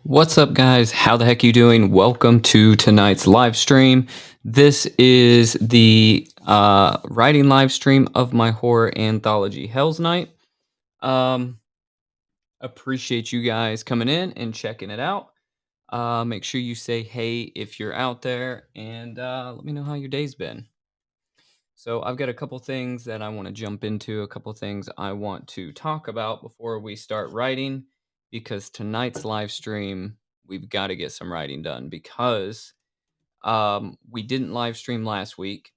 What's up, guys? How the heck you doing? Welcome to tonight's live stream. This is the writing live stream of my horror anthology, Hell's Night. Um, Appreciate you guys coming in and checking it out. Make sure you say hey if you're out there, and let me know how your day's been. So I've got a couple things that I want to jump into, a couple things I want to talk about before we start writing, because tonight's live stream, we've got to get some writing done because we didn't live stream last week.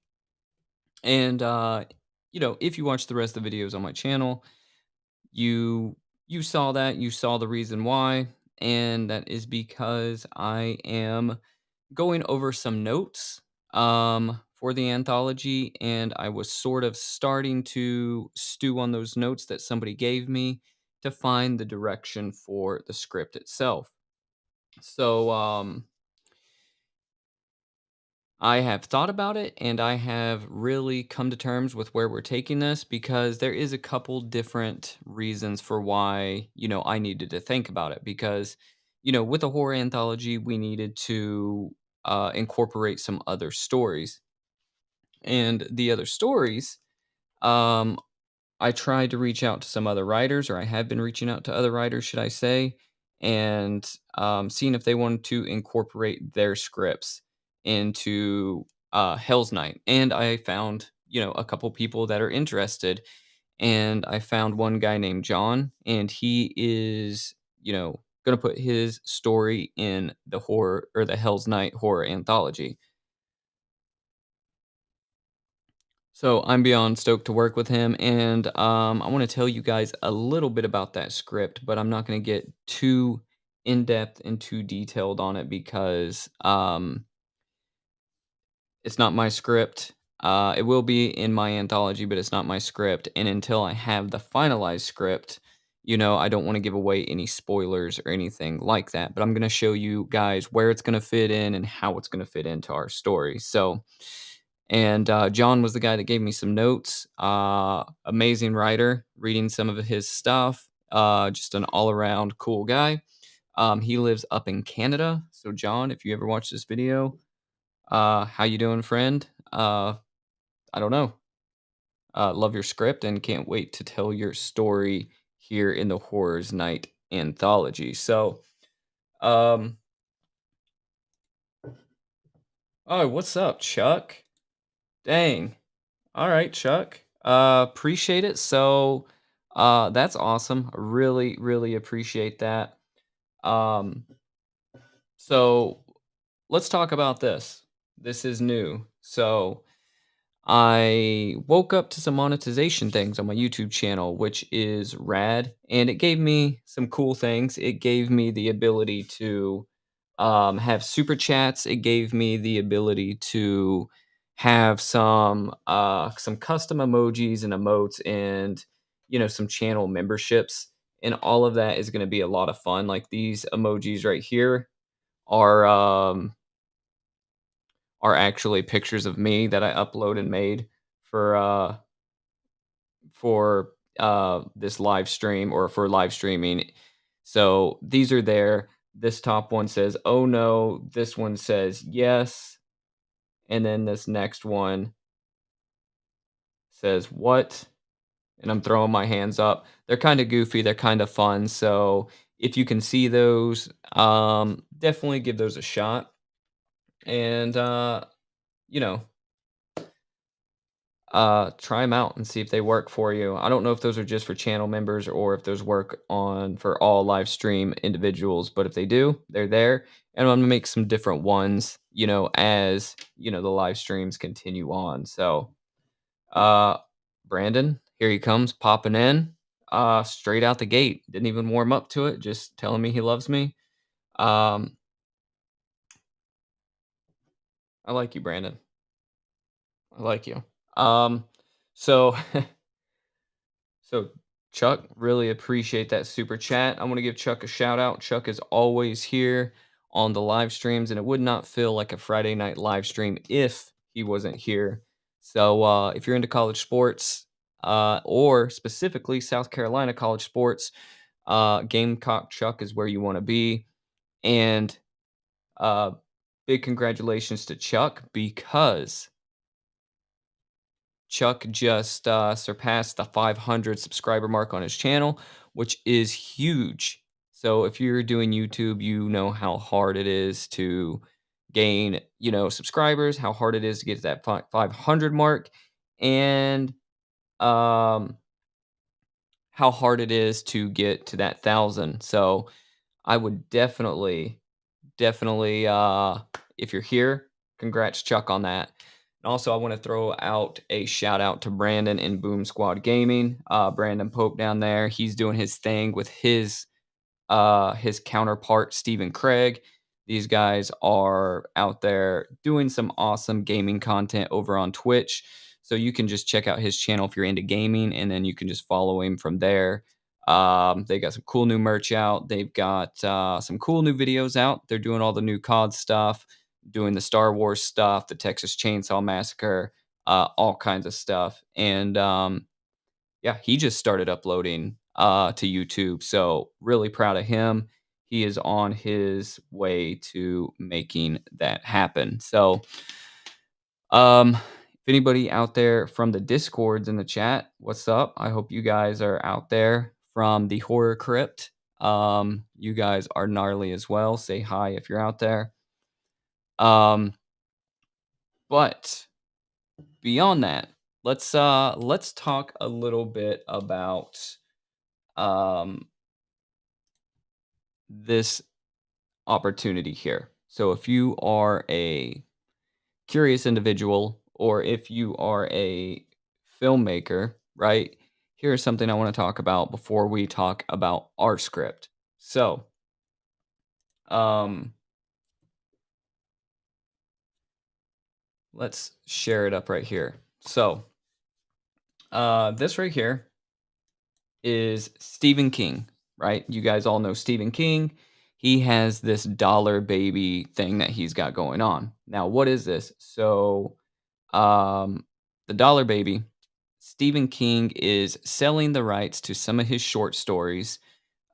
And if you watch the rest of the videos on my channel, you you saw that, you saw the reason why, and that is because I am going over some notes for the anthology, and I was sort of starting to stew on those notes that somebody gave me to find the direction for the script itself. So I have thought about it, and I have really come to terms with where we're taking this, because there is a couple different reasons for why, I needed to think about it. Because, with a horror anthology, we needed to incorporate some other stories. And the other stories, um, I tried to reach out to some other writers, or I have been reaching out to other writers, should I say, and seeing if they wanted to incorporate their scripts into Hell's Night. And I found, a couple people that are interested. And I found one guy named John, and he is, going to put his story in the horror or the Hell's Night horror anthology. So I'm beyond stoked to work with him, and I want to tell you guys a little bit about that script, but I'm not going to get too in depth and too detailed on it because it's not my script. It will be in my anthology, but it's not my script. And until I have the finalized script, I don't want to give away any spoilers or anything like that. But I'm going to show you guys where it's going to fit in and how it's going to fit into our story. So, and John was the guy that gave me some notes. Amazing writer, reading some of his stuff. Just an all around cool guy. He lives up in Canada. So, John, if you ever watch this video, how you doing, friend? I don't know. Love your script and can't wait to tell your story here in the Horrors Night anthology. So, um, oh, what's up, Chuck? Dang. All right, Chuck. Appreciate it. So, that's awesome. I really, really appreciate that. Um, so let's talk about this. This is new. So, I woke up to some monetization things on my YouTube channel, which is rad, and it gave me some cool things. It gave me the ability to have super chats. It gave me the ability to have some custom emojis and emotes, and some channel memberships. And all of that is going to be a lot of fun. Like these emojis right here are are actually pictures of me that I upload and made for uh for this live stream, or for live streaming. So these are there. This top one says, "Oh no." This one says, "Yes." And then this next one says, "What?" And I'm throwing my hands up. They're kind of goofy, they're kind of fun. So if you can see those, definitely give those a shot. And you know, try them out and see if they work for you. I don't know if those are just for channel members or if those work on for all live stream individuals, but if they do, they're there. And I'm gonna make some different ones, as the live streams continue on. So uh Brandon, here he comes popping in. Straight out the gate. Didn't even warm up to it, just telling me he loves me. Um, I like you, Brandon. I like you. So So, Chuck, really appreciate that super chat. I want to give Chuck a shout out. Chuck is always here on the live streams, and it would not feel like a Friday night live stream if he wasn't here. So, if you're into college sports, or specifically South Carolina college sports, Gamecock Chuck is where you want to be. And uh, big congratulations to Chuck because Chuck just surpassed the 500 subscriber mark on his channel, which is huge. So if you're doing YouTube, you know how hard it is to gain, subscribers, how hard it is to get to that 500 mark, and um, how hard it is to get to that 1,000. So I would definitely, if you're here, congrats, Chuck, on that. And also, I want to throw out a shout out to Brandon in Boom Squad Gaming. Brandon Pope down there, he's doing his thing with his counterpart, Stephen Craig. These guys are out there doing some awesome gaming content over on Twitch. So you can just check out his channel if you're into gaming, and then you can just follow him from there. They got some cool new merch out. They've got some cool new videos out. They're doing all the new COD stuff, doing the Star Wars stuff, the Texas Chainsaw Massacre, all kinds of stuff. And yeah, he just started uploading to YouTube. So really proud of him. He is on his way to making that happen. So if anybody out there from the Discords in the chat, what's up? I hope you guys are out there from the Horror Crypt. You guys are gnarly as well. Say hi if you're out there. Um, but beyond that, let's talk a little bit about um this opportunity here. So if you are a curious individual or if you are a filmmaker, right? Here's something I want to talk about before we talk about our script. So, um let's share it up right here. So, this right here is Stephen King, right? You guys all know Stephen King. He has this dollar baby thing that he's got going on. Now, what is this? So, the dollar baby, Stephen King is selling the rights to some of his short stories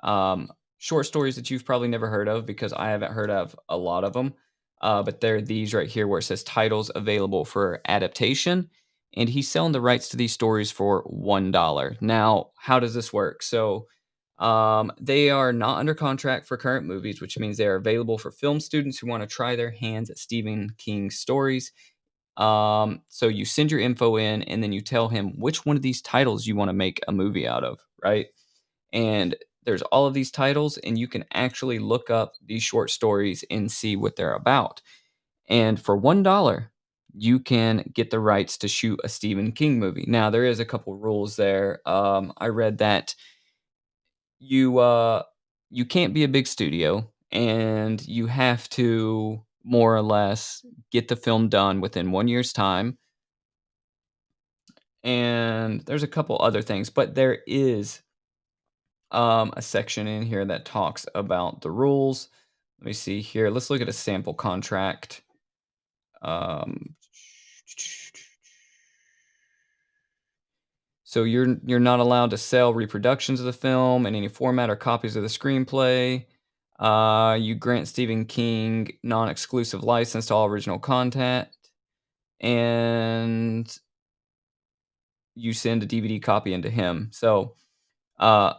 that you've probably never heard of because I haven't heard of a lot of them. But they're these right here where it says titles available for adaptation. And he's selling the rights to these stories for $1. Now, how does this work? So, they are not under contract for current movies, which means they are available for film students who want to try their hands at Stephen King's stories. So you send your info in and then you tell him which one of these titles you want to make a movie out of, right? And there's all of these titles, and you can actually look up these short stories and see what they're about. And for $1, you can get the rights to shoot a Stephen King movie. Now, there is a couple rules there. I read that you you can't be a big studio, and you have to more or less get the film done within 1 year's time, and there's a couple other things, but there is a section in here that talks about the rules. Let me see here. Let's look at a sample contract. Um, so you're not allowed to sell reproductions of the film in any format or copies of the screenplay. You grant Stephen King non-exclusive license to all original content, and you send a DVD copy into him. So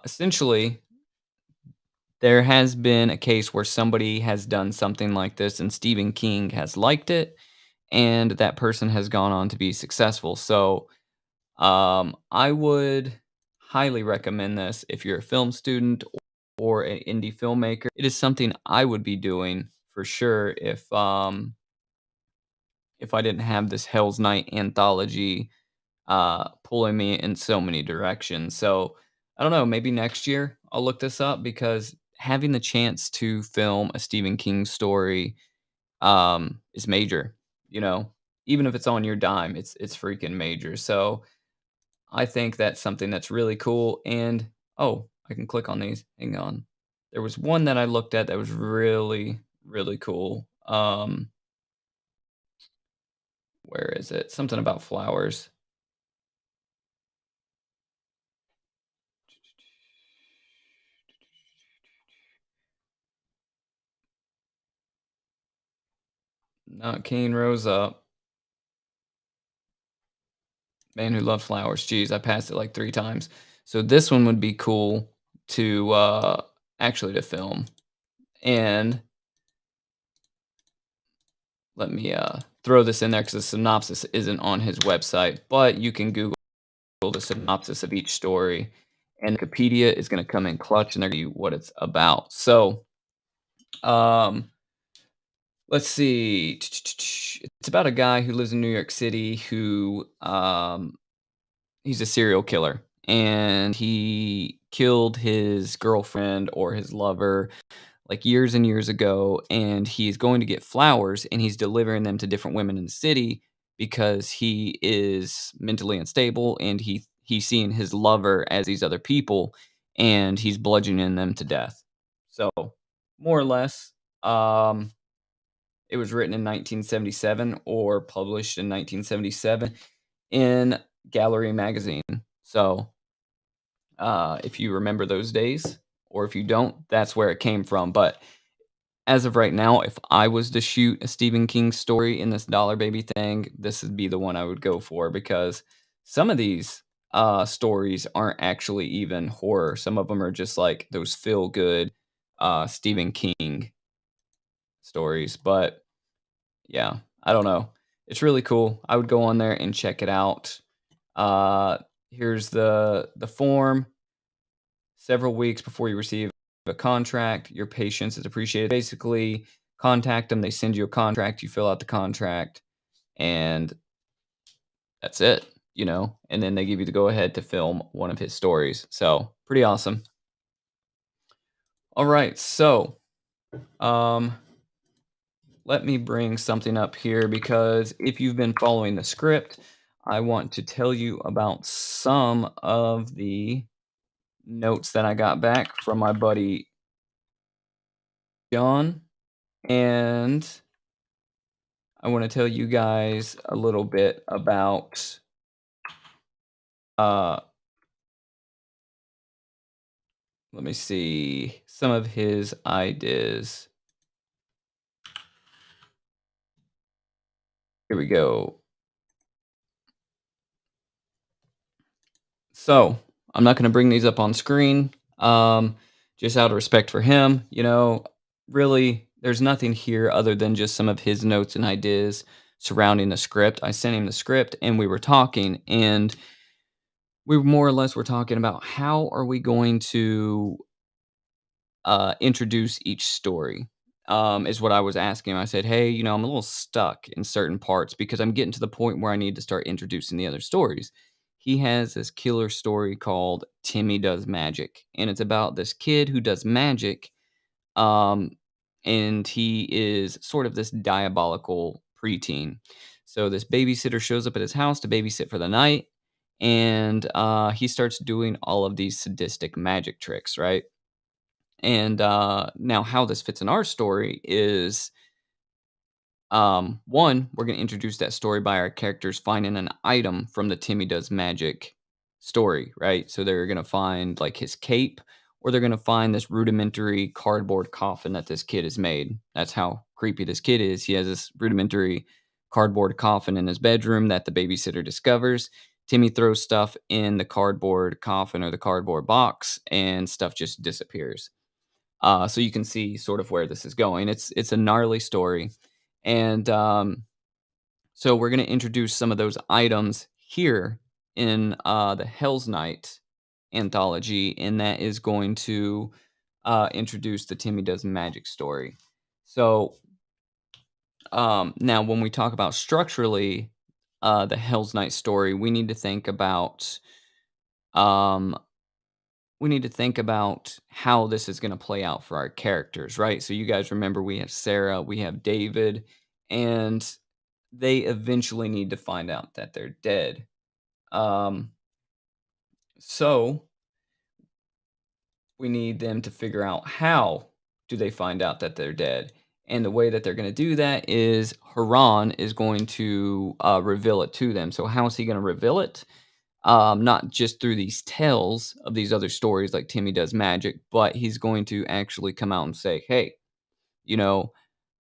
essentially, there has been a case where somebody has done something like this and Stephen King has liked it, and that person has gone on to be successful. So, I would highly recommend this if you're a film student or an indie filmmaker. It is something I would be doing for sure if I didn't have this Hell's Night anthology pulling me in so many directions. So I don't know, maybe next year I'll look this up because having the chance to film a Stephen King story is major, you know. Even if it's on your dime, it's freaking major. So I think that's something that's really cool. And oh, I can click on these. Hang on. There was one that I looked at that was really, really cool. Where is it? Something about flowers. Not King Rose Up. Man Who Loved Flowers. Jeez, I passed it like 3 times. So this one would be cool to, actually to film. And let me, throw this in there because the synopsis isn't on his website, but you can Google the synopsis of each story, and Wikipedia is gonna come in clutch, and they're gonna tell you what it's about. So, um, let's see. It's about a guy who lives in New York City who, he's a serial killer, and he killed his girlfriend or his lover like years and years ago, and he's going to get flowers and he's delivering them to different women in the city because he is mentally unstable and he's seeing his lover as these other people and he's bludgeoning them to death. So, more or less, um, it was written in 1977 or published in 1977 in Gallery Magazine. So, if you remember those days, or if you don't, that's where it came from. But as of right now, if I was to shoot a Stephen King story in this Dollar Baby thing, this would be the one I would go for because some of these stories aren't actually even horror. Some of them are just like those feel good Stephen King stories. But yeah, I don't know. It's really cool. I would go on there and check it out. Uh, here's the form. Several weeks before you receive a contract, your patience is appreciated. Basically, contact them, they send you a contract, you fill out the contract, and that's it, and then they give you the go ahead to film one of his stories. So, pretty awesome. All right, so, um, let me bring something up here because if you've been following the script, I want to tell you about some of the notes that I got back from my buddy John, and I want to tell you guys a little bit about uh let me see some of his ideas. Here we go. So, I'm not going to bring these up on screen just out of respect for him, really there's nothing here other than just some of his notes and ideas surrounding the script. I sent him the script and we were talking and we more or less were talking about how are we going to introduce each story, is what I was asking him. I said, "Hey, I'm a little stuck in certain parts because I'm getting to the point where I need to start introducing the other stories." He has this killer story called Timmy Does Magic, and it's about this kid who does magic, um, and he is sort of this diabolical preteen. So this babysitter shows up at his house to babysit for the night, and he starts doing all of these sadistic magic tricks, right? And, now how this fits in our story is, one, we're gonna introduce that story by our characters finding an item from the Timmy Does Magic story, right? So they're gonna find, like, his cape, or they're gonna find this rudimentary cardboard coffin that this kid has made. That's how creepy this kid is. He has this rudimentary cardboard coffin in his bedroom that the babysitter discovers. Timmy throws stuff in the cardboard coffin or the cardboard box, and stuff just disappears. So you can see sort of where this is going. It's a gnarly story, and so we're going to introduce some of those items here in the Hell's Night anthology, and that is going to introduce the Timmy Does Magic story. So now, when we talk about structurally the Hell's Night story, um, we need to think about how this is going to play out for our characters, right? So you guys remember we have Sarah, we have David, and they eventually need to find out that they're dead. Um, so we need them to figure out how do they find out that they're dead. And the way that they're going to do that is Haran is going to reveal it to them. So how is he going to reveal it? Not just through these tales of these other stories like Timmy Does Magic, but he's going to actually come out and say, "Hey, you know,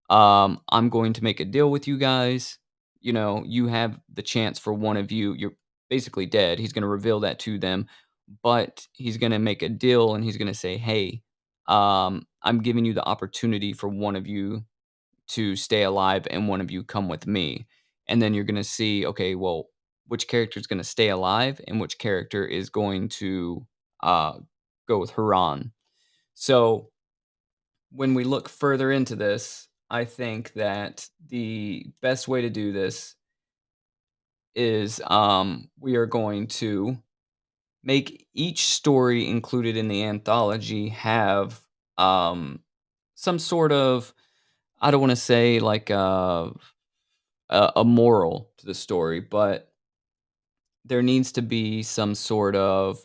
I'm going to make a deal with you guys. You have the chance for one of you. You're basically dead. He's going to reveal that to them, but he's going to make a deal and he's going to say, "Hey, I'm giving you the opportunity for one of you to stay alive and one of you come with me." And then you're going to see, okay, well, which character is going to stay alive and which character is going to uh, go with Haran. So when we look further into this, I think that the best way to do this is we are going to make each story included in the anthology have some sort of, I don't want to say like a moral to the story, but there needs to be some sort of,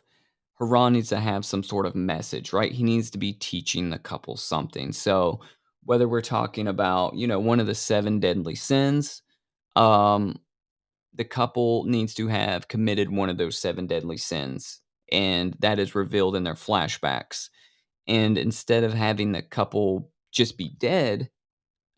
Haran needs to have some sort of message, right? He needs to be teaching the couple something. So whether we're talking about, one of the seven deadly sins, um, the couple needs to have committed one of those seven deadly sins, and that is revealed in their flashbacks. And instead of having the couple just be dead,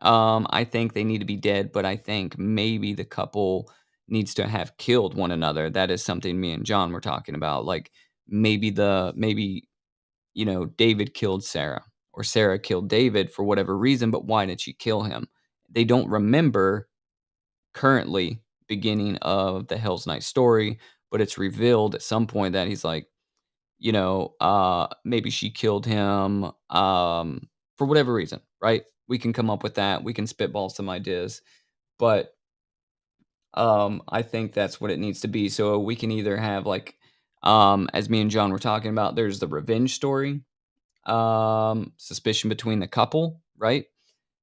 I think they need to be dead, but I think maybe the couple needs to have killed one another. That is something me and John were talking about. Like maybe David killed Sarah or Sarah killed David for whatever reason, but why did she kill him? They don't remember currently beginning of the Hell's Night story, but it's revealed at some point that he's like, maybe she killed him for whatever reason, right? We can come up with that. We can spitball some ideas, but I think that's what it needs to be. So we can either have like, as me and John were talking about, there's the revenge story, suspicion between the couple, right?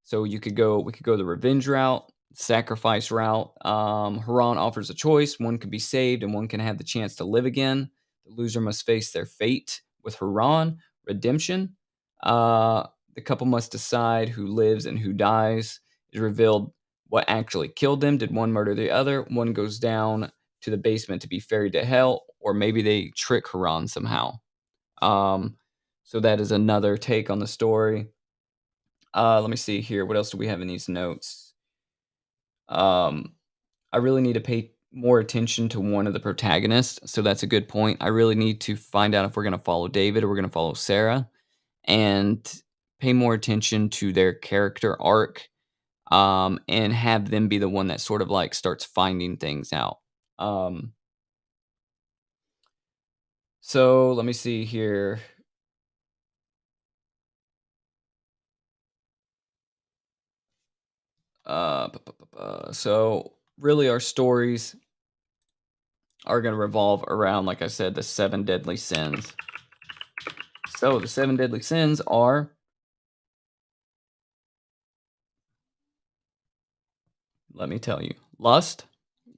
So we could go the revenge route, sacrifice route. Haran offers a choice. One can be saved and one can have the chance to live again. The loser must face their fate. With Haran, redemption. Uh, the couple must decide who lives and who dies. Is revealed what actually killed them. Did one murder the other? One goes down to the basement to be ferried to hell, or maybe they trick Haran somehow. Um, so that is another take on the story. Let me see here. What else do we have in these notes? Um, I really need to pay more attention to one of the protagonists. So that's a good point. I really need to find out if we're going to follow David or we're going to follow Sarah, and pay more attention to their character arc, and have them be the one that sort of like starts finding things out. Um, so let me see here. So really, our stories are going to revolve around, like I said, the seven deadly sins. So the seven deadly sins are, let me tell you, lust,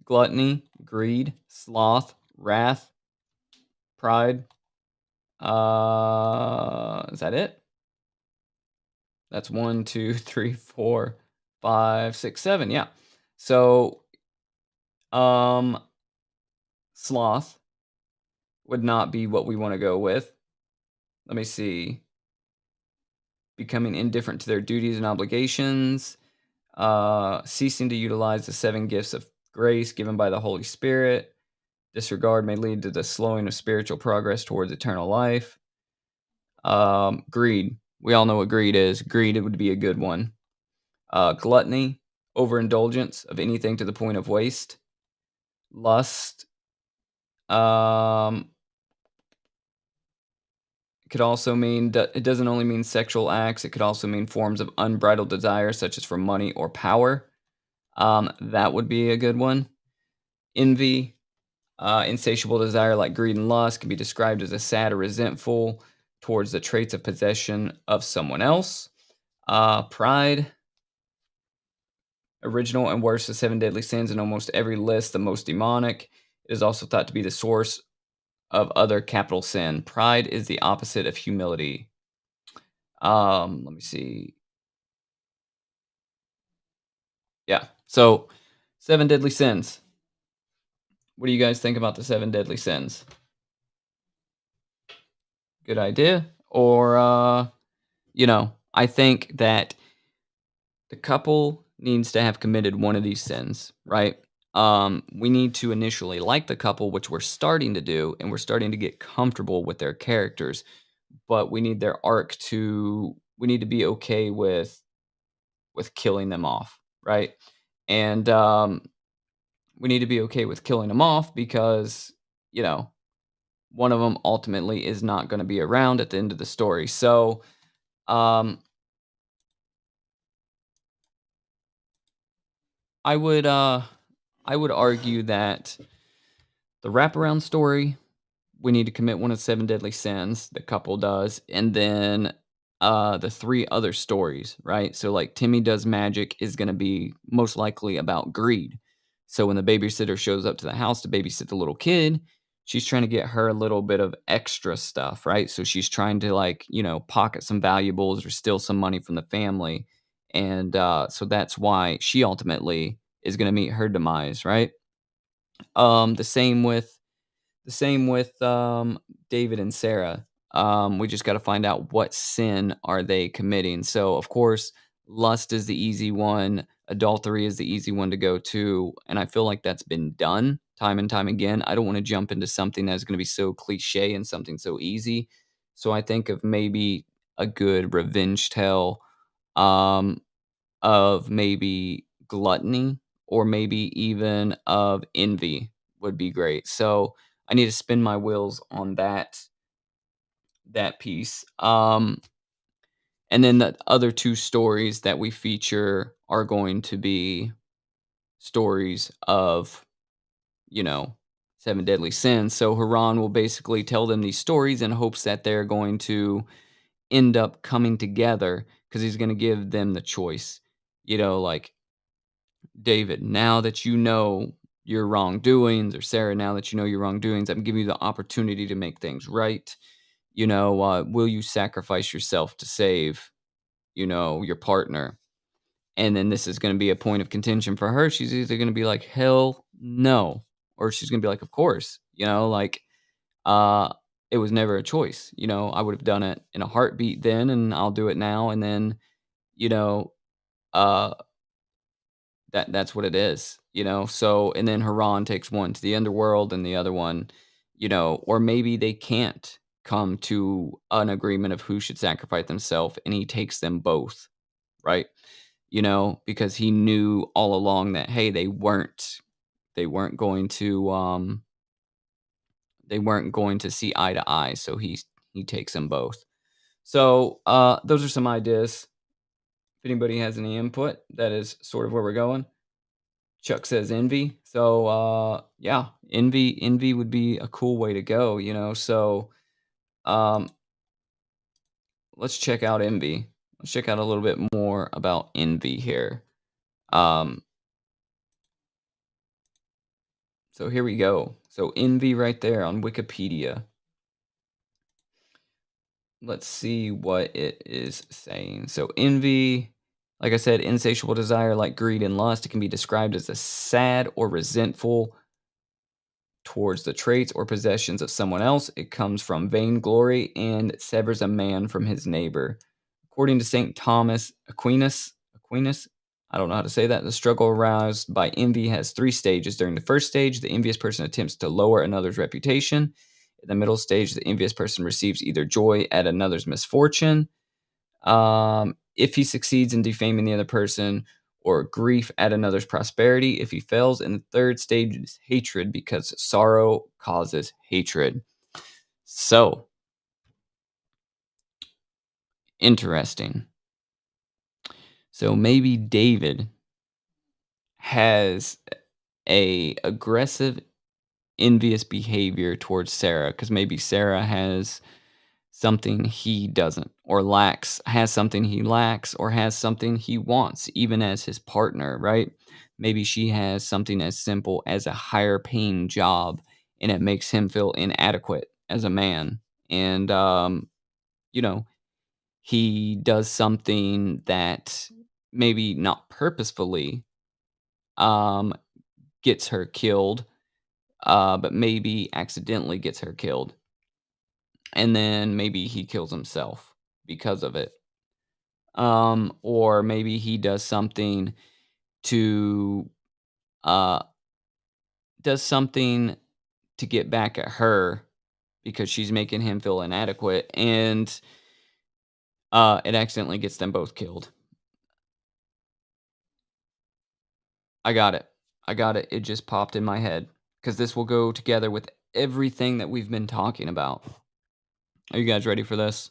gluttony, greed, sloth, wrath, pride. Is that it? That's one, two, three, four, five, six, seven. Yeah. So, um, sloth would not be what we want to go with. Let me see. Becoming indifferent to their duties and obligations, ceasing to utilize the seven gifts of grace given by the Holy Spirit. Disregard may lead to the slowing of spiritual progress towards eternal life. Greed. We all know what greed is. Greed, it would be a good one. Gluttony, overindulgence of anything to the point of waste. Lust. Um, it could also mean it doesn't only mean sexual acts. It could also mean forms of unbridled desire, such as for money or power. That would be a good one. Envy, insatiable desire like greed and lust can be described as a sad or resentful towards the traits of possession of someone else. Pride, original and worst of seven deadly sins in almost every list, the most demonic. It is also thought to be the source of other capital sin. Pride is the opposite of humility. Let me see. Yeah. So, seven deadly sins. What do you guys think about the seven deadly sins? Good idea? Or I think that The couple needs to have committed one of these sins, right? We need to initially like the couple, which we're starting to do, and we're starting to get comfortable with their characters, but we need their arc to we need to be okay with killing them off, right? And we need to be okay with killing them off because, you know, one of them ultimately is not going to be around at the end of the story. So, um, I would uh, I would argue that the wraparound story, we need to commit one of the 7 deadly sins, the couple does, and then, the 3 other stories, right? So, like, Timmy Does Magic is gonna be most likely about greed. So when the babysitter shows up to the house to babysit the little kid, she's trying to get her a little bit of extra stuff, right? So she's trying to, like, pocket some valuables or steal some money from the family, and, so that's why she ultimately is gonna meet her demise, right? Um, the same with David and Sarah. We just gotta find out what sin are they committing. So, of course, lust is the easy one, adultery is the easy one to go to, and I feel like that's been done time and time again. I don't wanna jump into something that's gonna be so cliche and something so easy. So I think of maybe a good revenge tale, um, of maybe gluttony or maybe even of envy would be great. So I need to spin my wheels on that piece. And then the other two stories that we feature are going to be stories of, you know, seven deadly sins. So Haran will basically tell them these stories in hopes that they're going to end up coming together because he's going to give them the choice. Like, David, now that you know your wrongdoings, or Sarah, now that you know your wrongdoings, I'm giving you the opportunity to make things right. Will you sacrifice yourself to save, your partner? And then this is going to be a point of contention for her. She's either going to be like, hell no, or she's going to be like, of course, uh, it was never a choice. I would have done it in a heartbeat then, and I'll do it now. And then, you know, uh, that's what it is. So and then Haran takes one to the underworld and the other one, or maybe they can't come to an agreement of who should sacrifice themselves and he takes them both, right? Because he knew all along that, hey, they weren't going to see eye to eye, so he takes them both. So those are some ideas. If anybody has any input, that is sort of where we're going. Chuck says envy. So, yeah, envy would be a cool way to go. So, um, let's check out envy. Let's check out a little bit more about envy here. Um, so here we go. So envy right there on Wikipedia. Let's see what it is saying. So envy, like I said, insatiable desire like greed and lust, it can be described as a sad or resentful towards the traits or possessions of someone else. It comes from vainglory and severs a man from his neighbor. According to St. Thomas Aquinas, I don't know how to say that. The struggle aroused by envy has 3 stages. During the first stage, the envious person attempts to lower another's reputation. In the middle stage, the envious person receives either joy at another's misfortune, if he succeeds in defaming the other person, or grief at another's prosperity if he fails. And the third stage is hatred because sorrow causes hatred. So, interesting. So maybe David has a aggressive envious behavior towards Sarah because maybe Sarah has something he doesn't, or has something he lacks, or has something he wants, even as his partner, right? Maybe she has something as simple as a higher paying job and it makes him feel inadequate as a man. And, you know, he does something that maybe not purposefully um, gets her killed, but maybe accidentally gets her killed. And then maybe he kills himself because of it. or maybe he to uh does something to get back at her because she's making him feel inadequate, and it accidentally gets them both killed. I got it. I got it. It just popped in my head because this will go together with everything that we've been talking about. Are you guys ready for this?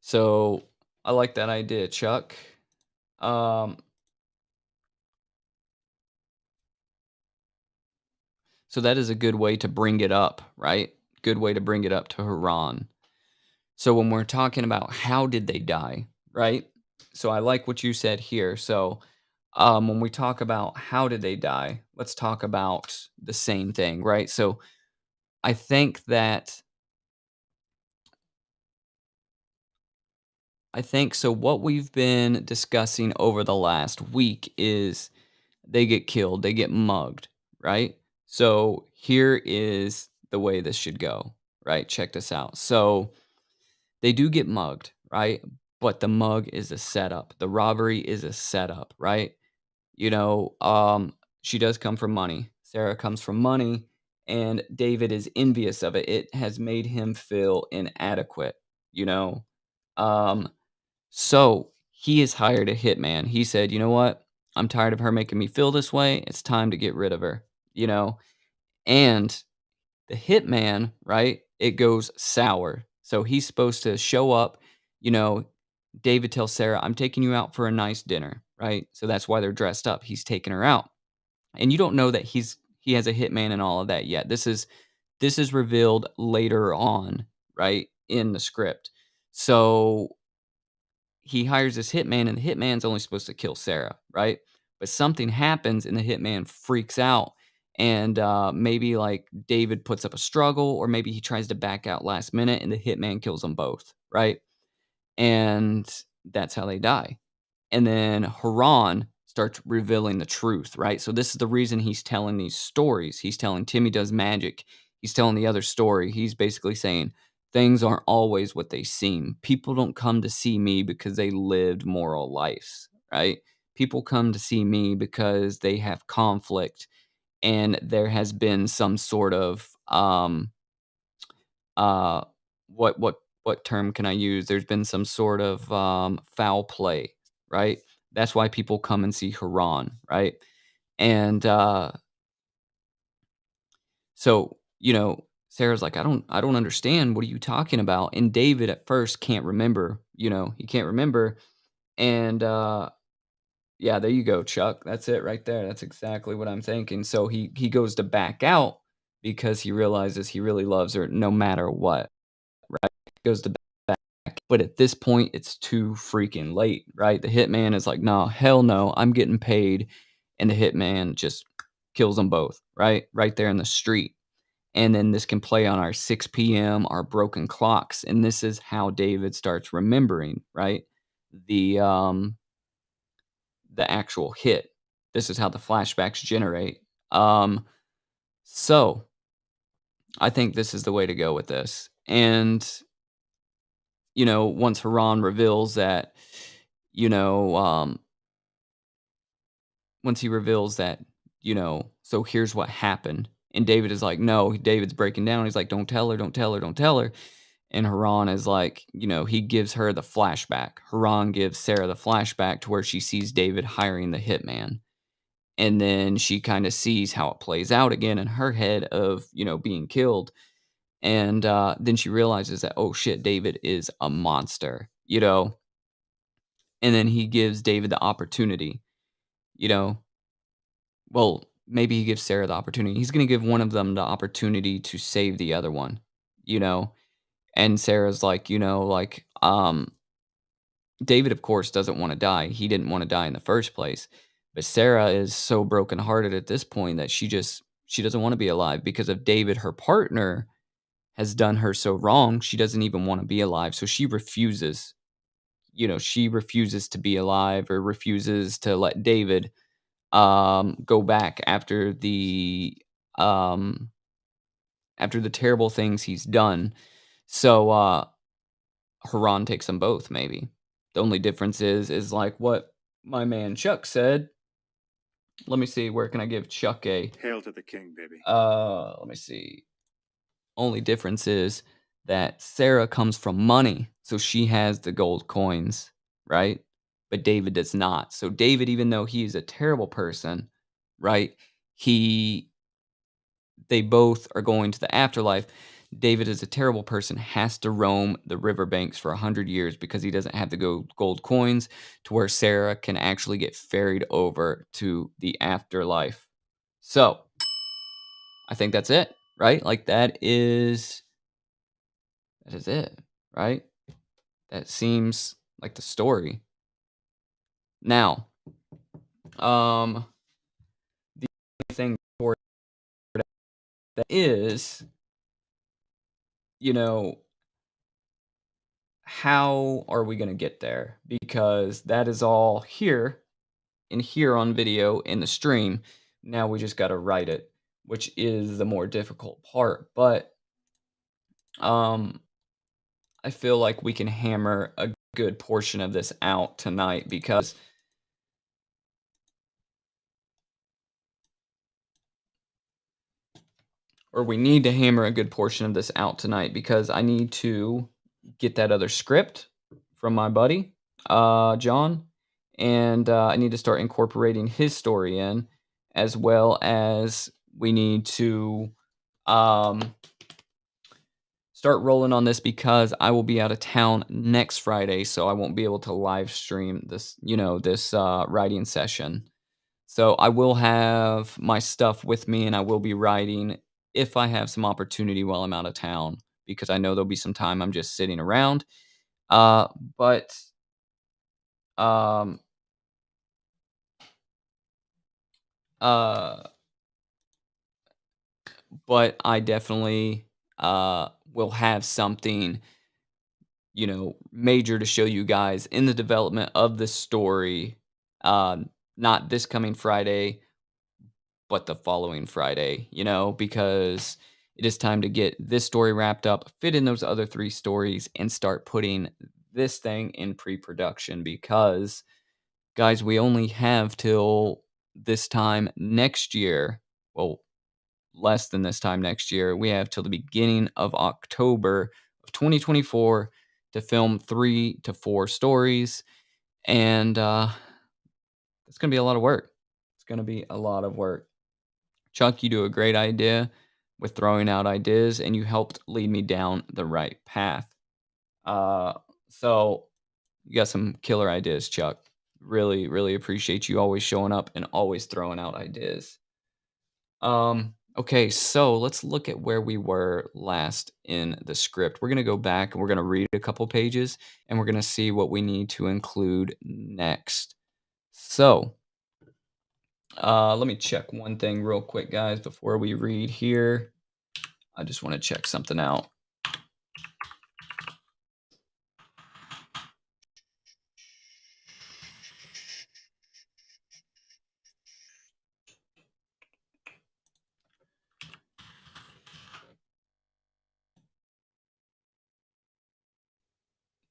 So I like that idea, Chuck. Um, so that is a good way to bring it up, right? Good way to bring it up to Haran. So when we're talking about how did they die, right? So I like what you said here. So when we talk about how did they die, let's talk about the same thing, right? So I think that I think so. What we've been discussing over the last week is they get killed, they get mugged, right? So here is the way this should go, right? Check this out. So they do get mugged, right? But the mug is a setup. The robbery is a setup, right? You know, she does come from money. Sarah comes from money, and David is envious of it. It has made him feel inadequate, you know. Um, so he has hired a hitman. He said, "You know what? I'm tired of her making me feel this way. It's time to get rid of her." You know, and the hitman, right? It goes sour. So he's supposed to show up. You know, David tells Sarah, "I'm taking you out for a nice dinner," right? So that's why they're dressed up. He's taking her out, and you don't know that he has a hitman and all of that yet. This is revealed later on, right, in the script. So he hires this hitman, and the hitman's only supposed to kill Sarah, right? But something happens, and the hitman freaks out, and maybe like David puts up a struggle, or maybe he tries to back out last minute, and the hitman kills them both, right? And that's how they die. And then Haran starts revealing the truth, right? So this is the reason he's telling these stories. He's telling Timmy does magic. He's telling the other story. He's basically saying things aren't always what they seem. People don't come to see me because they lived moral lives, right? People come to see me because they have conflict and there has been some sort of uh what term can I use? There's been some sort of foul play, right? That's why people come and see Haran, right? And so, Sarah's like, I don't understand. What are you talking about? And David at first can't remember, he can't remember. And yeah, there you go, Chuck. That's it right there. That's exactly what I'm thinking. So he goes to back out because he realizes he really loves her no matter what, right? Goes to back. But at this point, it's too freaking late, right? The hitman is like, "No, hell no, I'm getting paid." And the hitman just kills them both, right? Right there in the street. And then this can play on our 6 p.m., our broken clocks. And this is how David starts remembering, right? The um the actual hit. This is how the flashbacks generate. Um, so I think this is the way to go with this. And once Haran reveals that, you know, um, once he reveals that, so here's what happened. And David is like, no, David's breaking down. He's like, don't tell her, don't tell her, don't tell her. And Haran is like, he gives her the flashback. Haran gives Sarah the flashback to where she sees David hiring the hitman. And then she kind of sees how it plays out again in her head of, being killed. And then she realizes that, oh shit, David is a monster, and then he gives David the opportunity, you know. Well, maybe he gives Sarah the opportunity. He's gonna give one of them the opportunity to save the other one, you know? And Sarah's like, David, of course, doesn't wanna die. He didn't wanna die in the first place. But Sarah is so brokenhearted at this point that she doesn't wanna be alive because of David, her partner, has done her so wrong, she doesn't even wanna be alive. So she refuses, she refuses to be alive or refuses to let David go back after um after the terrible things he's done. So, Haran takes them both, maybe. The only difference is like what my man Chuck said. Let me see, where can I give Chuck a Hail to the king, baby. let me see. Only difference is that Sarah comes from money, so she has the gold coins, right? But David does not. So David, even though he is a terrible person, right? He They both are going to the afterlife. David is a terrible person, has to roam the riverbanks for 100 years because he doesn't have the gold coins to where Sarah can actually get ferried over to the afterlife. So, I think that's it, right? Like that is it, right? That seems like the story. Now, the only thing for that is, you know, how are we gonna get there? Because that is all here and here on video in the stream. Now we just gotta write it, which is the more difficult part. But um, I feel like we can hammer a good portion of this out tonight because or we need to hammer a good portion of this out tonight because I need to get that other script from my buddy, John, and I need to start incorporating his story in, as well as we need to um, start rolling on this because I will be out of town next Friday, so I won't be able to live stream this writing session. So I will have my stuff with me and I will be writing if I have some opportunity while I'm out of town because I know there'll be some time I'm just sitting around. Uh, but um uh but I definitely will have something, major to show you guys in the development of this story. Not this coming Friday, but the following Friday, because it is time to get this story wrapped up, fit in those other 3 stories, and start putting this thing in pre-production because, guys, we only have till this time next year. Well, less than this time next year. We have till the beginning of October of 2024 to film 3 to 4 stories, and, it's gonna be a lot of work. It's gonna be a lot of work. Chuck, you do a great idea with throwing out ideas, and you helped lead me down the right path. Uh, so you got some killer ideas, Chuck. Really, really appreciate you always showing up and always throwing out ideas. Okay, so let's look at where we were last in the script. We're gonna go back and we're gonna read a couple pages and we're gonna see what we need to include next. So, let me check one thing real quick, guys, before we read here. I just want to check something out.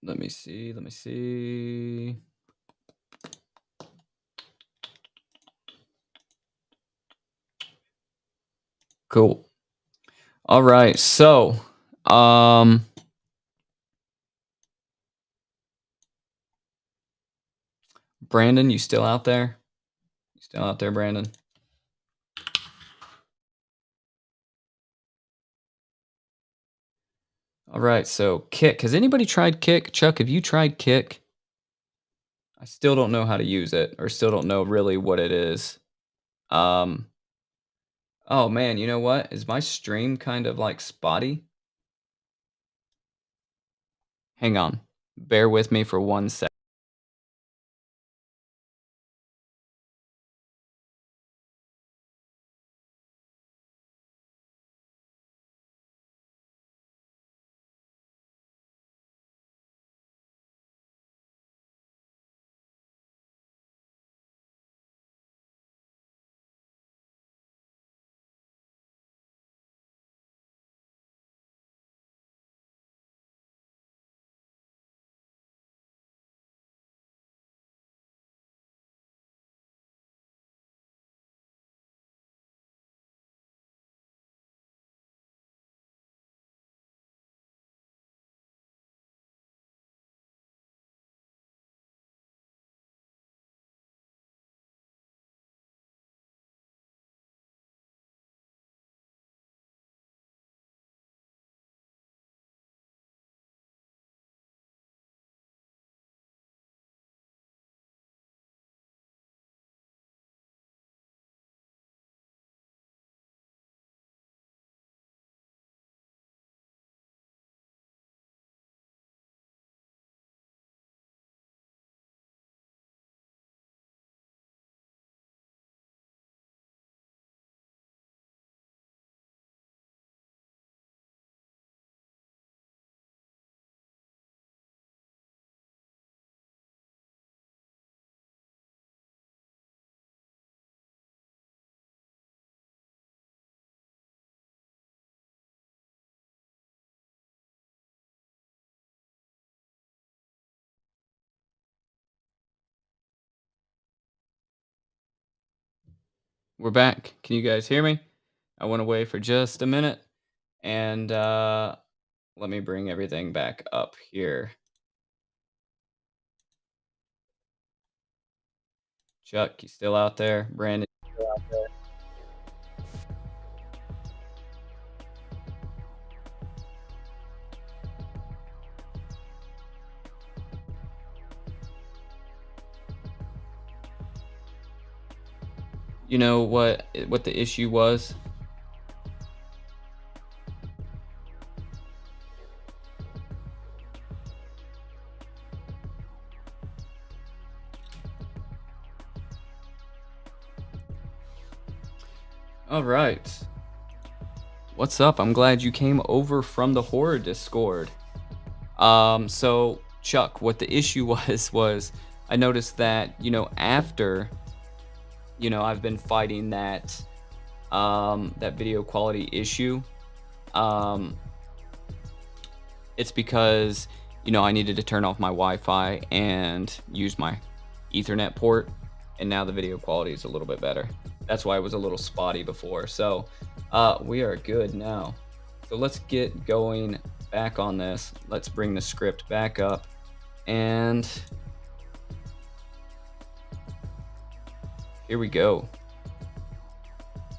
Let me see. Let me see. Cool. All right. So, Brandon, you still out there? You still out there, Brandon? All right. So, Kick. Has anybody tried Kick? Chuck, have you tried Kick? I still don't know how to use it, or still don't know really what it is. Um. Oh man, you know what? Is my stream kind of like spotty? Hang on. Bear with me for 1 second. We're back. Can you guys hear me? I went away for just a minute, and let me bring everything back up here. Chuck, you still out there? Brandon, you still out there? You know what the issue was? All right. What's up? I'm glad you came over from the horror Discord. So Chuck, what the issue was I noticed that, after, I've been fighting that video quality issue. Um, it's because, I needed to turn off my Wi-Fi and use my Ethernet port, and now the video quality is a little bit better. That's why it was a little spotty before. So we are good now. So let's get going back on this. Let's bring the script back up, and here we go.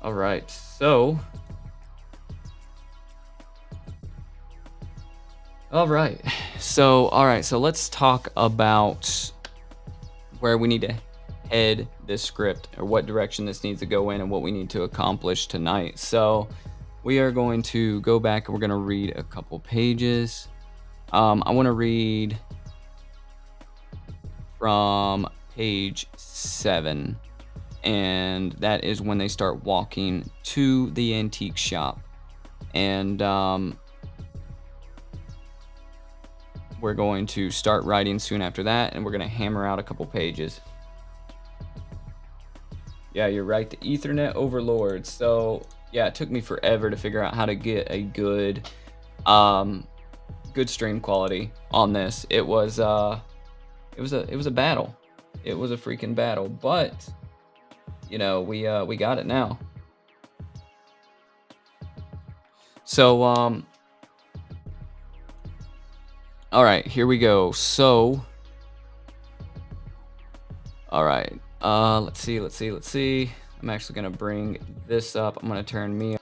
All right, so all right, so let's talk about where we need to head this script, or what direction this needs to go in, and what we need to accomplish tonight. So we are going to go back and we're going to read a couple pages. I want to read from page 7, and that is when they start walking to the antique shop. And we're going to start writing soon after that, and we're going to hammer out a couple pages. Yeah, you're right, the Ethernet overlord. So yeah, it took me forever to figure out how to get a good good stream quality on this. It was a battle. It was a freaking battle, but we got it now. So all right, here we go. So all right, let's see. I'm actually gonna bring this up. I'm gonna turn me.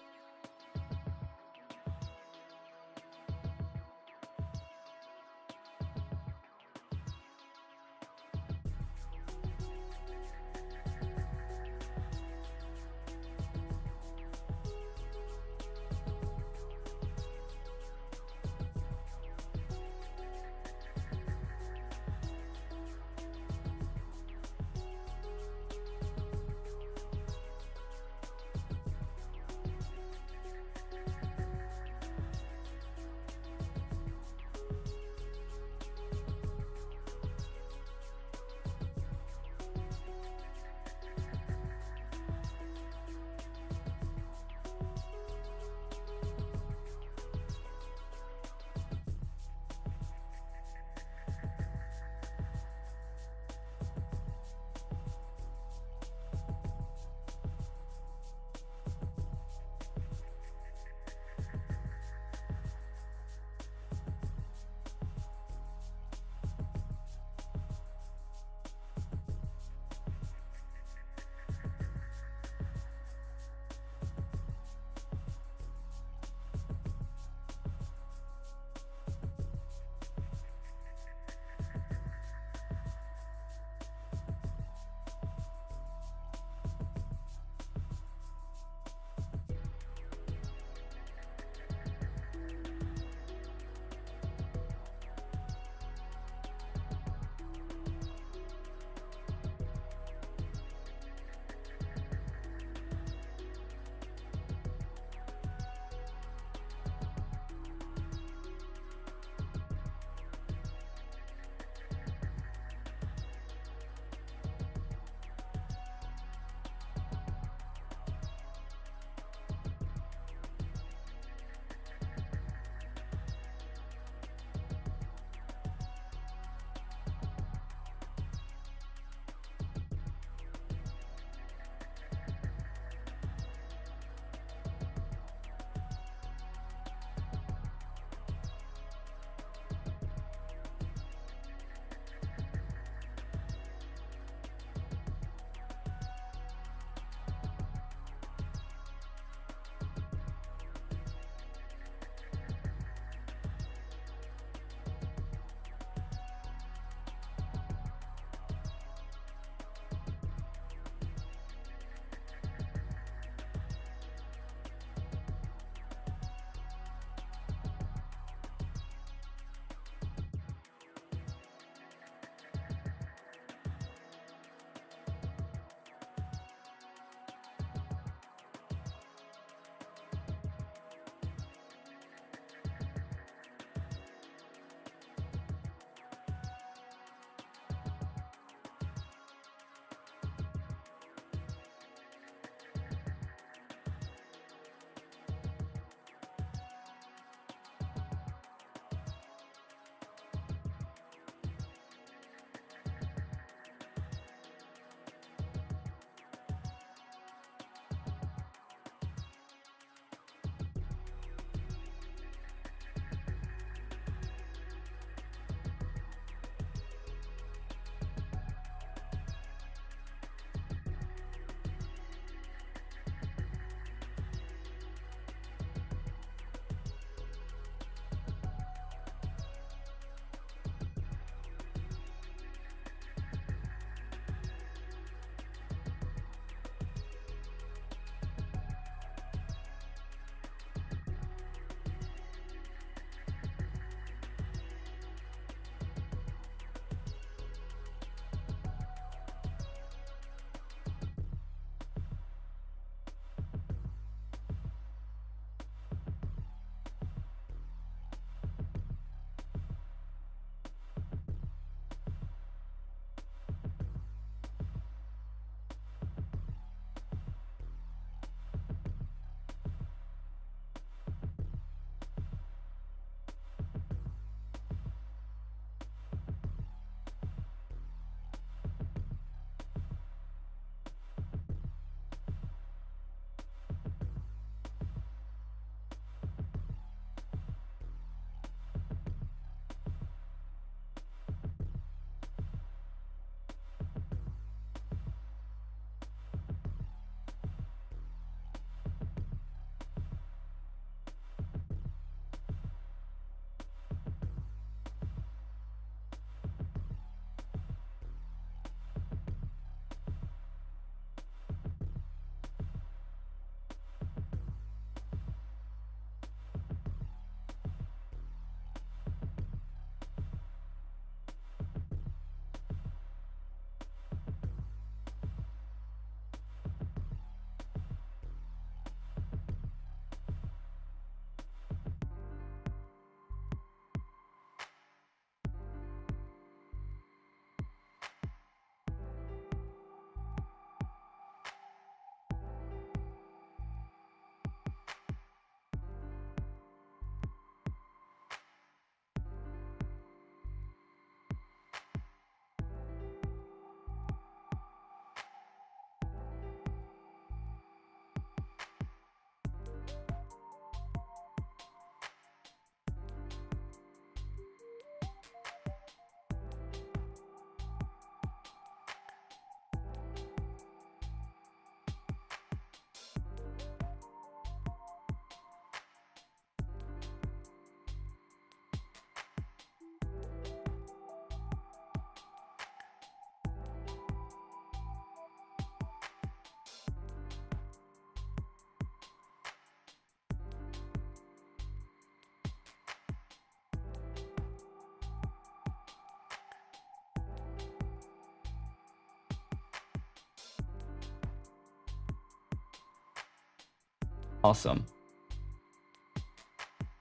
Awesome.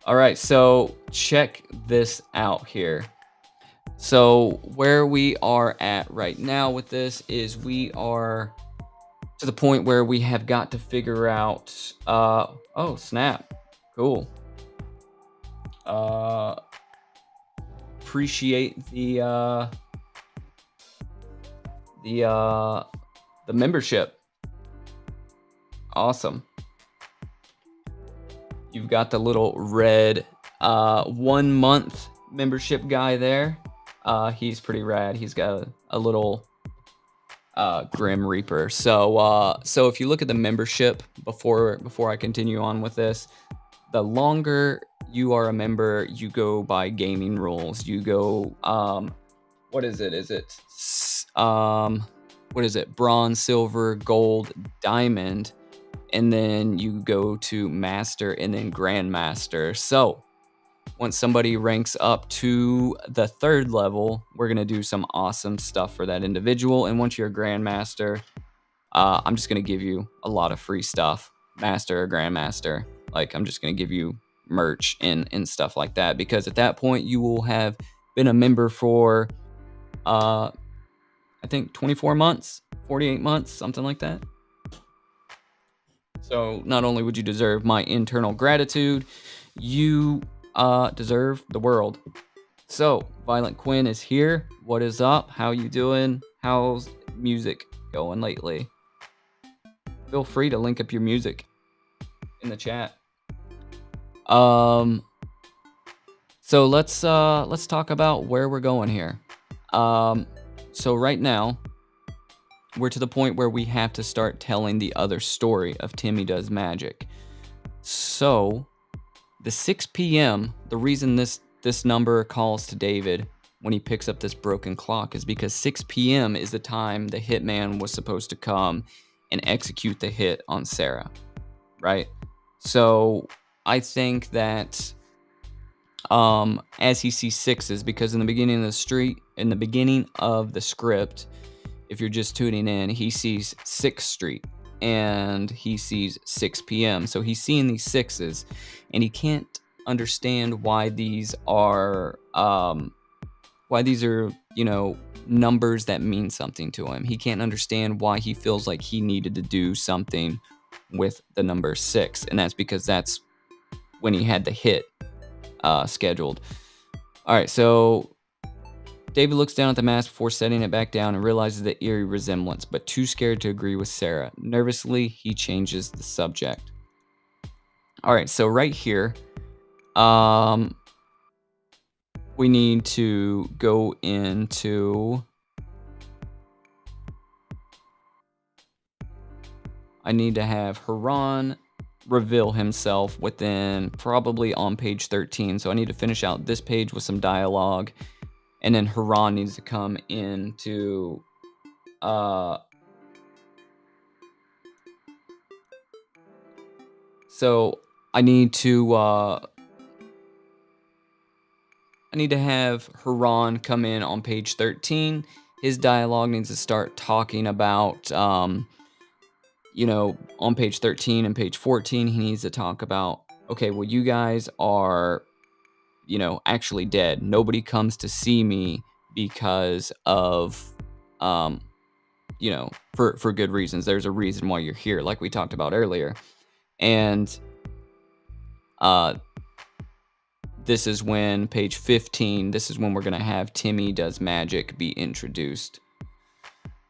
All right, so check this out here. So where we are at right now with this is we are to the point where we have got to figure out, oh snap, cool. Uh, appreciate the uh, the membership. Awesome. You've got the little red 1 month membership guy there. He's pretty rad. He's got a little Grim Reaper. So if you look at the membership before I continue on with this, the longer you are a member, you go by gaming rules. You go what is it? What is it? Bronze, silver, gold, diamond, and then you go to master and then grandmaster. So once somebody ranks up to the 3rd level, we're gonna do some awesome stuff for that individual. And once you're a grandmaster, I'm just gonna give you a lot of free stuff, master or grandmaster. Like I'm just gonna give you merch and stuff like that, because at that point you will have been a member for I think 24 months, 48 months, something like that. So not only would you deserve my internal gratitude, you deserve the world. So Violent Quinn is here. What is up? How you doing? How's music going lately? Feel free to link up your music in the chat. So let's talk about where we're going here. So right now we're to the point where we have to start telling the other story of Timmy Does Magic. So the 6 p.m., the reason this number calls to David when he picks up this broken clock is because 6 p.m. is the time the hitman was supposed to come and execute the hit on Sarah, right? So I think that as he sees sixes, because in the beginning of the script, if you're just tuning in, he sees 6th Street and he sees 6 p.m. So he's seeing these sixes and he can't understand why these are, numbers that mean something to him. He can't understand why he feels like he needed to do something with the number 6. And that's because that's when he had the hit scheduled. All right, so David looks down at the mask before setting it back down and realizes the eerie resemblance, but too scared to agree with Sarah. Nervously, he changes the subject. All right, so right here, we need to go into... I need to have Haran reveal himself within probably on page 13. So I need to finish out this page with some dialogue. And then Haran needs to come into so I need to have Haran come in on page 13. His dialogue needs to start talking about on page 13 and page 14, he needs to talk about, okay, well, you guys are actually dead. Nobody comes to see me because of for good reasons. There's a reason why you're here, like we talked about earlier. And this is when page 15, this is when we're gonna have Timmy Does Magic be introduced.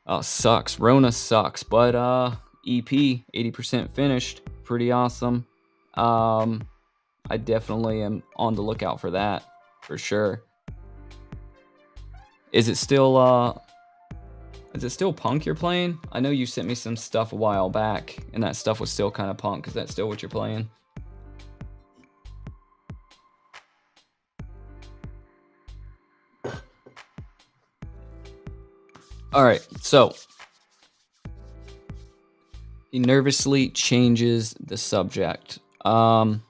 Oh, sucks. Rona sucks, but EP 80% finished. Pretty awesome. I definitely am on the lookout for that, for sure. Is it still punk you're playing? I know you sent me some stuff a while back, and that stuff was still kind of punk. Is that still what you're playing? All right, so he nervously changes the subject. Here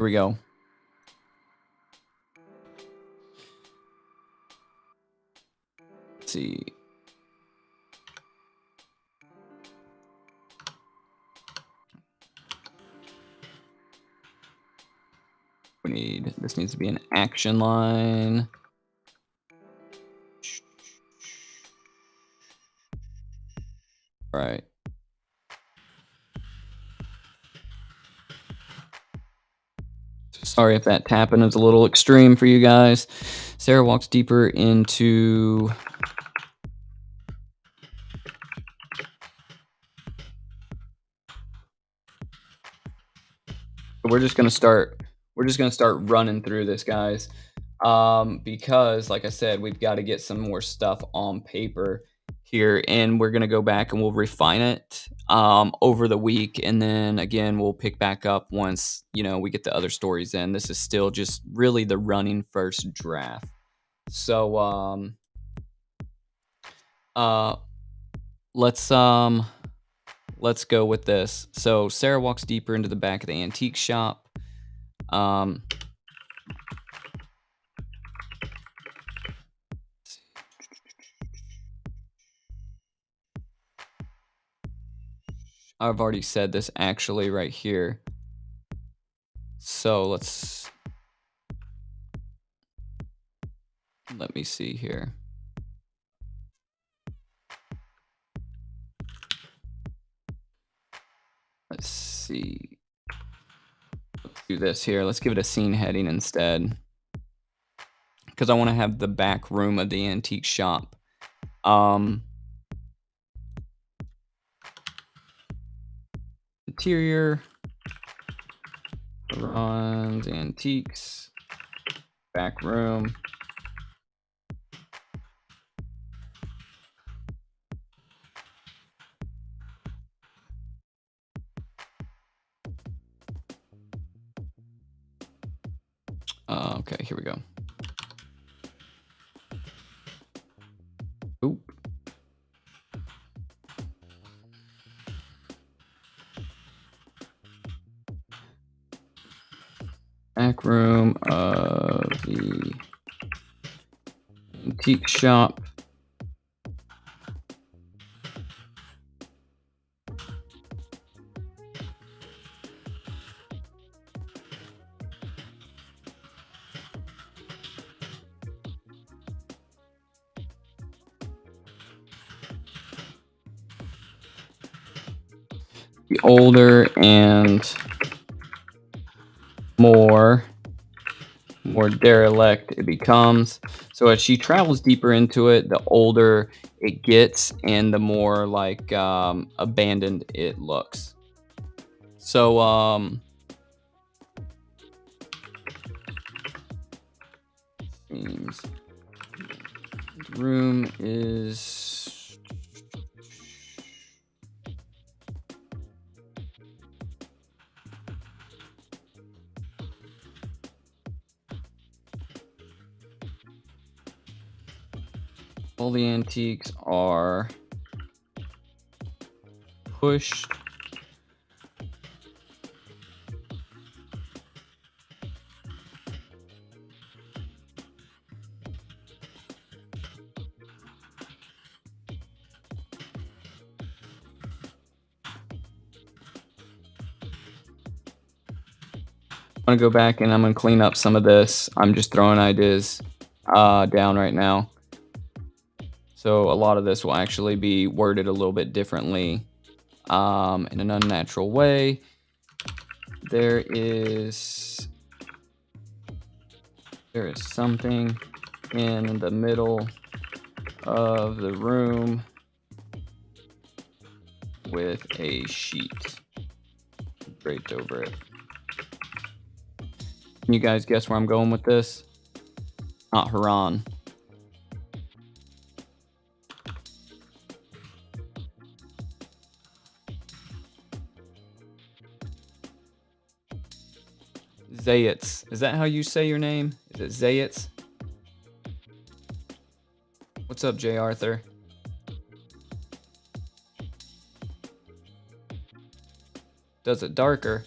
we go. Let's see. This needs to be an action line. Right. Sorry if that tapping is a little extreme for you guys. Sarah walks deeper into we're just gonna start running through this, guys. Because like I said, we've got to get some more stuff on paper here, and we're gonna go back and we'll refine it over the week, and then again we'll pick back up once we get the other stories in. This is still just really the running first draft. So uh let's go with this. So Sarah walks deeper into the back of the antique shop. Um I've already said this actually right here. So let me see here. Let's see. Let's do this here. Let's give it a scene heading instead. Because I want to have the back room of the antique shop. Interior. Runs antiques. Back room. Okay, here we go. Oop. Back room of the antique shop. The older and more derelict it becomes. So as she travels deeper into it, the older it gets and the more like abandoned it looks. So seems the room is all the antiques are pushed I'm gonna go back and I'm gonna clean up some of this. I'm just throwing ideas down right now. So a lot of this will actually be worded a little bit differently in an unnatural way. There is something in the middle of the room with a sheet draped over it. Can you guys guess where I'm going with this? Not Haran. Zayitz. Is that how you say your name? Is it Zayitz? What's up, J. Arthur? Does it darker?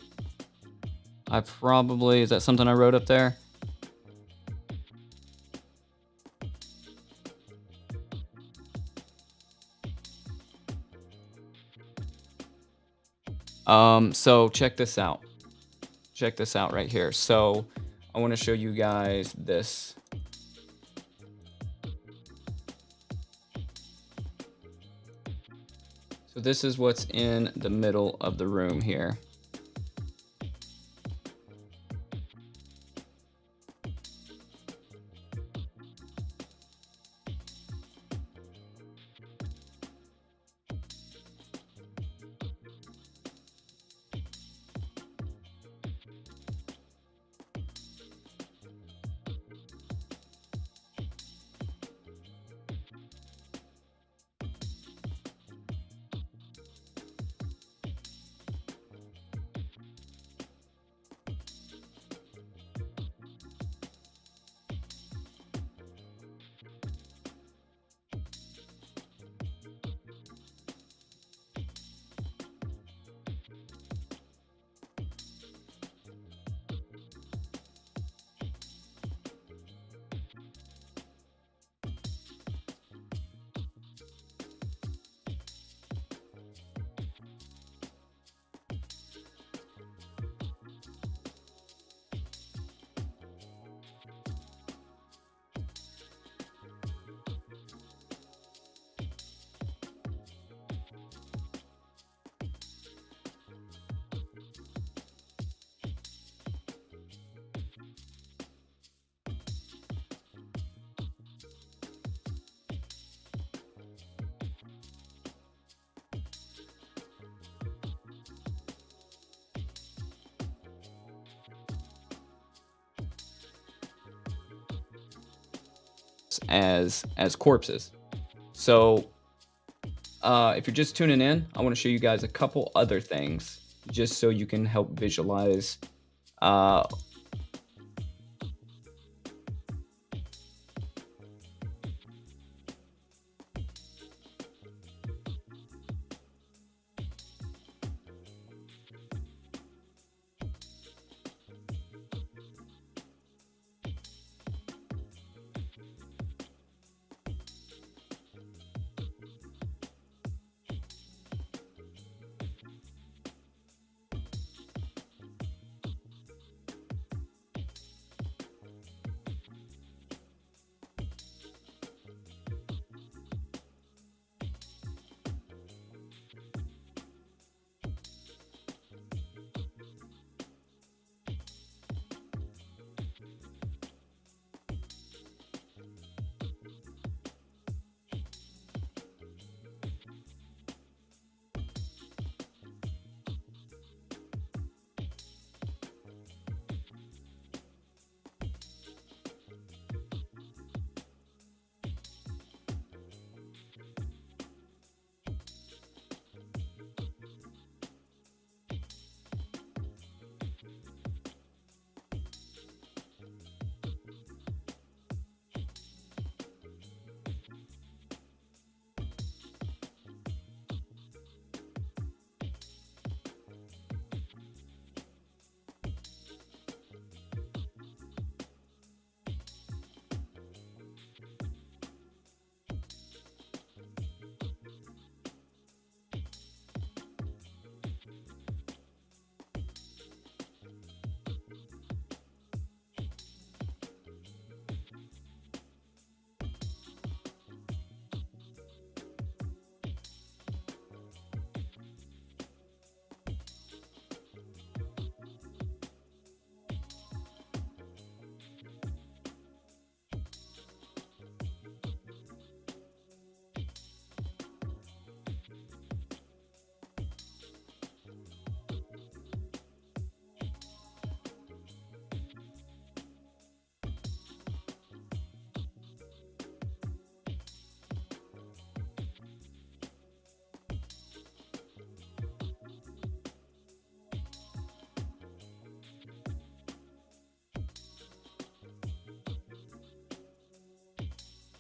Is that something I wrote up there? So check this out. Check this out right here. So I want to show you guys this. So this is what's in the middle of the room here. As corpses. So if you're just tuning in, I want to show you guys a couple other things just so you can help visualize uh,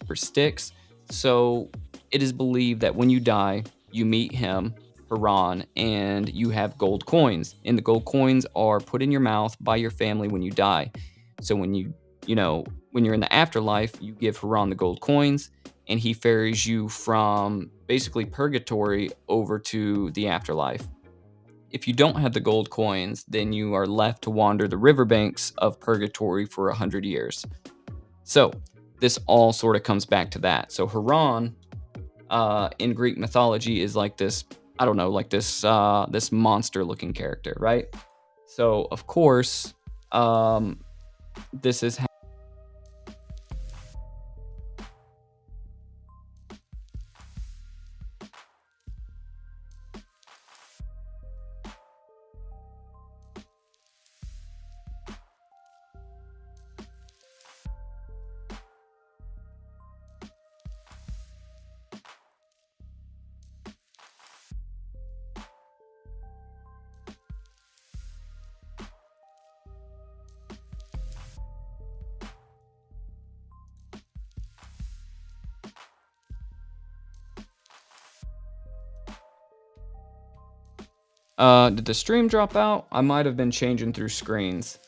for sticks. So it is believed that when you die, you meet him, Haran, and you have gold coins. And the gold coins are put in your mouth by your family when you die. So when you're in the afterlife, you give Haran the gold coins, and he ferries you from basically purgatory over to the afterlife. if you don't have the gold coins, then you are left to wander the riverbanks of purgatory for 100 years. So this all sort of comes back to that. So Haran, in Greek mythology, is like this, I don't know, like this monster looking character, right? So of course, this is did the stream drop out? I might have been changing through screens.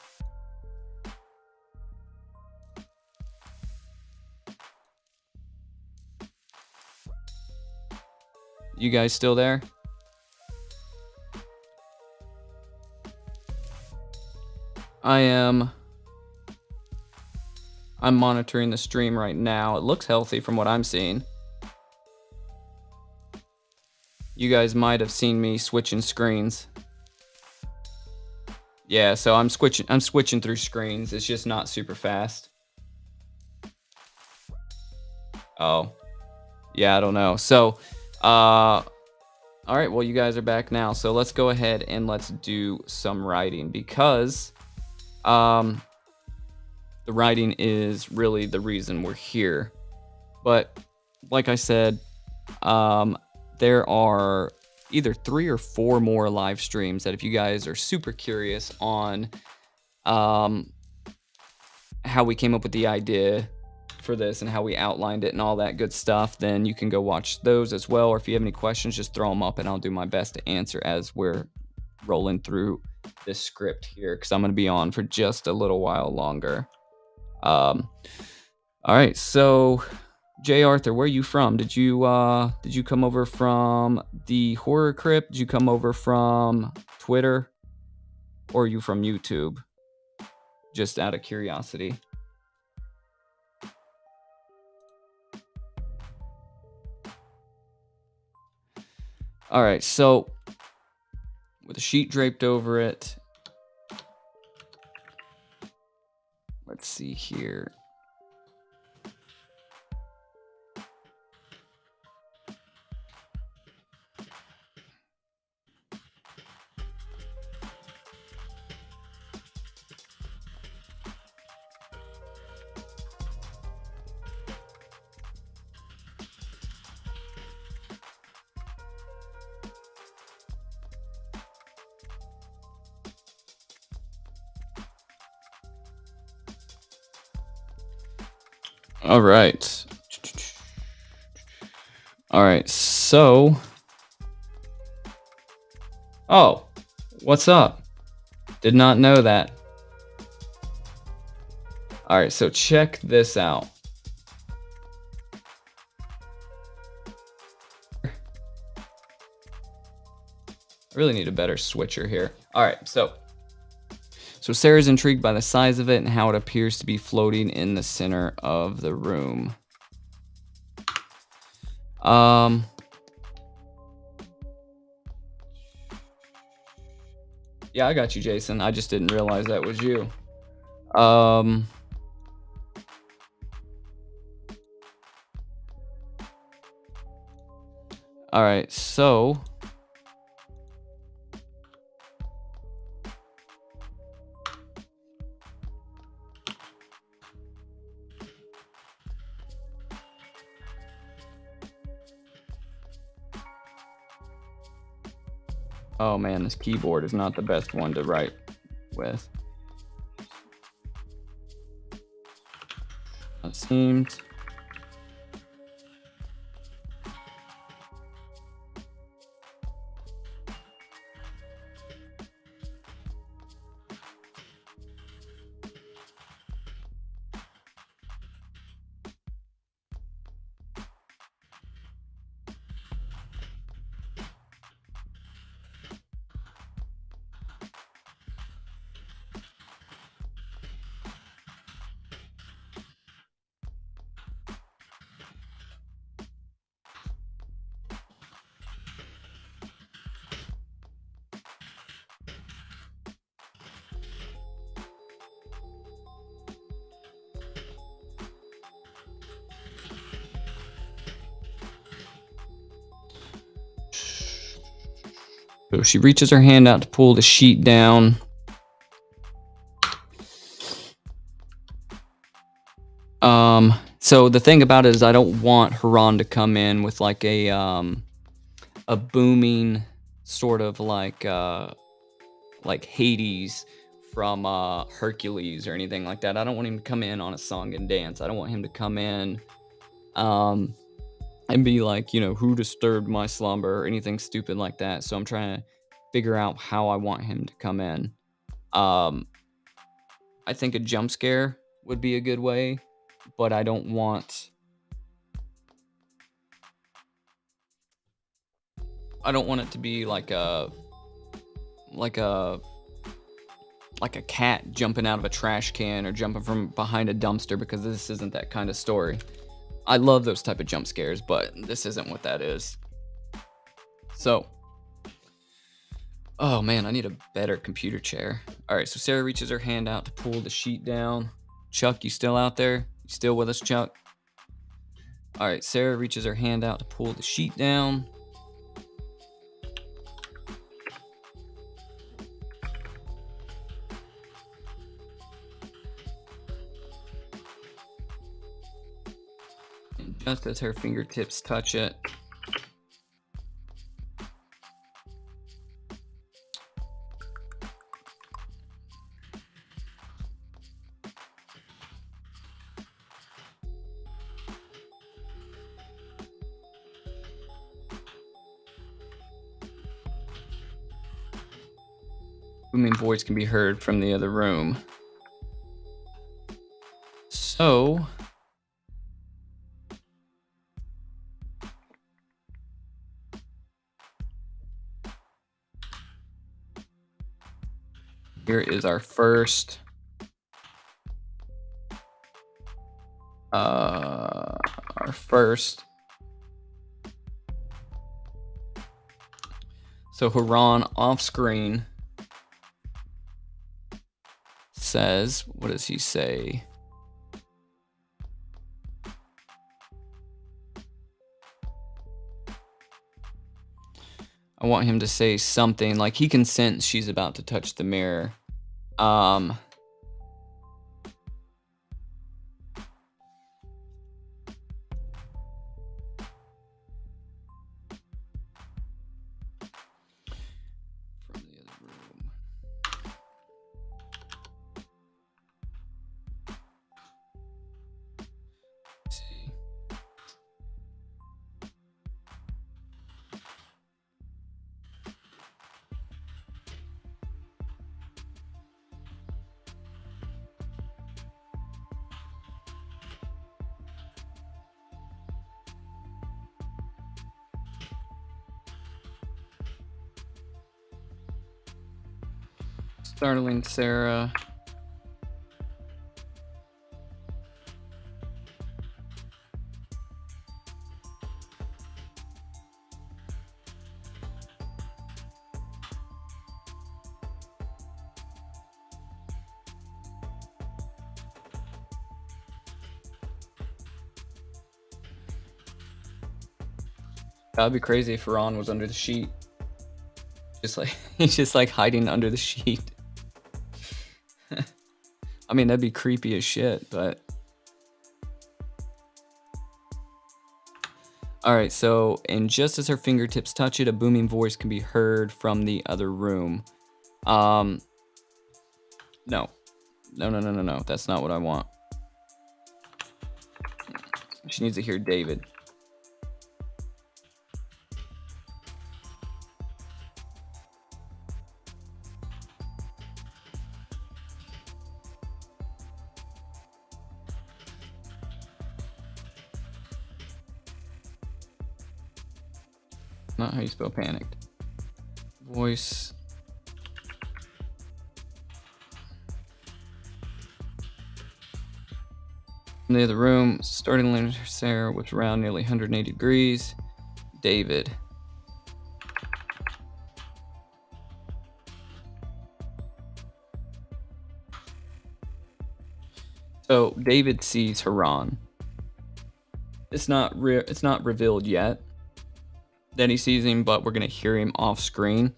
You guys still there? I'm monitoring the stream right now. It looks healthy from what I'm seeing. You guys might have seen me switching screens. Yeah, so I'm switching through screens. It's just not super fast. Oh. Yeah, I don't know. So, all right, well, you guys are back now. So let's go ahead and let's do some writing, because the writing is really the reason we're here. But like I said, there are either 3 or 4 more live streams that if you guys are super curious on how we came up with the idea for this and how we outlined it and all that good stuff, then you can go watch those as well. Or if you have any questions, just throw them up and I'll do my best to answer as we're rolling through this script here, because I'm going to be on for just a little while longer. All right, so J. Arthur, where are you from? Did you come over from the Horror Crypt? Did you come over from Twitter? Or are you from YouTube? Just out of curiosity. All right, so with a sheet draped over it, let's see here. All right. All right, so... Oh, what's up? Did not know that. All right, so check this out. I really need a better switcher here. All right, so Sarah's intrigued by the size of it and how it appears to be floating in the center of the room. Yeah, I got you, Jason. I just didn't realize that was you. All right, so oh man, this keyboard is not the best one to write with. It seems. So she reaches her hand out to pull the sheet down. So the thing about it is I don't want Haran to come in with like a booming sort of like Hades from Hercules or anything like that. I don't want him to come in on a song and dance. I don't want him to come in and be like, who disturbed my slumber or anything stupid like that. So I'm trying to figure out how I want him to come in. I think a jump scare would be a good way, but I don't want it to be like a cat jumping out of a trash can or jumping from behind a dumpster, because this isn't that kind of story. I love those type of jump scares, but this isn't what that is. So, oh man, I need a better computer chair. All right, so Sarah reaches her hand out to pull the sheet down. Chuck, you still out there? You still with us, Chuck? All right, Sarah reaches her hand out to pull the sheet down. And just as her fingertips touch it, booming voice can be heard from the other room. So, here is our first so Haran off screen says, what does he say? I want him to say something like he can sense she's about to touch the mirror. From the other room. Let's see. Startling Sarah. That'd be crazy if Ron was under the sheet. He's just like hiding under the sheet. I mean, that'd be creepy as shit, but. All right, so, and just as her fingertips touch it, a booming voice can be heard from the other room. No. No, that's not what I want. She needs to hear David. Not how you spell panicked. Voice. In the other room, starting Sarah was around nearly 180 degrees. David. So David sees Haran. It's not revealed yet that he sees him, but we're gonna hear him off screen.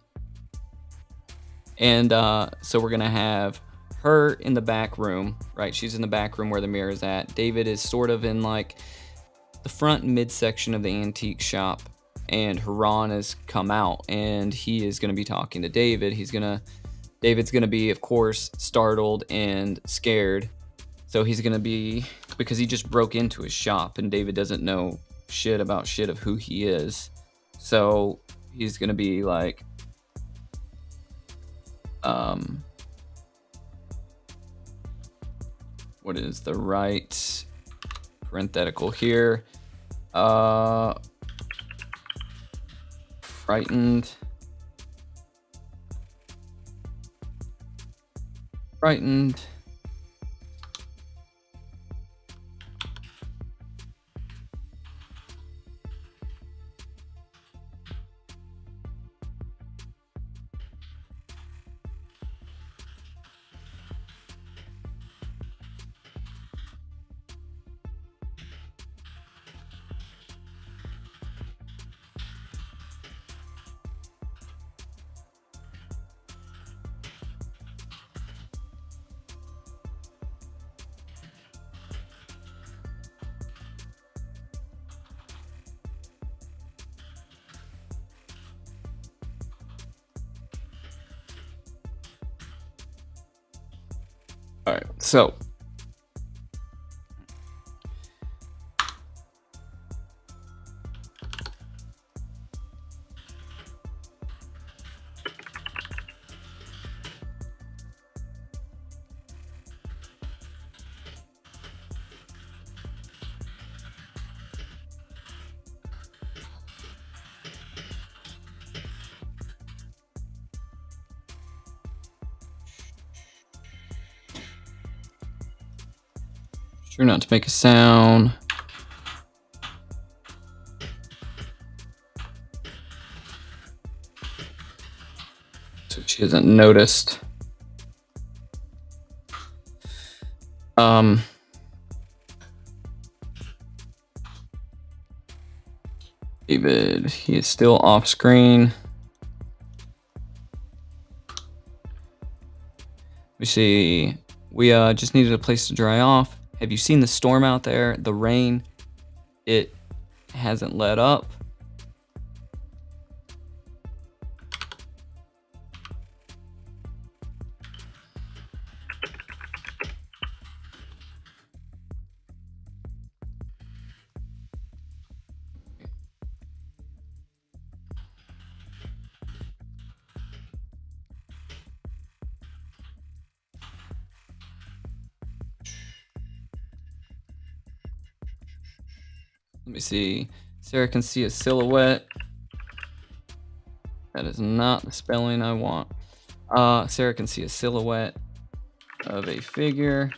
And so we're gonna have her in the back room, right? She's in the back room where the mirror is at. David is sort of in like the front midsection of the antique shop, and Haran has come out, and he is gonna be talking to David. David's gonna be, of course, startled and scared. So he's gonna be, because he just broke into his shop, and David doesn't know shit about shit of who he is. So he's gonna be like, what is the right parenthetical here? Frightened. All right, so sure not to make a sound. So she hasn't noticed. David, he is still off screen. We see, we just needed a place to dry off. Have you seen the storm out there? The rain, it hasn't let up. Let me see. Sarah can see a silhouette. That is not the spelling I want. Sarah can see a silhouette of a figure.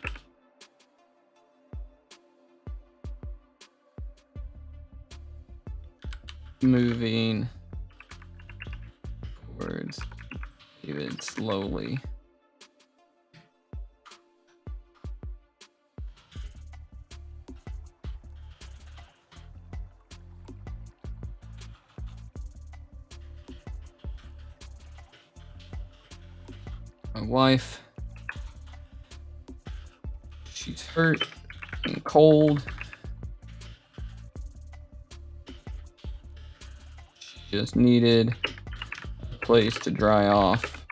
Moving towards David slowly. My wife, she's hurt and cold. She just needed a place to dry off.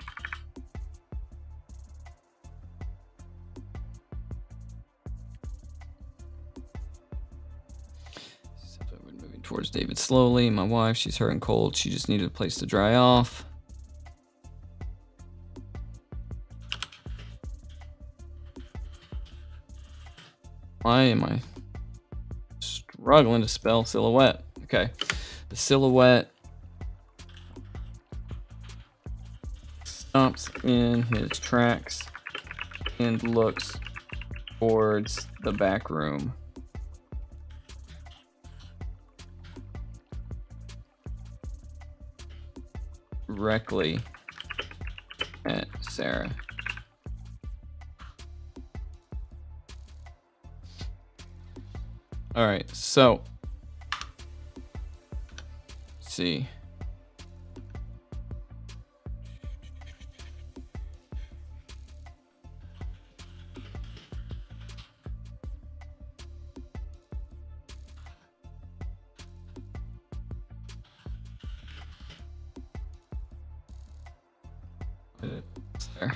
So we're moving towards David slowly. My wife, she's hurt and cold. She just needed a place to dry off. Why am I struggling to spell silhouette? Okay. The silhouette stops in his tracks and looks towards the back room. Directly at Sarah. All right, so let's see. It's there.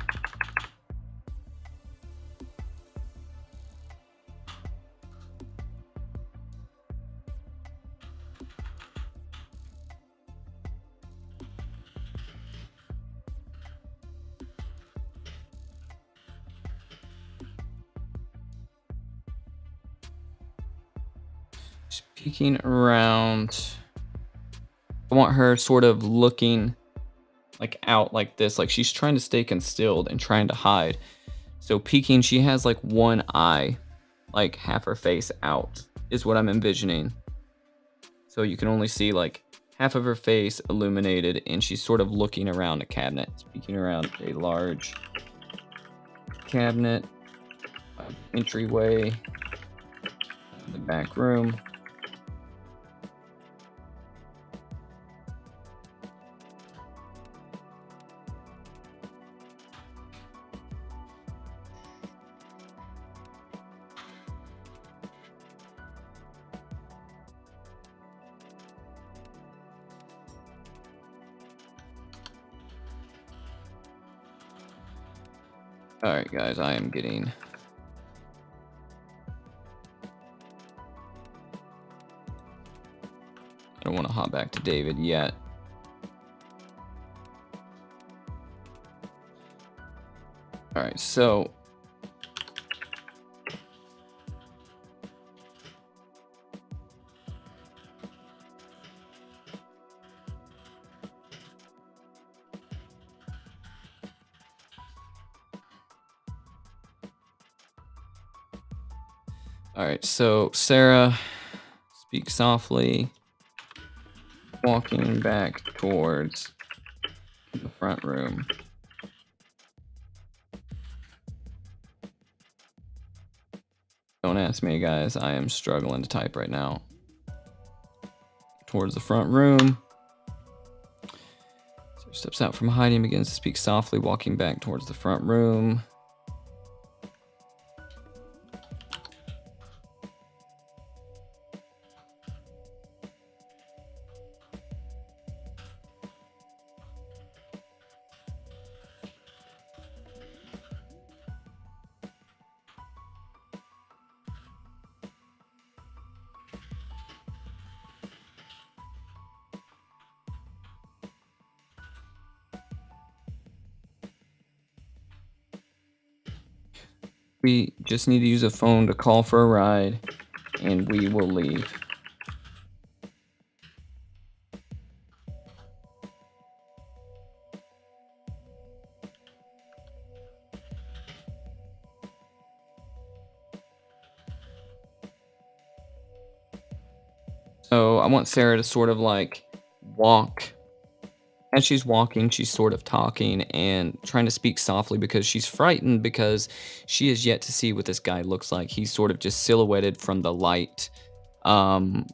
She's peeking around. I want her sort of looking like out like this, like she's trying to stay concealed and trying to hide. So peeking, she has like one eye, like half her face out is what I'm envisioning. So you can only see like half of her face illuminated, and she's sort of looking around a cabinet, peeking around a large cabinet, entryway, the back room. All right, guys, I am getting. I don't want to hop back to David yet. All right, so Sarah, speak softly, walking back towards the front room. Don't ask me, guys. I am struggling to type right now. Towards the front room. Sarah steps out from hiding, begins to speak softly, walking back towards the front room. We just need to use a phone to call for a ride, and we will leave. So I want Sarah to sort of like walk. As she's walking, she's sort of talking and trying to speak softly because she's frightened, because she has yet to see what this guy looks like. He's sort of just silhouetted from the light, coming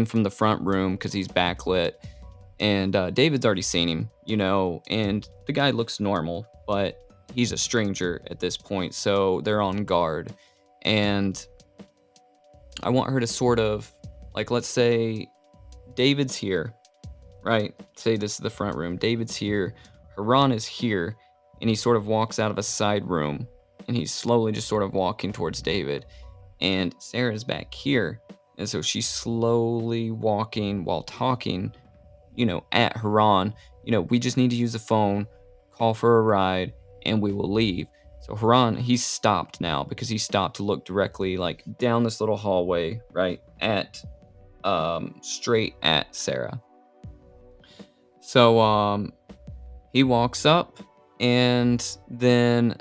from the front room because he's backlit. And David's already seen him, and the guy looks normal, but he's a stranger at this point, so they're on guard. And I want her to sort of, like, let's say David's here, right? Say this is the front room. David's here. Haran is here. And he sort of walks out of a side room. And he's slowly just sort of walking towards David. And Sarah's back here. And so she's slowly walking while talking, at Haran. We just need to use the phone, call for a ride, and we will leave. So Haran, he's stopped now because he stopped to look directly like down this little hallway, right? Straight at Sarah. So he walks up, and then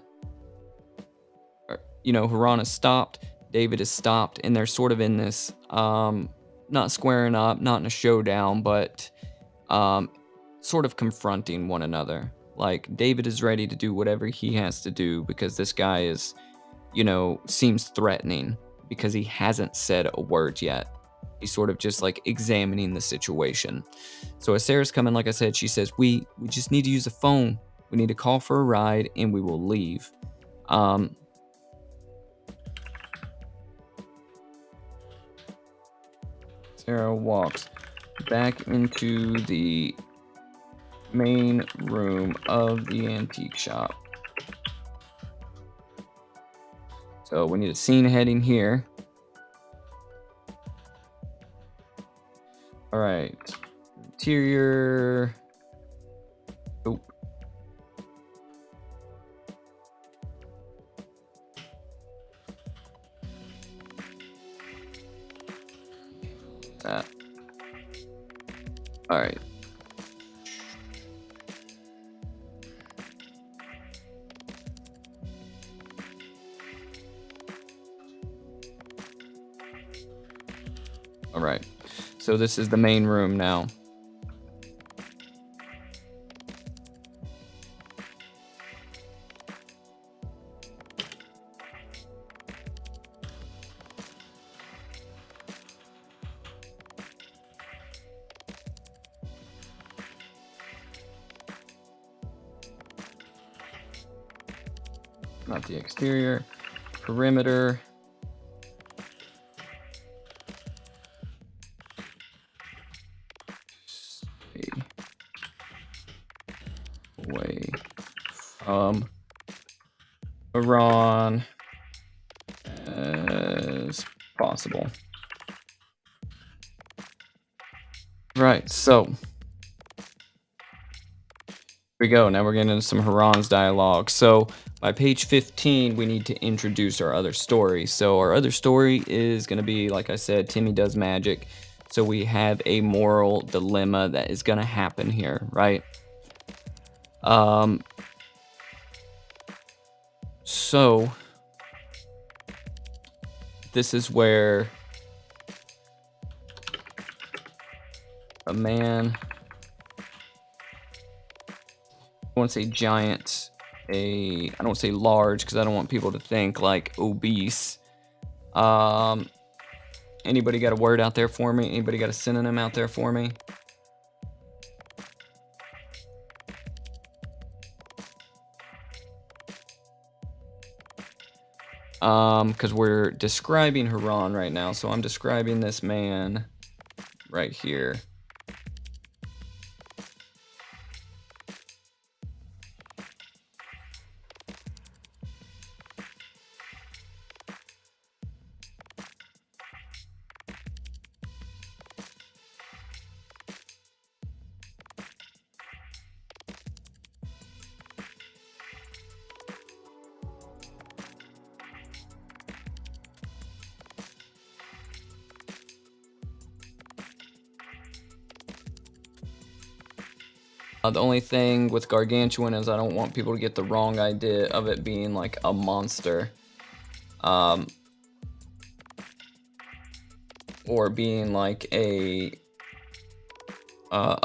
Haran is stopped, David is stopped, and they're sort of in this not squaring up, not in a showdown, but sort of confronting one another. Like, David is ready to do whatever he has to do because this guy is, seems threatening because he hasn't said a word yet. He's sort of just like examining the situation. So as Sarah's coming, like I said, she says, we just need to use a phone. We need to call for a ride, and we will leave. Sarah walks back into the main room of the antique shop. So we need a scene heading here. All right, interior. Oh. That. All right. All right. So this is the main room now. Not the exterior. Perimeter. Stay away from Iran as possible. Right, so here we go. Now we're getting into some Haran's dialogue. So by page 15, we need to introduce our other story. So our other story is going to be, like I said, Timmy does magic. So we have a moral dilemma that is going to happen here, right? So this is where a man, I won't say giant, I don't say large because I don't want people to think like obese. Anybody got a word out there for me? Anybody got a synonym out there for me? Because we're describing Haran right now, so I'm describing this man right here. The only thing with gargantuan is I don't want people to get the wrong idea of it being like a monster. Or being like a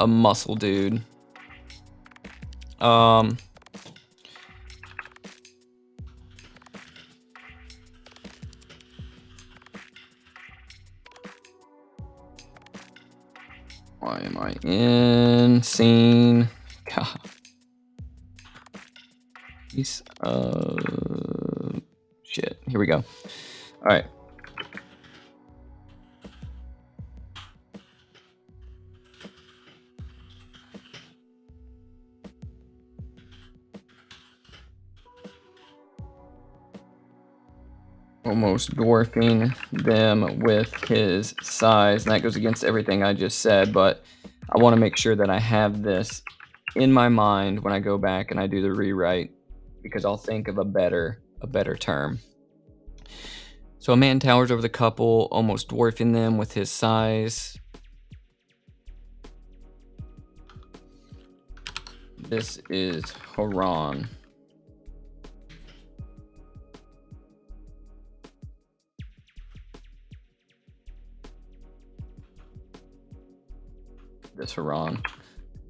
muscle dude. Why am I in scene? God. Piece of shit. Here we go. All right. Almost dwarfing them with his size. And that goes against everything I just said, but I want to make sure that I have this in my mind when I go back and I do the rewrite, because I'll think of a better term. So a man towers over the couple, almost dwarfing them with his size. This is Haran.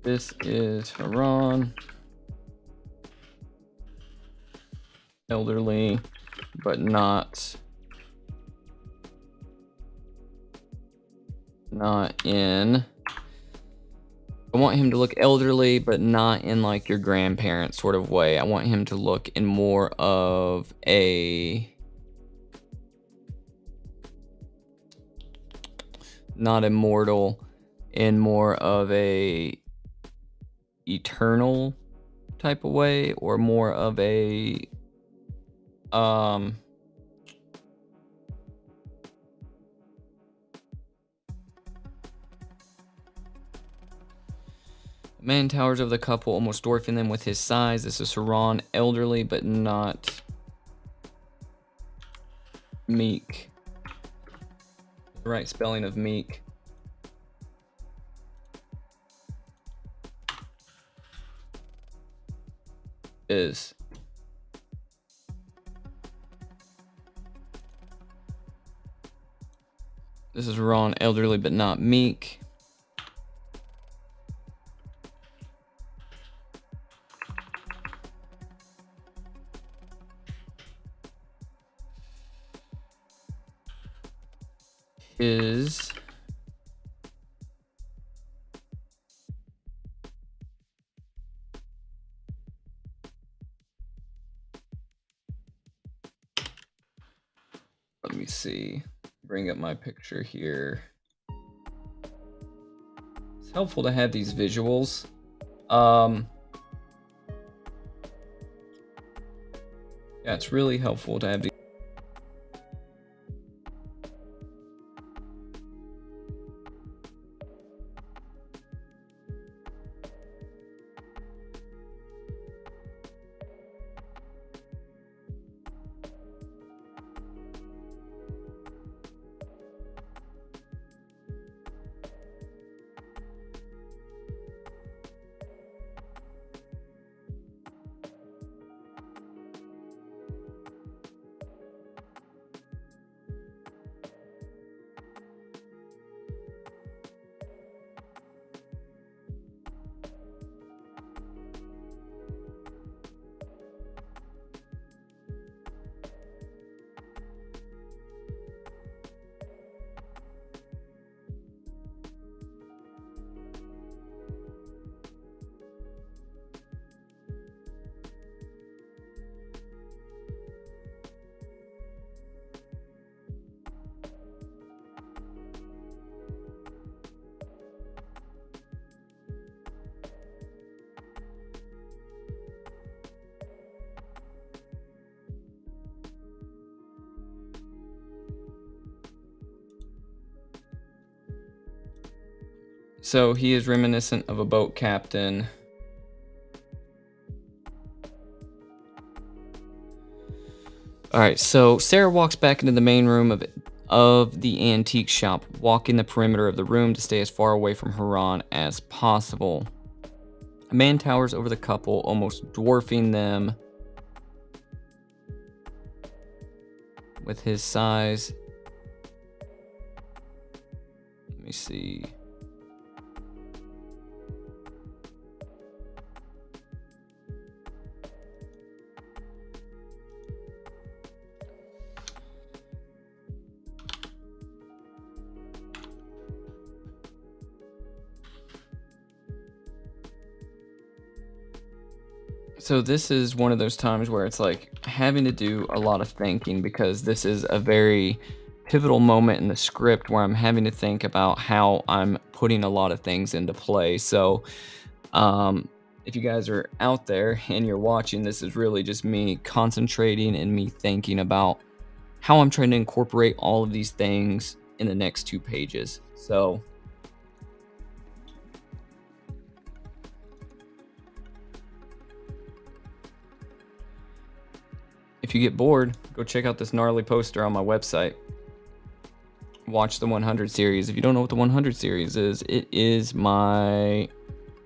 This is Haran. Elderly, but not in. I want him to look elderly, but not in like your grandparent sort of way. I want him to look in more of a, not immortal, in more of a eternal type of way, or more of a man towers over the couple, almost dwarfing them with his size. This is Haran, elderly but not meek. The right spelling of meek. Is this is Haran, elderly but not meek. Is let me see, bring up my picture here. It's helpful to have these visuals. Yeah, it's really helpful to have these. So he is reminiscent of a boat captain. All right, so Sarah walks back into the main room of the antique shop, walking the perimeter of the room to stay as far away from Haran as possible. A man towers over the couple, almost dwarfing them with his size. Let me see. So this is one of those times where it's like having to do a lot of thinking, because this is a very pivotal moment in the script where I'm having to think about how I'm putting a lot of things into play. So if you guys are out there and you're watching, this is really just me concentrating and me thinking about how I'm trying to incorporate all of these things in the next 2 pages. So if you get bored, go check out this gnarly poster on my website. Watch the 100 series. If you don't know what the 100 series is, it is my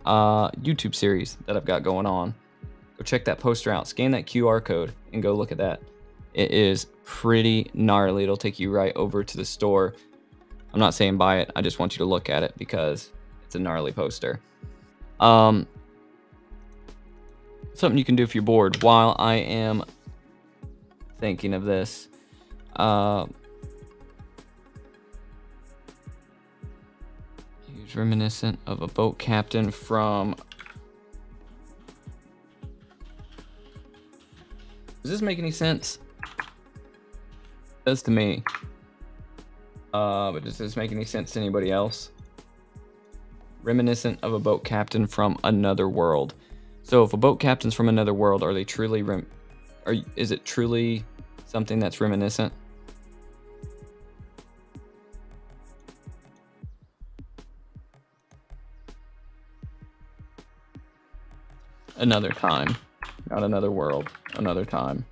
YouTube series that I've got going on. Go check that poster out. Scan that QR code and go look at that. It is pretty gnarly. It'll take you right over to the store. I'm not saying buy it. I just want you to look at it because it's a gnarly poster. Something you can do if you're bored while I am thinking of this. He's reminiscent of a boat captain from... Does this make any sense? It does to me. But does this make any sense to anybody else? reminiscent of a boat captain from another world. So if a boat captain's from another world, are they truly is it truly something that's reminiscent? Another time, not another world, another time.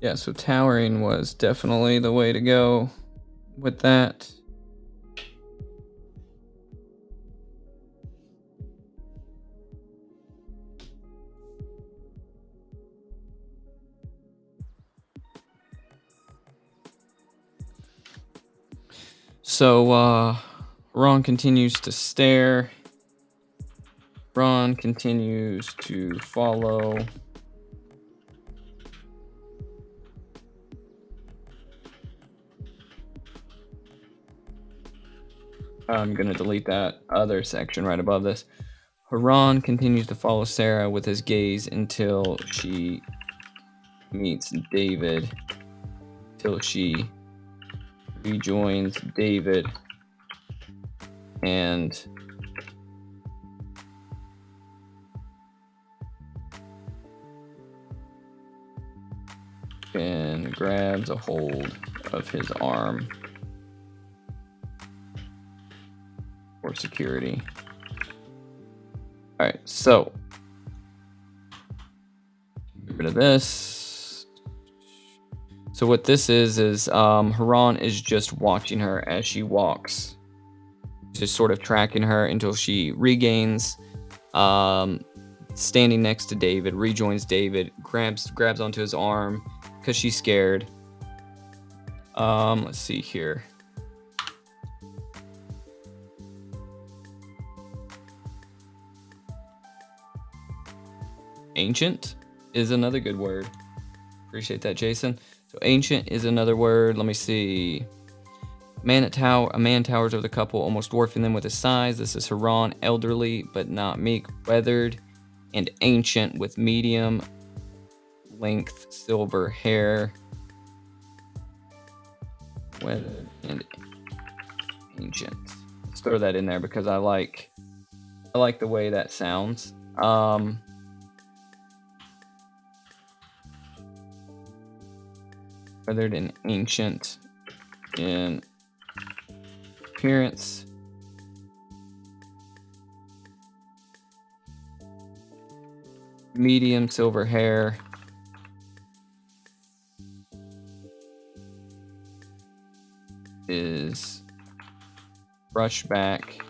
Yeah, so towering was definitely the way to go with that. So Ron continues to stare. Ron continues to follow. I'm going to delete that other section right above this. Haran continues to follow Sarah with his gaze until she meets David, till she rejoins David and grabs a hold of his arm for security. All right, so get rid of this. So what this is Haran is just watching her as she walks, just sort of tracking her until she regains, standing next to David, rejoins David, grabs onto his arm because she's scared. Let's see here. Ancient is another good word. Appreciate that, Jason. So ancient is another word. Let me see. A man towers over the couple, almost dwarfing them with his size. This is Haran, elderly but not meek, weathered, and ancient with medium length silver hair. Weathered and ancient. Let's throw that in there because I like the way that sounds. Weathered and ancient in appearance. Medium silver hair. Is brushed back.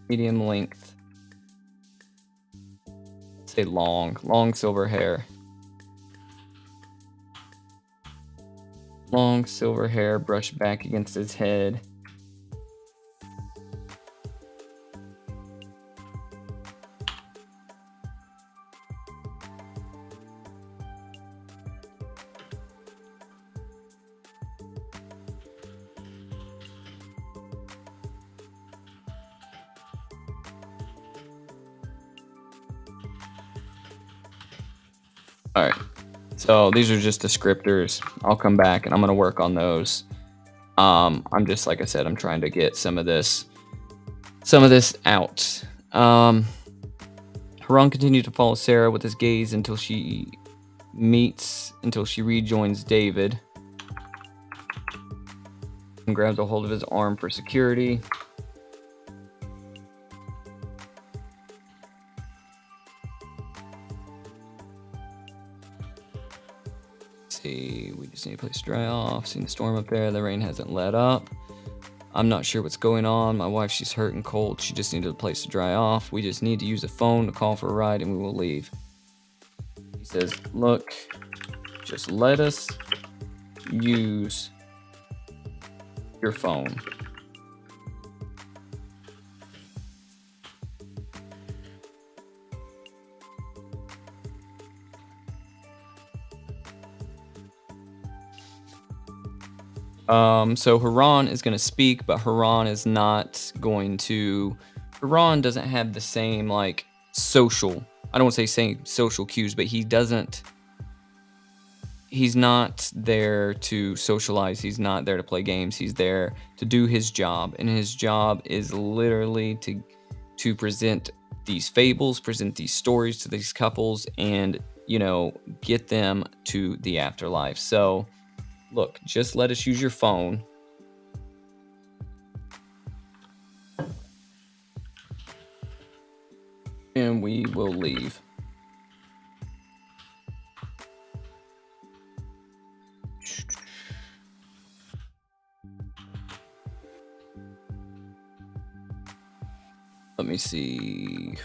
Medium length. Say long silver hair. Long silver hair brushed back against his head. All right. So these are just descriptors. I'll come back and I'm going to work on those. I'm just, like I said, I'm trying to get some of this out. Haran continued to follow Sarah with his gaze until she rejoins David and grabs a hold of his arm for security. see. We just need a place to dry off. Seen the storm up there. The rain hasn't let up. I'm not sure what's going on. My wife, she's hurt and cold. She just needed a place to dry off. We just need to use a phone to call for a ride and we will leave. He says, look, just let us use your phone. So Haran is going to speak, but Haran is not going to. Haran doesn't have the same like social. I don't want to say same social cues, but he doesn't. He's not there to socialize. He's not there to play games. He's there to do his job, and his job is literally to present these fables, present these stories to these couples, and get them to the afterlife. So, look, just let us use your phone. And we will leave. Let me see.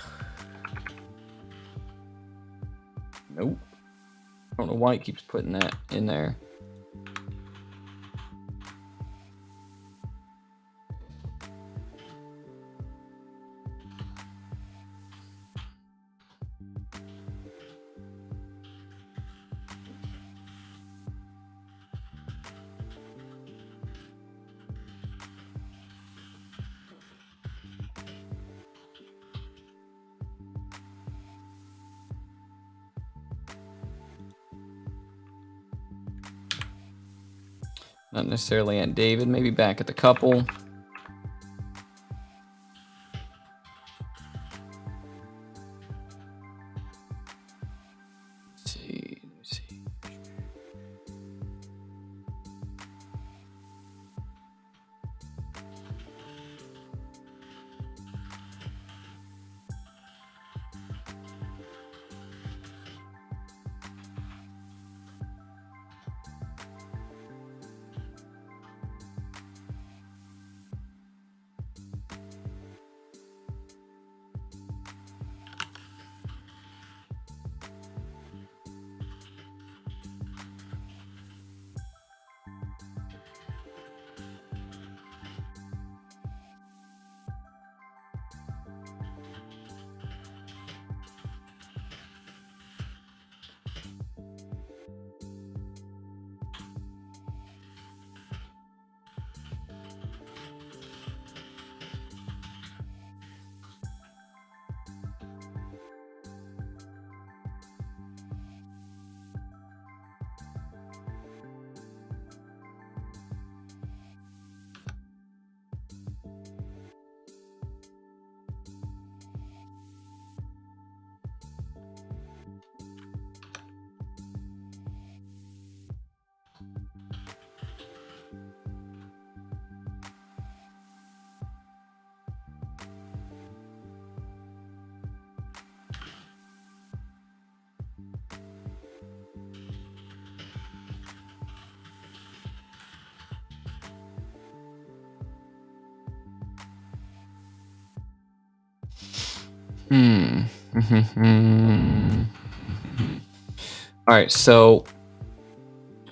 Nope. I don't know why it keeps putting that in there. Not necessarily Aunt David, maybe back at the couple. Let's see. All right, so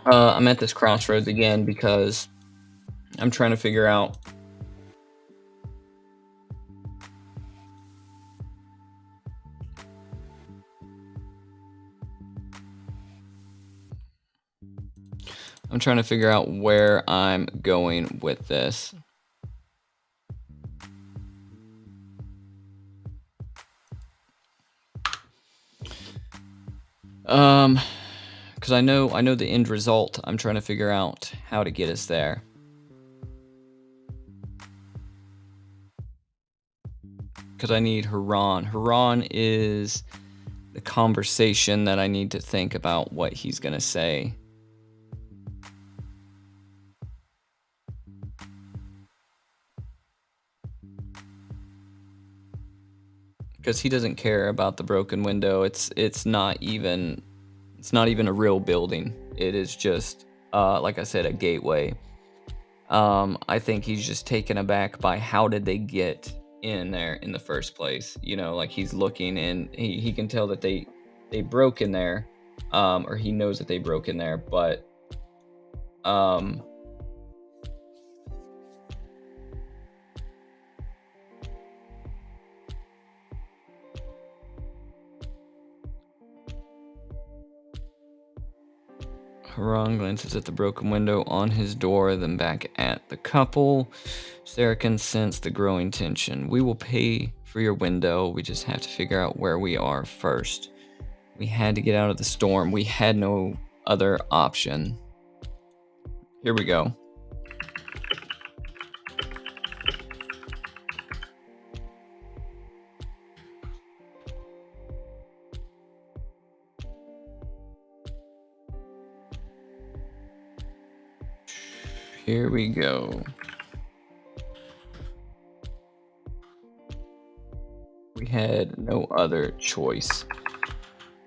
I'm at this crossroads again because I'm trying to figure out. I'm trying to figure out where I'm going with this. Because I know the end result. I'm trying to figure out how to get us there. Because I need Haran. Haran is the conversation that I need to think about what he's gonna say. Because he doesn't care about the broken window. It's not even a real building. it is just, like I said, a gateway. I think he's just taken aback by how did they get in there in the first place. You know, like he's looking and he can tell that they broke in there, or he knows that they broke in there, but um Haran glances at the broken window on his door, then back at the couple. Sarah can sense the growing tension. We will pay for your window. We just have to figure out where we are first. We had to get out of the storm. We had no other option. Here we go. Here we go. We had no other choice.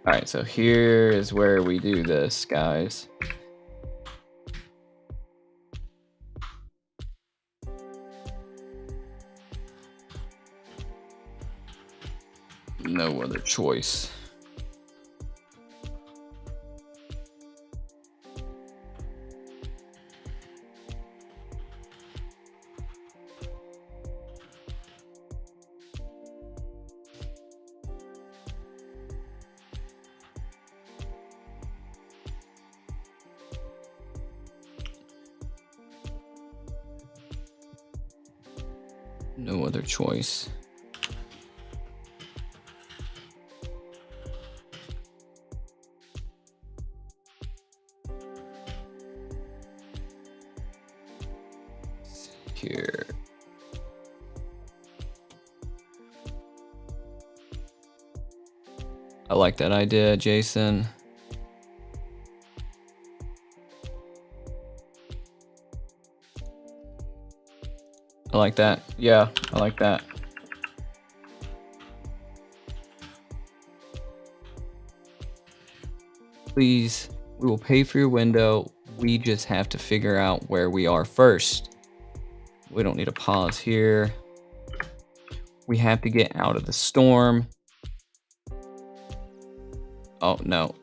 All right, so here is where we do this, guys. No other choice. No other choice. Here. I like that idea, Jason. I like that. Yeah, I like that. Please, we will pay for your window. We just have to figure out where we are first. We don't need a pause here. We have to get out of the storm. Oh, no.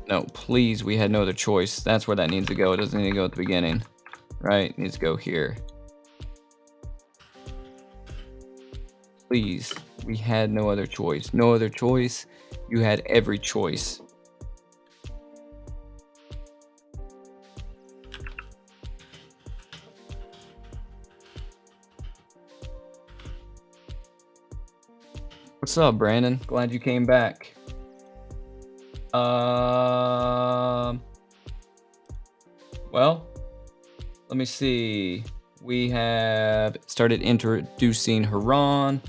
No, please, we had no other choice. That's where that needs to go. It doesn't need to go at the beginning. Right? It needs to go here. Please, we had no other choice. No other choice. You had every choice. What's up, Brandon? Glad you came back. Well, let me see. We have started introducing Haran.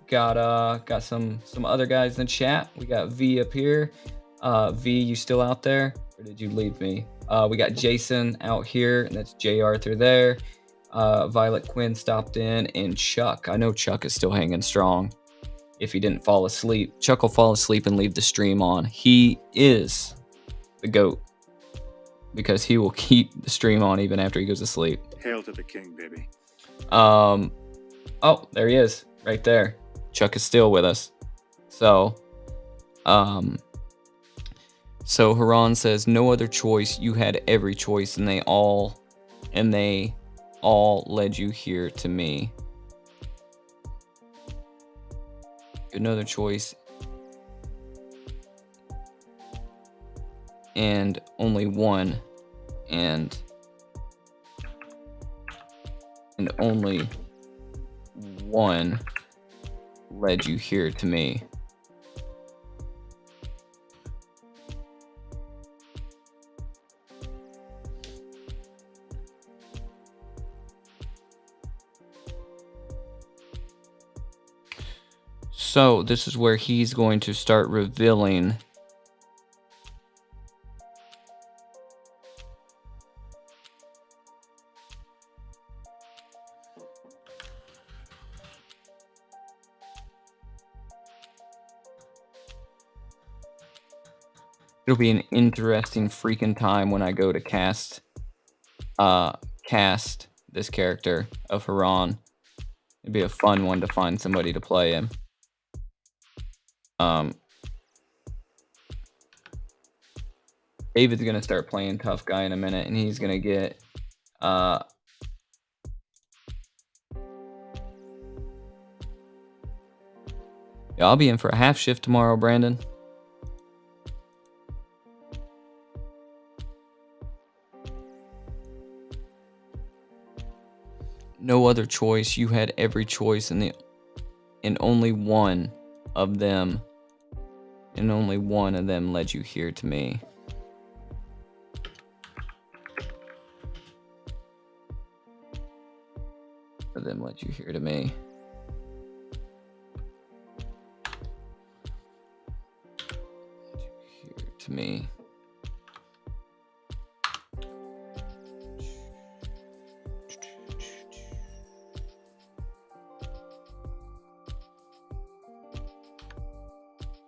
Got some other guys in the chat. We got V up here. V, you still out there, or did you leave me? We got Jason out here, and that's J. Arthur there. Violet Quinn stopped in, and Chuck. I know Chuck is still hanging strong. If he didn't fall asleep, Chuck will fall asleep and leave the stream on. He is the GOAT because he will keep the stream on even after he goes to sleep. Hail to the king, baby. Oh, there he is, right there. Chuck is still with us. So Haran says, no other choice. You had every choice, and they all led you here to me. Another choice, and only one, and only one led you here to me. So this is where he's going to start revealing It'll be an interesting freaking time when I go to cast this character of Haran. It'd be a fun one to find somebody to play him. David's gonna start playing tough guy in a minute, and he's gonna get yeah, I'll be in for a half shift tomorrow, Brandon. No other choice. You had every choice, and only one of them led you here to me. For them led you here to me. Here to me.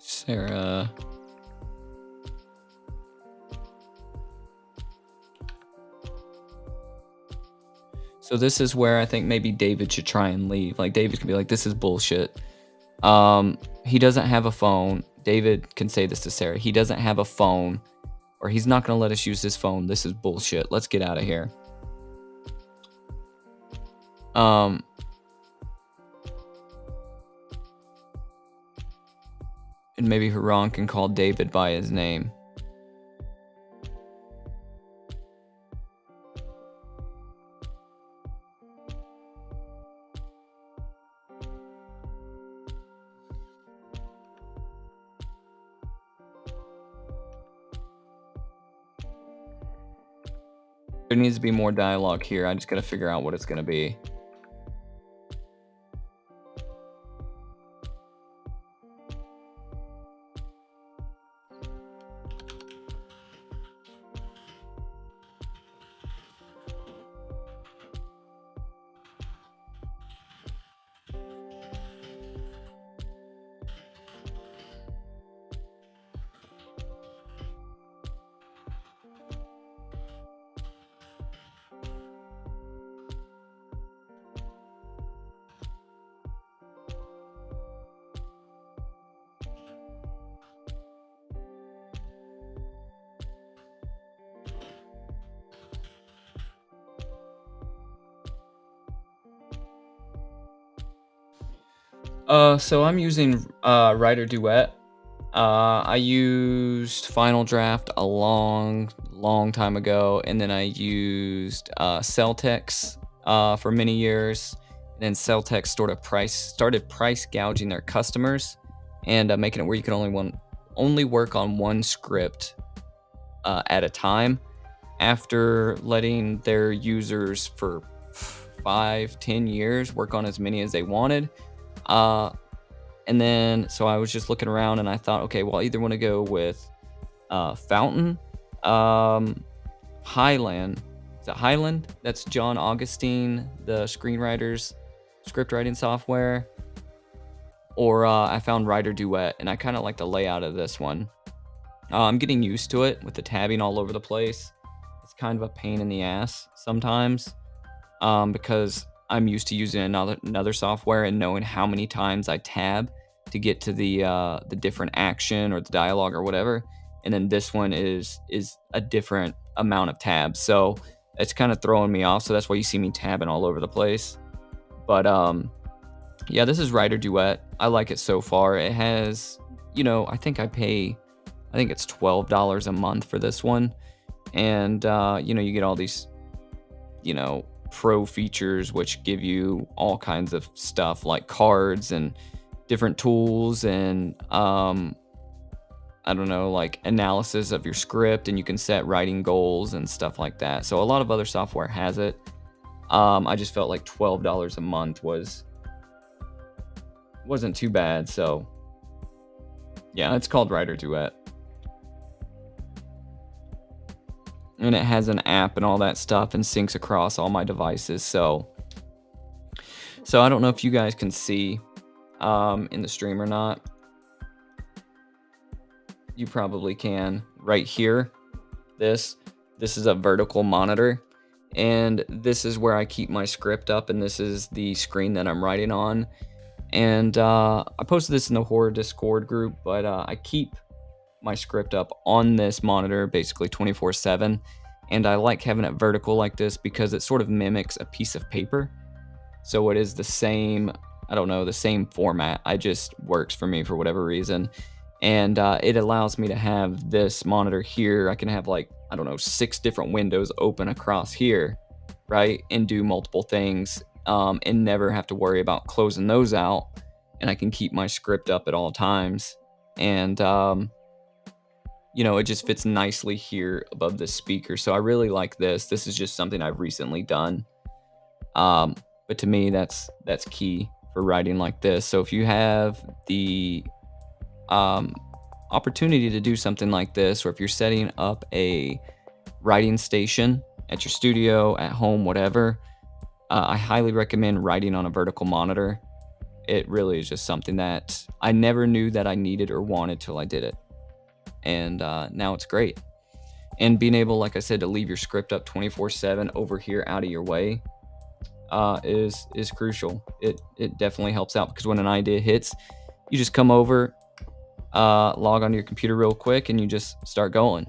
Sarah. So this is where I think maybe David should try and leave. Like, David can be like, this is bullshit. He doesn't have a phone. David can say this to Sarah. He doesn't have a phone, or he's not going to let us use his phone. This is bullshit. Let's get out of here. And maybe Haran can call David by his name. There needs to be more dialogue here. I just got to figure out what it's going to be. So I'm using Writer Duet. I used Final Draft a long time ago, and then I used Celtex for many years. And then Celtex started price gouging their customers and making it where you can only work on one script at a time. After letting their users for 5-10 years work on as many as they wanted. And then, so I was just looking around and I thought, okay, well, I either want to go with Fountain, Highland. Is it Highland? That's John Augustine, the screenwriter's script writing software. Or I found Writer Duet, and I kind of like the layout of this one. I'm getting used to it with the tabbing all over the place. It's kind of a pain in the ass sometimes because I'm used to using another software and knowing how many times I tab to get to the different action or the dialogue or whatever. And then this one is a different amount of tabs. So it's kind of throwing me off. So that's why you see me tabbing all over the place. But yeah, this is Writer Duet. I like it so far. It has, I think it's $12 a month for this one. And, you get all these, pro features, which give you all kinds of stuff like cards and different tools and, like analysis of your script, and you can set writing goals and stuff like that. So a lot of other software has it. I just felt like $12 a month wasn't too bad. So yeah, it's called Writer Duet. And it has an app and all that stuff and syncs across all my devices. So I don't know if you guys can see in the stream or not. you probably can. Right here, this is a vertical monitor, and this is where I keep my script up, and this is the screen that I'm writing on. And I posted this in the horror Discord group, but I keep my script up on this monitor basically 24/7, and I like having it vertical like this because it sort of mimics a piece of paper. So it is the same, I don't know, the same format. I just works for me for whatever reason. And it allows me to have this monitor here. I can have, like, I don't know, 6 different windows open across here, right? And do multiple things, and never have to worry about closing those out. And I can keep my script up at all times. And, it just fits nicely here above the speaker. So I really like this. This is just something I've recently done. But to me, that's key for writing like this. So if you have the opportunity to do something like this, or if you're setting up a writing station at your studio, at home, whatever, I highly recommend writing on a vertical monitor. It really is just something that I never knew that I needed or wanted till I did it. And now it's great. And being able, like I said, to leave your script up 24/7 over here out of your way is crucial. It definitely helps out, because when an idea hits, you just come over, log onto your computer real quick, and you just start going.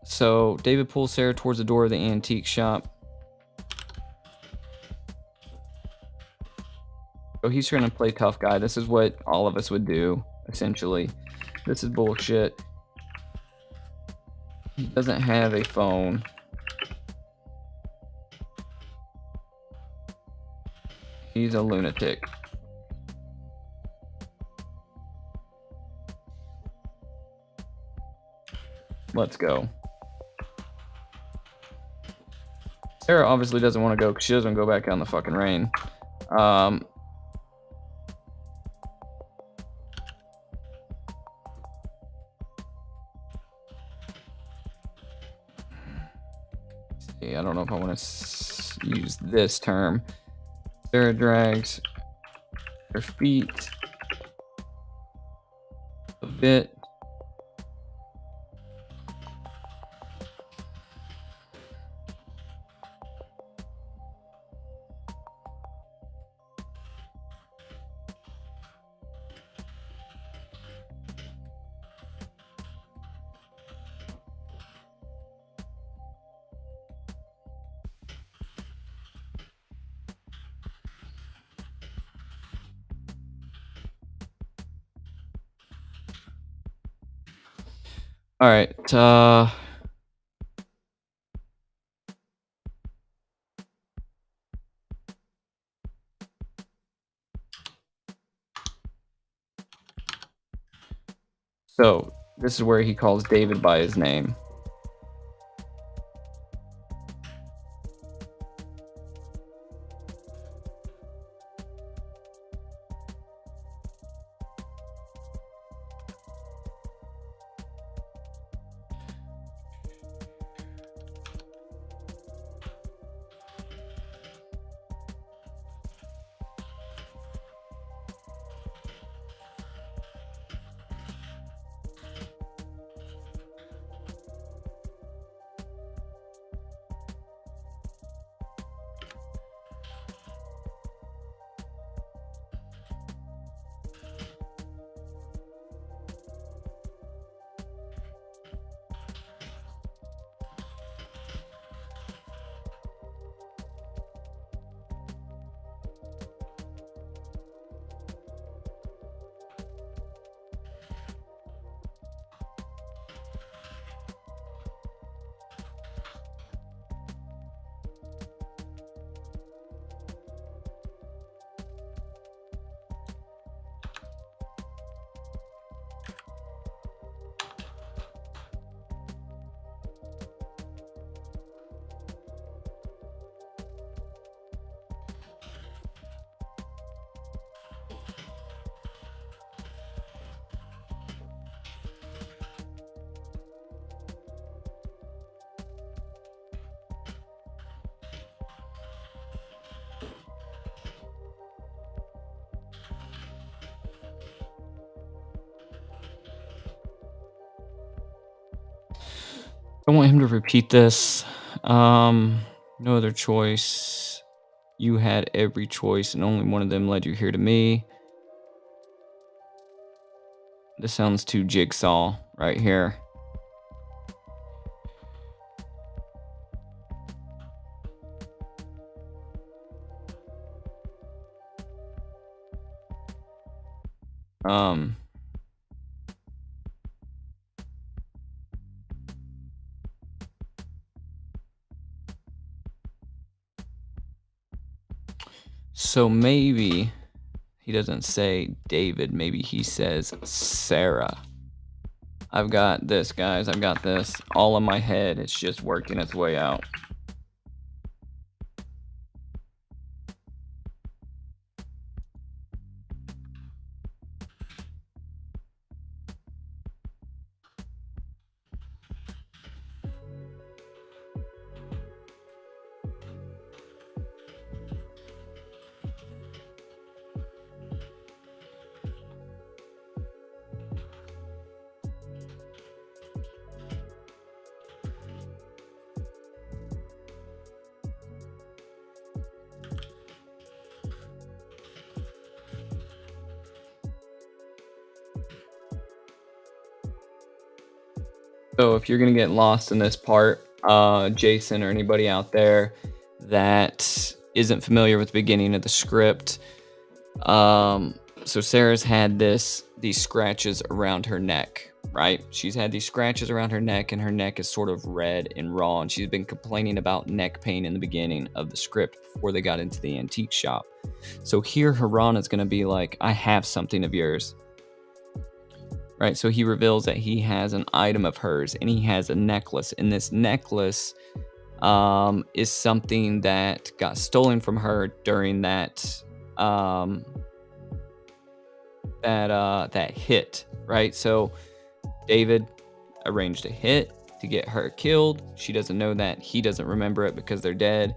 So David pulls Sarah towards the door of the antique shop. So he's trying to play tough guy. This is what all of us would do, essentially. This is bullshit. He doesn't have a phone. He's a lunatic. Let's go. Sarah obviously doesn't want to go because she doesn't go back out in the fucking rain. I don't know if I want to use this term. Sarah drags her feet a bit. All right. So this is where he calls David by his name. I want him to repeat this. No other choice. You had every choice, and only one of them led you here to me. This sounds too Jigsaw right here. So maybe he doesn't say David. Maybe he says Sarah. I've got this, guys. I've got this all in my head. It's just working its way out. So if you're gonna get lost in this part, Jason or anybody out there that isn't familiar with the beginning of the script, so Sarah's had these scratches around her neck, right? She's had these scratches around her neck, and her neck is sort of red and raw, and she's been complaining about neck pain in the beginning of the script before they got into the antique shop. So here, Haran is gonna be like, "I have something of yours." Right, so he reveals that he has an item of hers, and he has a necklace, and this necklace is something that got stolen from her during that that hit, right? So David arranged a hit to get her killed. She doesn't know that. He doesn't remember it because they're dead.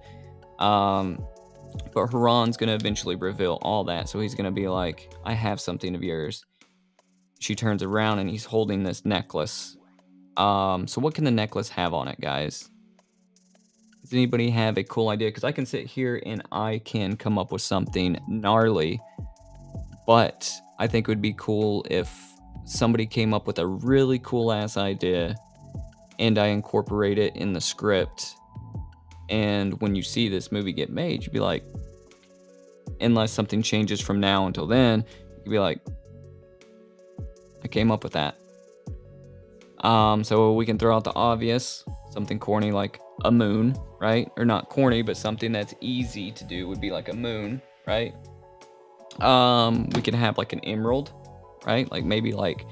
But Haran's gonna eventually reveal all that, so he's gonna be like, "I have something of yours." She turns around and he's holding this necklace. So what can the necklace have on it, guys? Does anybody have a cool idea? Because I can sit here and I can come up with something gnarly, but I think it would be cool if somebody came up with a really cool ass idea and I incorporate it in the script. And when you see this movie get made, you'd be like, unless something changes from now until then, you'd be like, I came up with that. So we can throw out the obvious, something corny like a moon, right? Or not corny, but something that's easy to do would be like a moon, right? We can have like an emerald, right? Like maybe like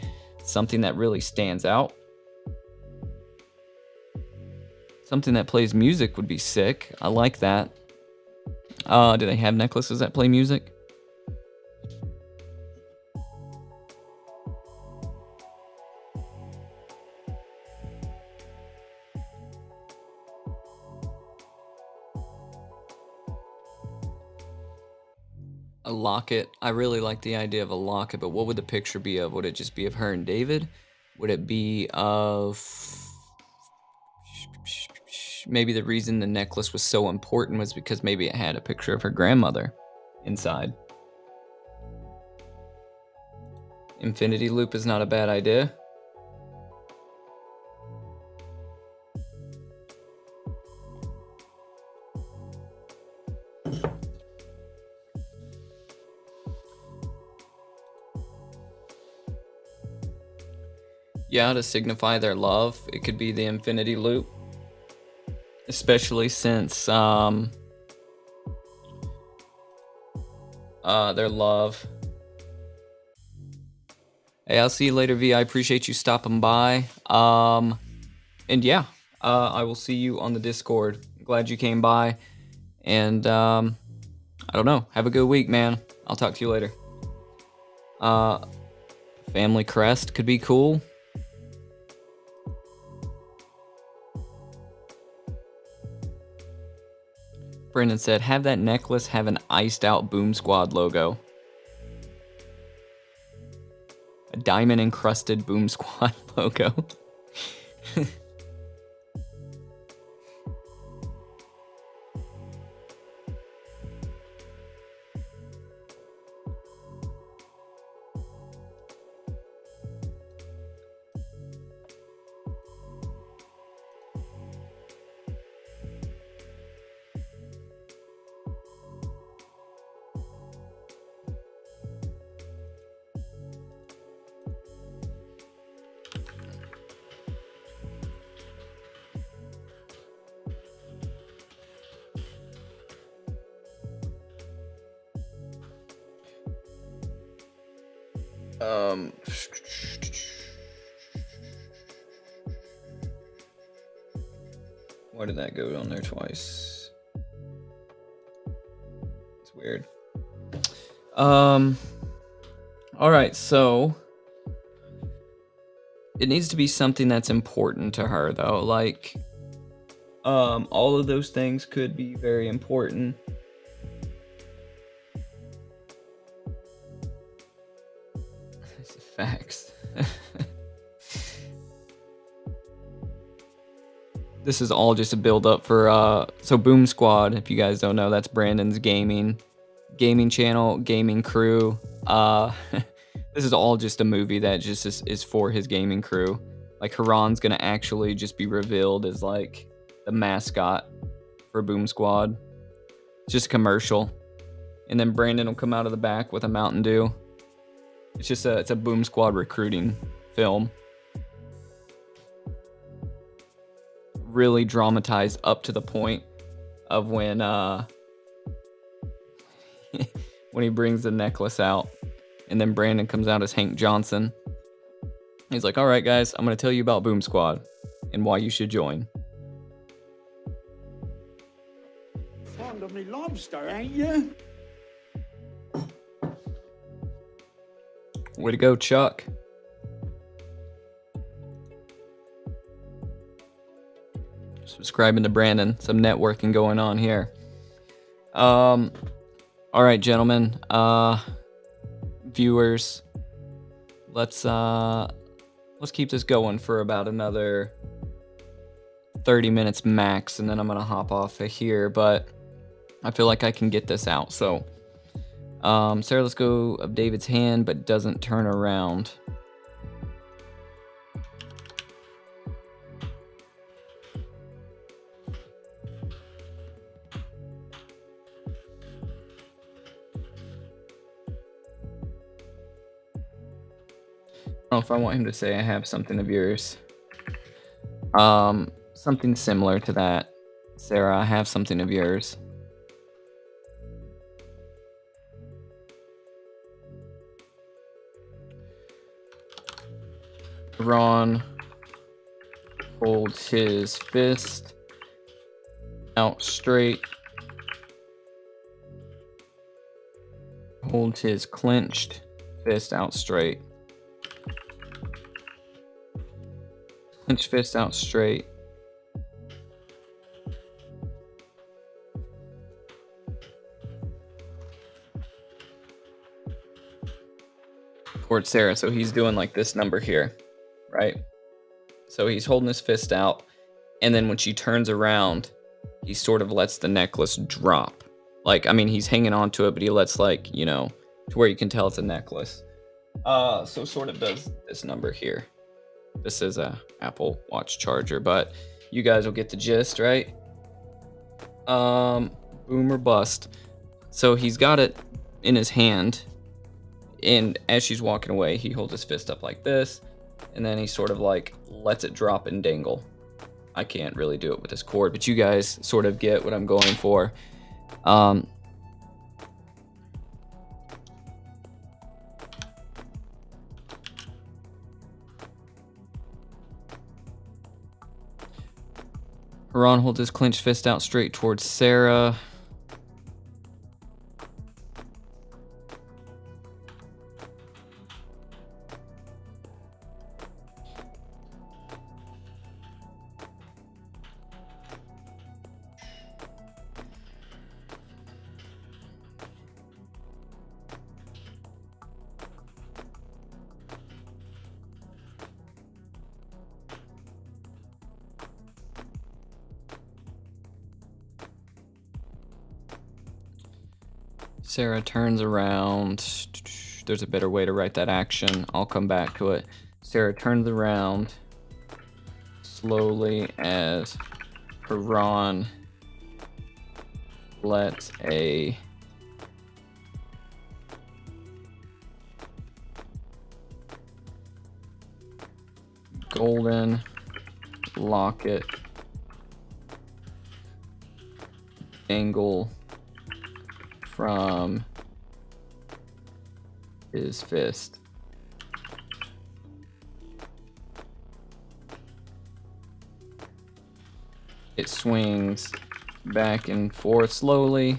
something that really stands out. Something that plays music would be sick. I like that. Do they have necklaces that play music? A locket. I really like the idea of a locket, but what would the picture be of? Would it just be of her and David? Would it be of maybe the reason the necklace was so important was because maybe it had a picture of her grandmother inside? Infinity loop is not a bad idea. Yeah, to signify their love, it could be the infinity loop. Especially since their love. Hey, I'll see you later, V. I appreciate you stopping by. And yeah, I will see you on the Discord. Glad you came by. And I don't know. Have a good week, man. I'll talk to you later. Family crest could be cool. Brendan said, have that necklace have an iced out Boom Squad logo. A diamond encrusted Boom Squad logo. Why did that go on there twice? It's weird. All right, so it needs to be something that's important to her, though. Like, all of those things could be very important. Facts. This is all just a build up for so Boom Squad, if you guys don't know, that's Brandon's gaming channel, gaming crew. This is all just a movie that just is for his gaming crew. Like, Haran's gonna actually just be revealed as like the mascot for Boom Squad. It's just a commercial. And then Brandon will come out of the back with a Mountain Dew. It's a Boom Squad recruiting film. Really dramatized up to the point of when when he brings the necklace out, and then Brandon comes out as Hank Johnson. He's like, "All right, guys, I'm gonna tell you about Boom Squad and why you should join." Fond of me lobster, ain't you? Way to go, Chuck. Subscribing to Brandon. Some networking going on here. All right, gentlemen. Viewers. Let's keep this going for about another 30 minutes max, and then I'm gonna hop off of here, but I feel like I can get this out. So Sarah, let's go of David's hand, but doesn't turn around. I don't know if I want him to say I have something of yours. Something similar to that. Sarah, I have something of yours. Ron holds his fist out straight. Holds his clenched fist out straight. Clenched fist out straight. Towards Sarah, so he's doing like this number here, right? So he's holding his fist out, and then when she turns around, he sort of lets the necklace drop. Like, I mean, he's hanging on to it, but he lets, like, you know, to where you can tell it's a necklace. So sort of does this number here. This is a Apple Watch charger, but you guys will get the gist, right? Boom or bust. So he's got it in his hand, and as she's walking away, he holds his fist up like this, and then he sort of like lets it drop and dangle. I can't really do it with this cord, but you guys sort of get what I'm going for. Haran holds his clenched fist out straight towards Sarah. Sarah turns around. There's a better way to write that action. I'll come back to it. Sarah turns around slowly as Haran lets a golden locket dangle from his fist. It swings back and forth slowly.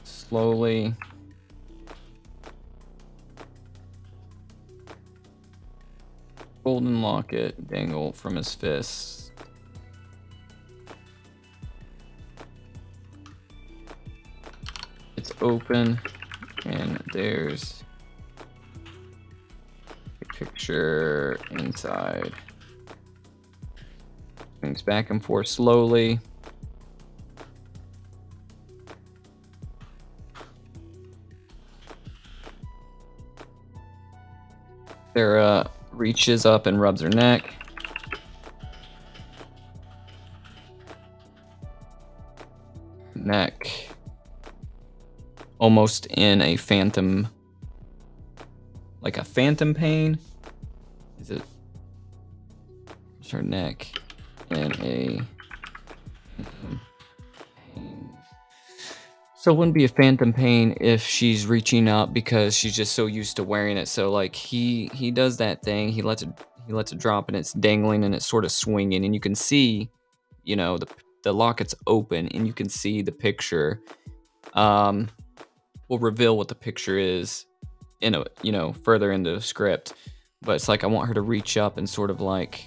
Slowly. Golden locket dangle from his fists. It's open, and there's a picture inside. Swings back and forth slowly. Sarah reaches up and rubs her neck. Neck. Almost in a phantom, like a phantom pain. Is it? It's her neck in a phantom pain. So it wouldn't be a phantom pain if she's reaching up because she's just so used to wearing it. So like he does that thing. He lets it drop and it's dangling and it's sort of swinging and you can see, you know, the locket's open and you can see the picture. We'll reveal what the picture is in a, you know, further into the script, but it's like I want her to reach up and sort of like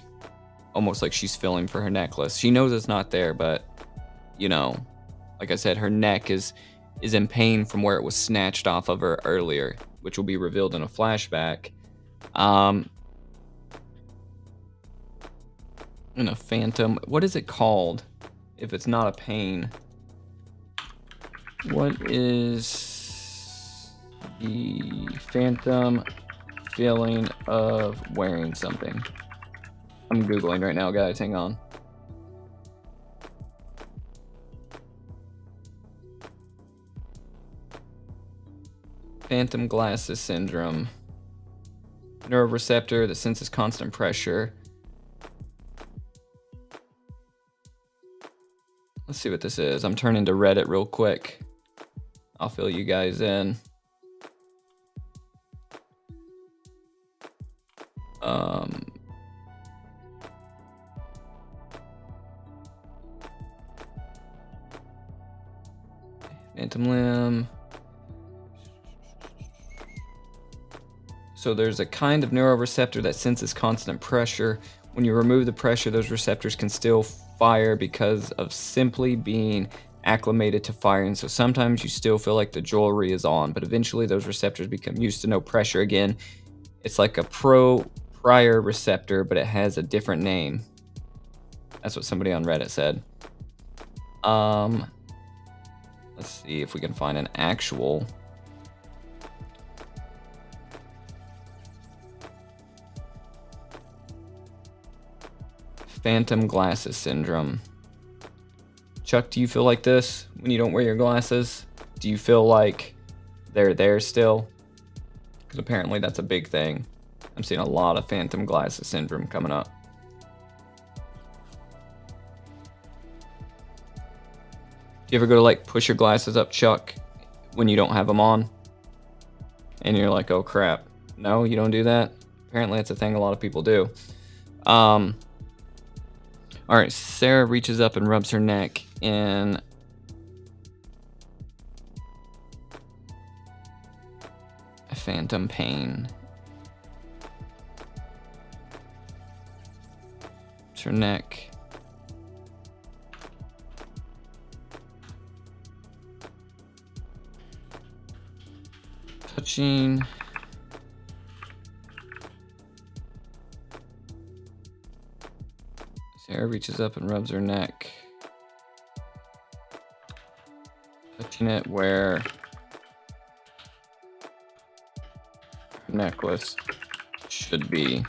almost like she's feeling for her necklace. She knows it's not there, but you know, like I said, her neck is in pain from where it was snatched off of her earlier, which will be revealed in a flashback. In a phantom, what is it called if it's not a pain? What is the phantom feeling of wearing something? I'm Googling right now, guys. Hang on. Phantom glasses syndrome. Neuroreceptor that senses constant pressure. Let's see what this is. I'm turning to Reddit real quick. I'll fill you guys in. Phantom limb. So there's a kind of neuroreceptor that senses constant pressure. When you remove the pressure, those receptors can still fire because of simply being acclimated to firing. So sometimes you still feel like the jewelry is on, but eventually those receptors become used to no pressure again. It's like a prior receptor, but it has a different name. That's what somebody on Reddit said. Let's see if we can find an actual. Phantom glasses syndrome. Chuck, do you feel like this when you don't wear your glasses? Do you feel like they're there still? Because apparently that's a big thing. I'm seeing a lot of phantom glasses syndrome coming up. Do you ever go to like push your glasses up, Chuck, when you don't have them on? And you're like, oh crap. No, you don't do that? Apparently it's a thing a lot of people do. All right, Sarah reaches up and rubs her neck in a phantom pain. It's her neck. Touching. Sarah reaches up and rubs her neck. Touching it where her necklace should be.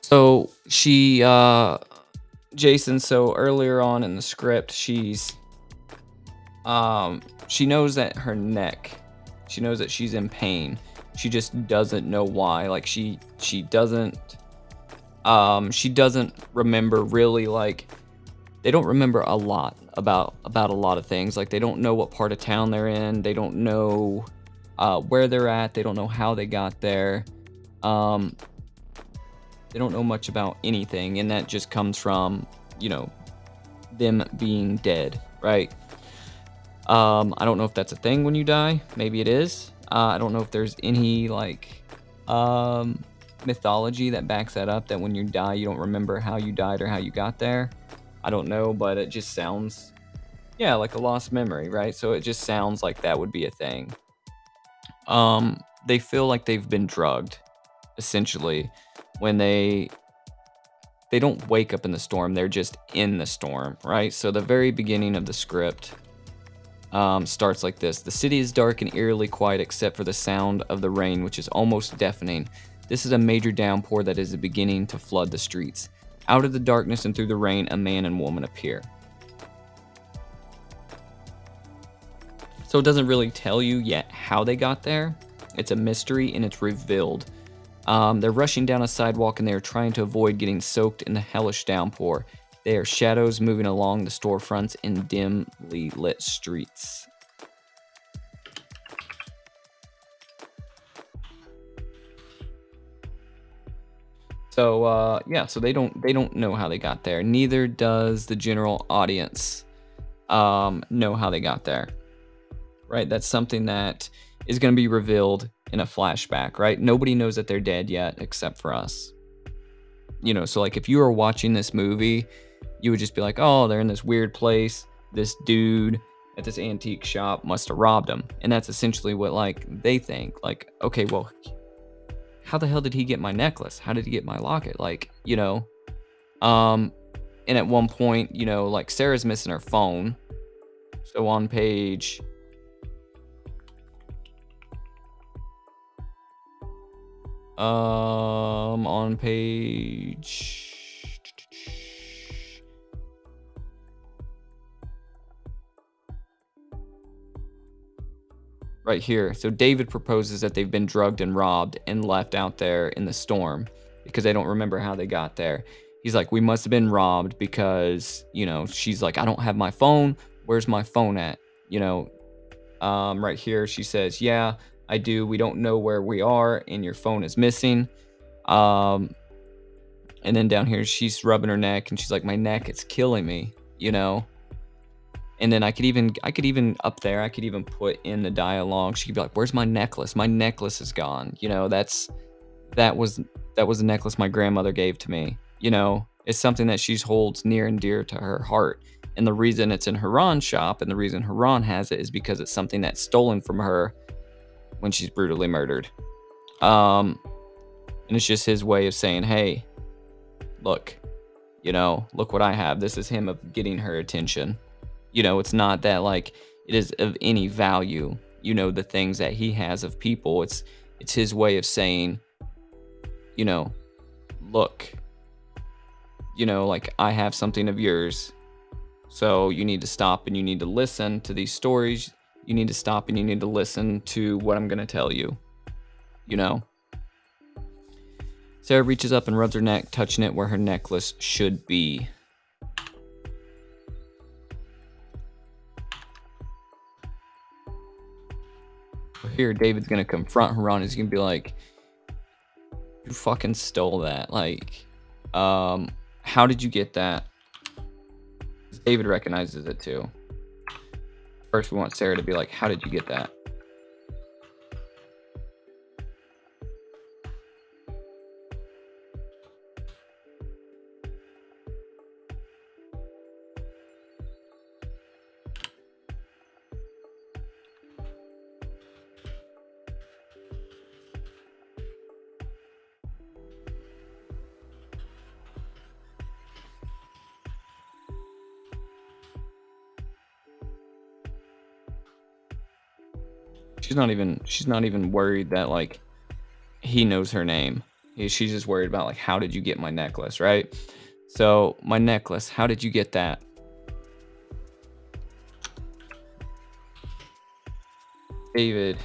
So she, Jason, so earlier on in the script, she knows that her neck, she knows that she's in pain. She just doesn't know why. Like she doesn't remember really, like, they don't remember a lot about a lot of things. Like they don't know what part of town they're in. They don't know where they're at. They don't know how they got there. Um, they don't know much about anything, and that just comes from, you know, them being dead, right? I don't know if that's a thing when you die. Maybe it is. I don't know if there's any like um, mythology that backs that up. That when you die, you don't remember how you died or how you got there. I don't know, but it just sounds, yeah, like a lost memory, right? So it just sounds like that would be a thing. They feel like they've been drugged, essentially, when they don't wake up in the storm. They're just in the storm, right? So the very beginning of the script starts like this. The city is dark and eerily quiet except for the sound of the rain, which is almost deafening. This is a major downpour that is beginning to flood the streets. Out of the darkness and through the rain, a man and woman appear. So it doesn't really tell you yet how they got there. It's a mystery and it's revealed. They're rushing down a sidewalk and they are trying to avoid getting soaked in the hellish downpour. They are shadows moving along the storefronts in dimly lit streets. So yeah, so they don't know how they got there. Neither does the general audience know how they got there. Right? That's something that is going to be revealed in a flashback, right? Nobody knows that they're dead yet except for us. You know, so like if you were watching this movie, you would just be like, "Oh, they're in this weird place. This dude at this antique shop must have robbed them." And that's essentially what like they think. Like, okay, well, how the hell did he get my necklace? How did he get my locket? Like, you know, um and at one point, you know, like Sarah's missing her phone. So on page on page right here. So David proposes that they've been drugged and robbed and left out there in the storm because they don't remember how they got there. He's like, we must have been robbed because, you know, she's like, I don't have my phone. Where's my phone at? You know, right here, she says, yeah, I do. We don't know where we are and your phone is missing. Um, and then down here, she's rubbing her neck and she's like, my neck, it's killing me, you know? And then I could even up there, I could even put in the dialogue. She could be like, "Where's my necklace? My necklace is gone." You know, that was that was a necklace my grandmother gave to me. You know, it's something that she holds near and dear to her heart. And the reason it's in Haran's shop and the reason Haran has it is because it's something that's stolen from her when she's brutally murdered. And it's just his way of saying, "Hey, look, you know, look what I have." This is him of getting her attention. You know, it's not that like it is of any value, you know, the things that he has of people. It's his way of saying, you know, look, you know, like I have something of yours. So you need to stop and you need to listen to these stories. You need to stop and you need to listen to what I'm going to tell you, you know. Sarah reaches up and rubs her neck, touching it where her necklace should be. Here, David's gonna confront Haran. He's gonna be like, "You fucking stole that. Like, how did you get that?" David recognizes it too. First, we want Sarah to be like, "How did you get that?" She's not even worried that like he knows her name. She's just worried about like, how did you get my necklace, right? So my necklace, how did you get that? David.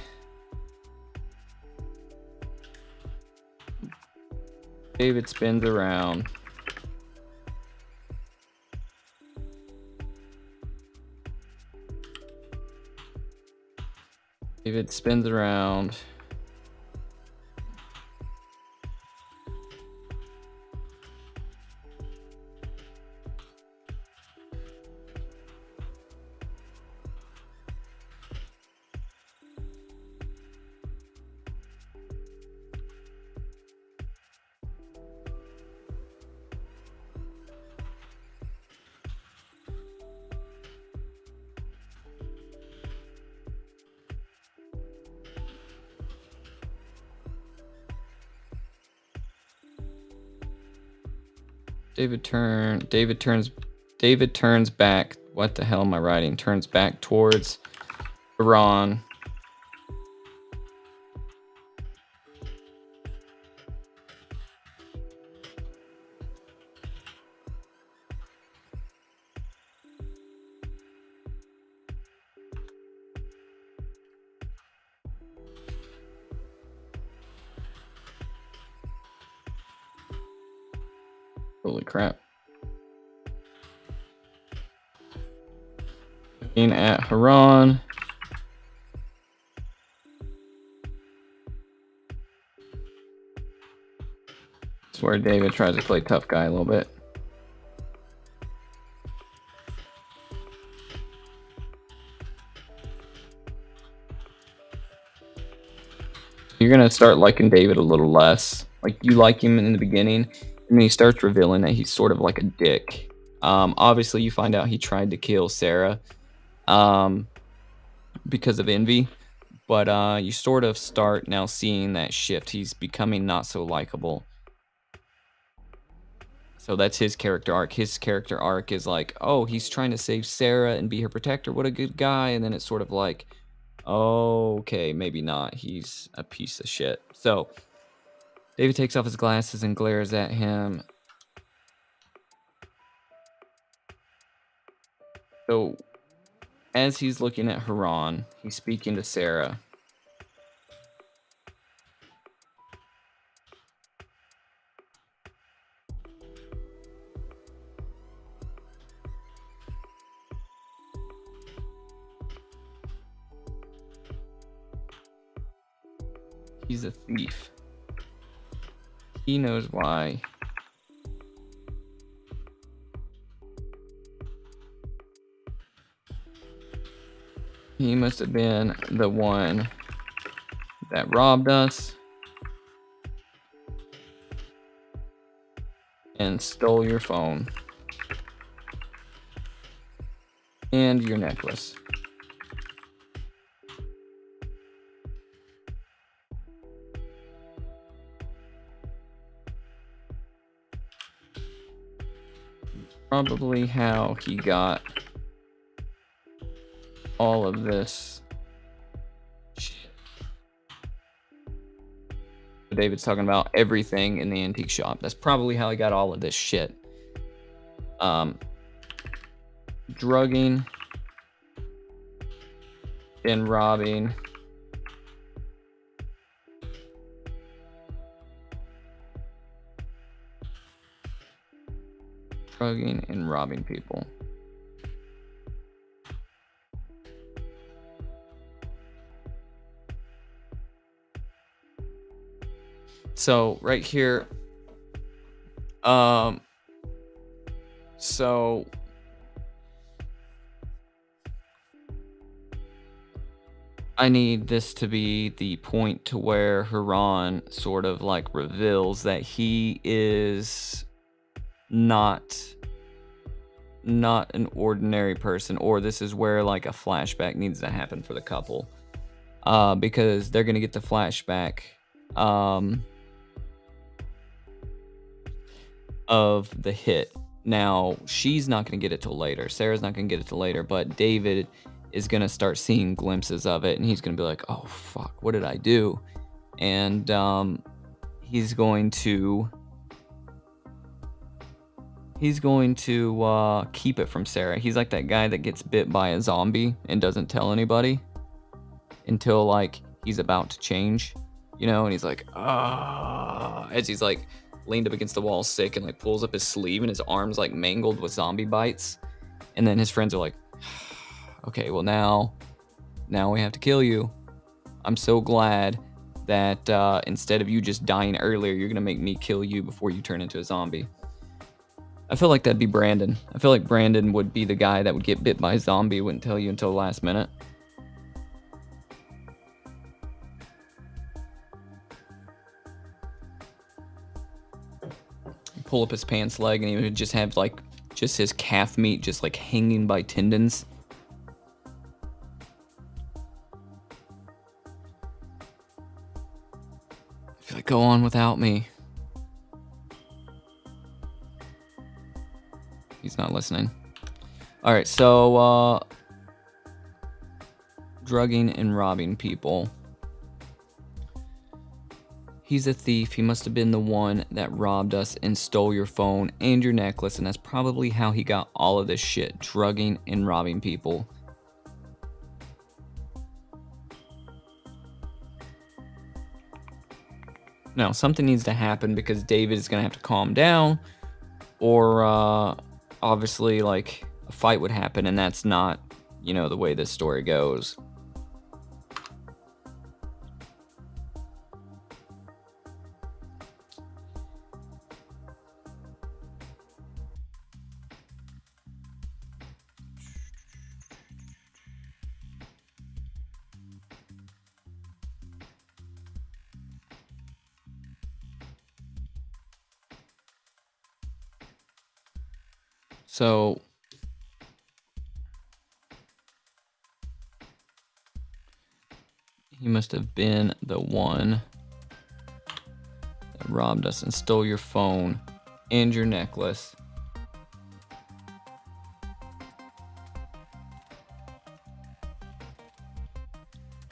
David spins around. David spins around. David turns back. What the hell am I writing? Turns back towards Iran. Holy crap. Looking at Haran. It's where David tries to play tough guy a little bit. You're gonna start liking David a little less. Like, you like him in the beginning, and then he starts revealing that he's sort of like a dick. Obviously, you find out he tried to kill Sarah because of envy, but you sort of start now seeing that shift. He's becoming not so likable. So that's his character arc. His character arc is like, oh, he's trying to save Sarah and be her protector. What a good guy. And then it's sort of like, oh, okay, maybe not. He's a piece of shit. So David takes off his glasses and glares at him. So as he's looking at Haran, he's speaking to Sarah. He's a thief. He knows why. He must have been the one that robbed us and stole your phone and your necklace. Probably how he got all of this shit. David's talking about everything in the antique shop. That's probably how he got all of this shit. Drugging and robbing. Drugging and robbing people. So right here, so I need this to be the point to where Haran sort of like reveals that he is not an ordinary person, or this is where like a flashback needs to happen for the couple, because they're gonna get the flashback of the hit. Now she's not gonna get it till later. Sarah's not gonna get it till later, but David is gonna start seeing glimpses of it, and he's gonna be like, "Oh fuck, what did I do?" And he's going to keep it from Sarah. He's like that guy that gets bit by a zombie and doesn't tell anybody until like he's about to change, you know, and he's like, as he's like leaned up against the wall sick and like pulls up his sleeve and his arm's like mangled with zombie bites. And then his friends are like, okay, well now we have to kill you. I'm so glad that instead of you just dying earlier, you're gonna make me kill you before you turn into a zombie. I feel like that'd be Brandon. I feel like Brandon would be the guy that would get bit by a zombie, wouldn't tell you until the last minute. Pull up his pants leg and he would just have like just his calf meat just like hanging by tendons. I feel like go on without me. He's not listening. All right, so drugging and robbing people. He's a thief. He must have been the one that robbed us and stole your phone and your necklace, and that's probably how he got all of this shit, drugging and robbing people. Now, something needs to happen because David is going to have to calm down, or obviously, like, a fight would happen, and that's not, you know, the way this story goes. So he must have been the one that robbed us and stole your phone and your necklace.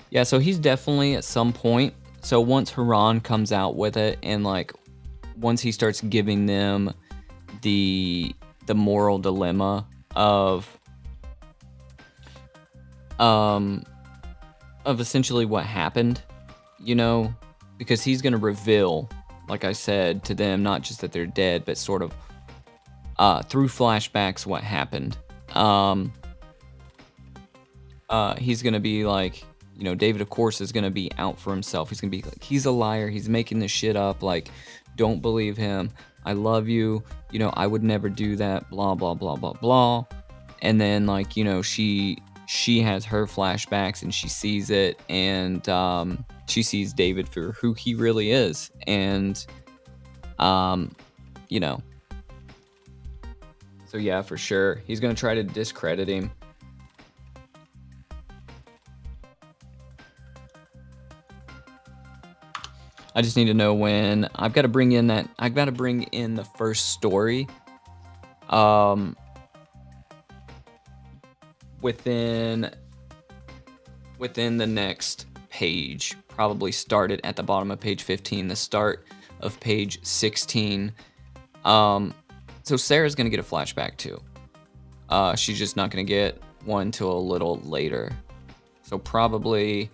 Yeah, so he's definitely at some point. So once Haran comes out with it and like once he starts giving them the moral dilemma of essentially what happened, you know, because he's going to reveal, like I said, to them not just that they're dead, but sort of through flashbacks what happened. He's going to be like, you know, David, of course, is going to be out for himself. He's going to be like, he's a liar. He's making this shit up. Like, don't believe him. I love you. You know, I would never do that. Blah, blah, blah, blah, blah. And then, like, you know, she has her flashbacks and she sees it. And she sees David for who he really is. And, you know. So, yeah, for sure. He's going to try to discredit him. I just need to know when. I've got to bring in the first story within the next page. Probably start it at the bottom of page 15, the start of page 16. So Sarah's going to get a flashback too. She's just not going to get one till a little later. So probably,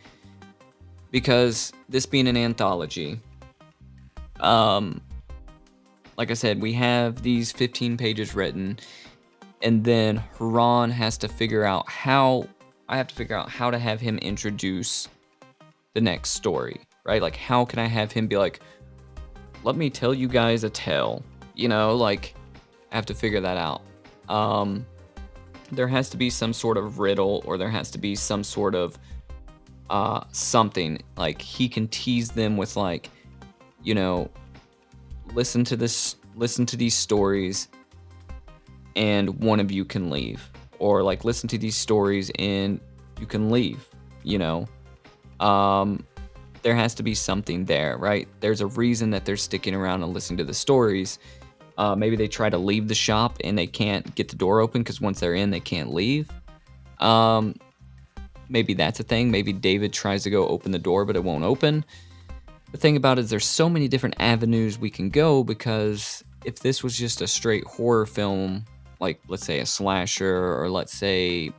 because this being an anthology, like I said, we have these 15 pages written, and then Haran has to figure out how to have him introduce the next story, right? Like, how can I have him be like, let me tell you guys a tale, you know, like, I have to figure that out. There has to be some sort of riddle, or there has to be some sort of something, like he can tease them with, like, you know, listen to these stories and one of you can leave, or like listen to these stories and you can leave, you know. There has to be something there, right? There's a reason that they're sticking around and listening to the stories. Maybe they try to leave the shop and they can't get the door open because once they're in, they can't leave. Maybe that's a thing. Maybe David tries to go open the door, but it won't open. The thing about it is there's so many different avenues we can go, because if this was just a straight horror film, like let's say a slasher, or let's say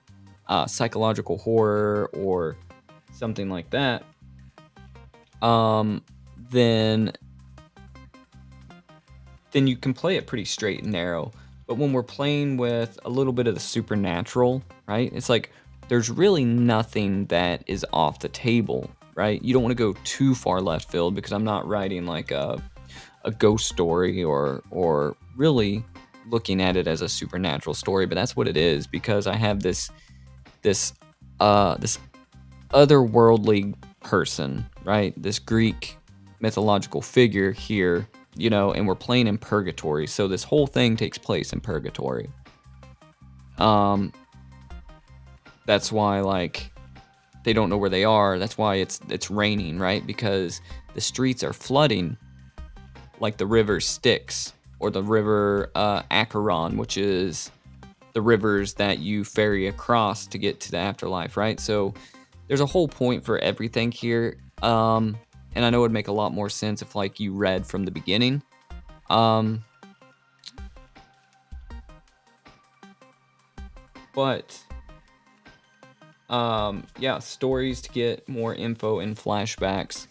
psychological horror or something like that, then you can play it pretty straight and narrow. But when we're playing with a little bit of the supernatural, right? It's like there's really nothing that is off the table. right? You don't want to go too far left field because I'm not writing like a ghost story or really looking at it as a supernatural story, but that's what it is because I have this otherworldly person, right? This Greek mythological figure here, and we're playing in purgatory. So this whole thing takes place in purgatory. Um that's why like they don't know where they are. That's why it's raining, right? Because the streets are flooding like the river Styx or the river Acheron, which is the rivers that you ferry across to get to the afterlife, right? So there's a whole point for everything here. And I know it would make a lot more sense if like you read from the beginning. Um, but yeah, stories to get more info and flashbacks.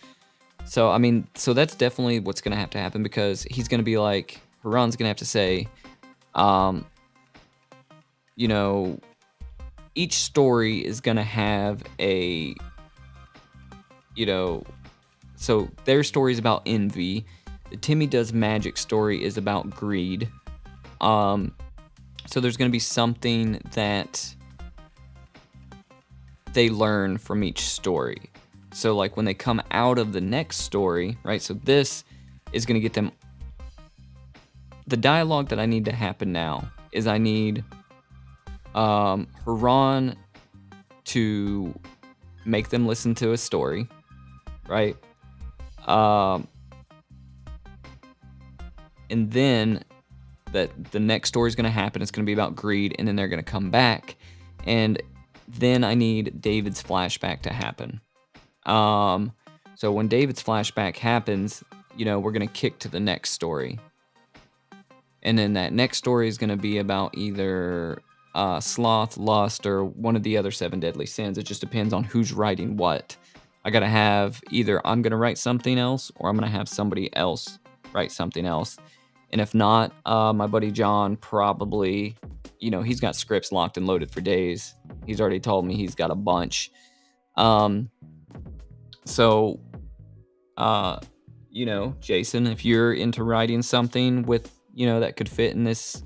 So I mean, so that's definitely what's gonna have to happen because he's gonna be like, Haran's gonna have to say, um, you know, each story is gonna have a, you know, so their story is about envy. The Timmy Does Magic story is about greed. So there's gonna be something that they learn from each story. So like when they come out of the next story, right? So this is gonna get them. The dialogue that I need to happen now is I need Haran to make them listen to a story, right? And then that the next story is going to happen. It's going to be about greed, and then they're going to come back, and then I need David's flashback to happen. So when David's flashback happens, we're going to kick to the next story, and then that next story is going to be about either sloth, lust, or one of the other 7 deadly sins. It just depends on who's writing what. I gotta have either I'm gonna write something else or I'm gonna have somebody else write something else. And if not, my buddy John probably, he's got scripts locked and loaded for days. He's already told me he's got a bunch. So, Jason, if you're into writing something with, that could fit in this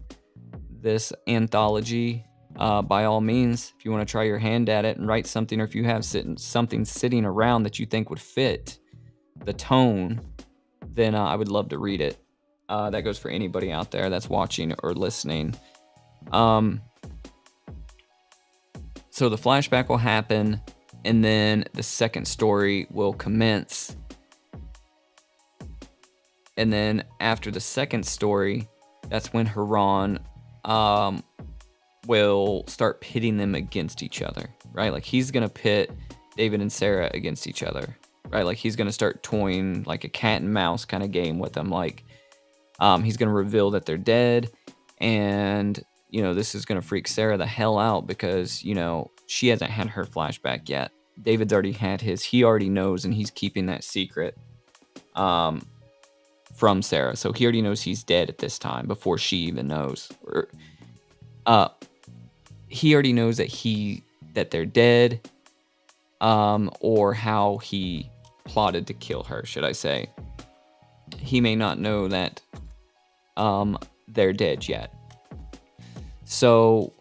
anthology, by all means, if you want to try your hand at it and write something, or if you have something sitting around that you think would fit the tone, then I would love to read it. That goes for anybody out there that's watching or listening. So the flashback will happen, and then the second story will commence. And then after the second story, that's when Haran will start pitting them against each other, right? Like he's gonna pit David and Sarah against each other, right? Like he's gonna start toying like a cat and mouse kind of game with them. Like he's gonna reveal that they're dead, and this is gonna freak Sarah the hell out because she hasn't had her flashback yet. David's already had his. He already knows, and he's keeping that secret from Sarah. So he already knows he's dead at this time before she even knows. He already knows that they're dead, or how he plotted to kill her, should I say. He may not know that they're dead yet. So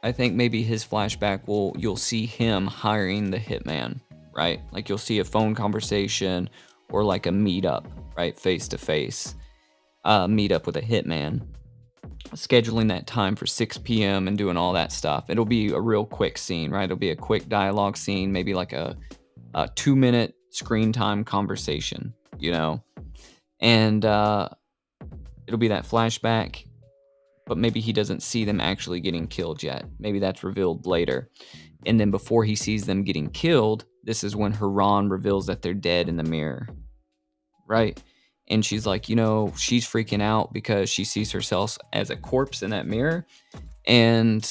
I think maybe his flashback you'll see him hiring the hitman, right? Like you'll see a phone conversation or like a meetup, right? Face to face, meetup with a hitman, scheduling that time for 6 p.m. and doing all that stuff. It'll be a real quick scene, right? It'll be a quick dialogue scene, maybe like a 2-minute screen time conversation, and it'll be that flashback. But maybe he doesn't see them actually getting killed yet. Maybe that's revealed later. And then before he sees them getting killed, this is when Haran reveals that they're dead in the mirror, right? And she's like, she's freaking out because she sees herself as a corpse in that mirror. And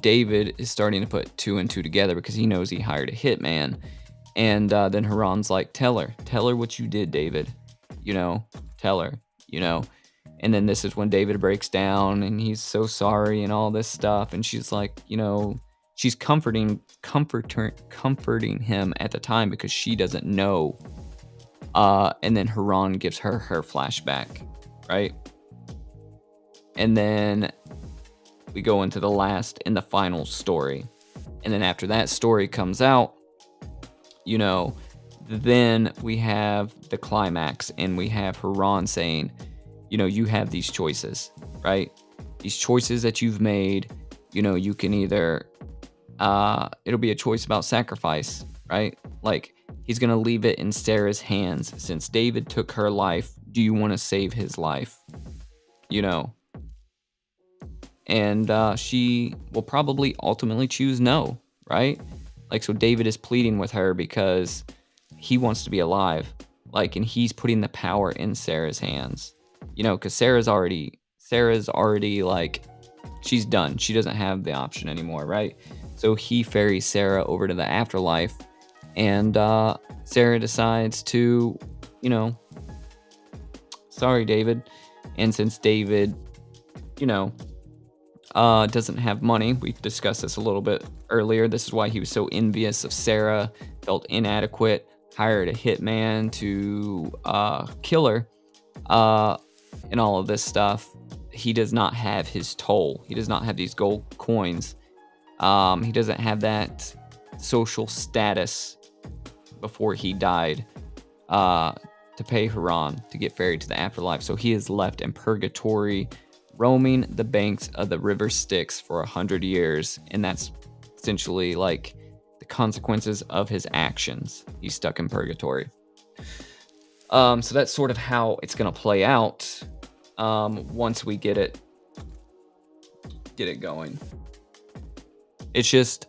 David is starting to put 2 and 2 together because he knows he hired a hitman. And then Haran's like, tell her what you did, David. Tell her, And then this is when David breaks down and he's so sorry and all this stuff. And she's like, she's comforting him at the time because she doesn't know. And then Haran gives her flashback, right? And then we go into the last and the final story. And then after that story comes out, then we have the climax and we have Haran saying, you have these choices, right? These choices that you've made, you can either, it'll be a choice about sacrifice, right? Like, he's going to leave it in Sarah's hands. Since David took her life, do you want to save his life? And she will probably ultimately choose no, right? Like, so David is pleading with her because he wants to be alive. Like, and he's putting the power in Sarah's hands. Because Sarah's already like, she's done. She doesn't have the option anymore, right? So he ferries Sarah over to the afterlife, and Sarah decides to, sorry, David. And since David, doesn't have money, we discussed this a little bit earlier. This is why he was so envious of Sarah, felt inadequate, hired a hitman to kill her, and all of this stuff. He does not have his toll. He does not have these gold coins. He doesn't have that social status before he died to pay Haran to get ferried to the afterlife. So he is left in purgatory, roaming the banks of the river Styx for 100 years. And that's essentially like the consequences of his actions. He's stuck in purgatory. So that's sort of how it's going to play out once we get it going. It's just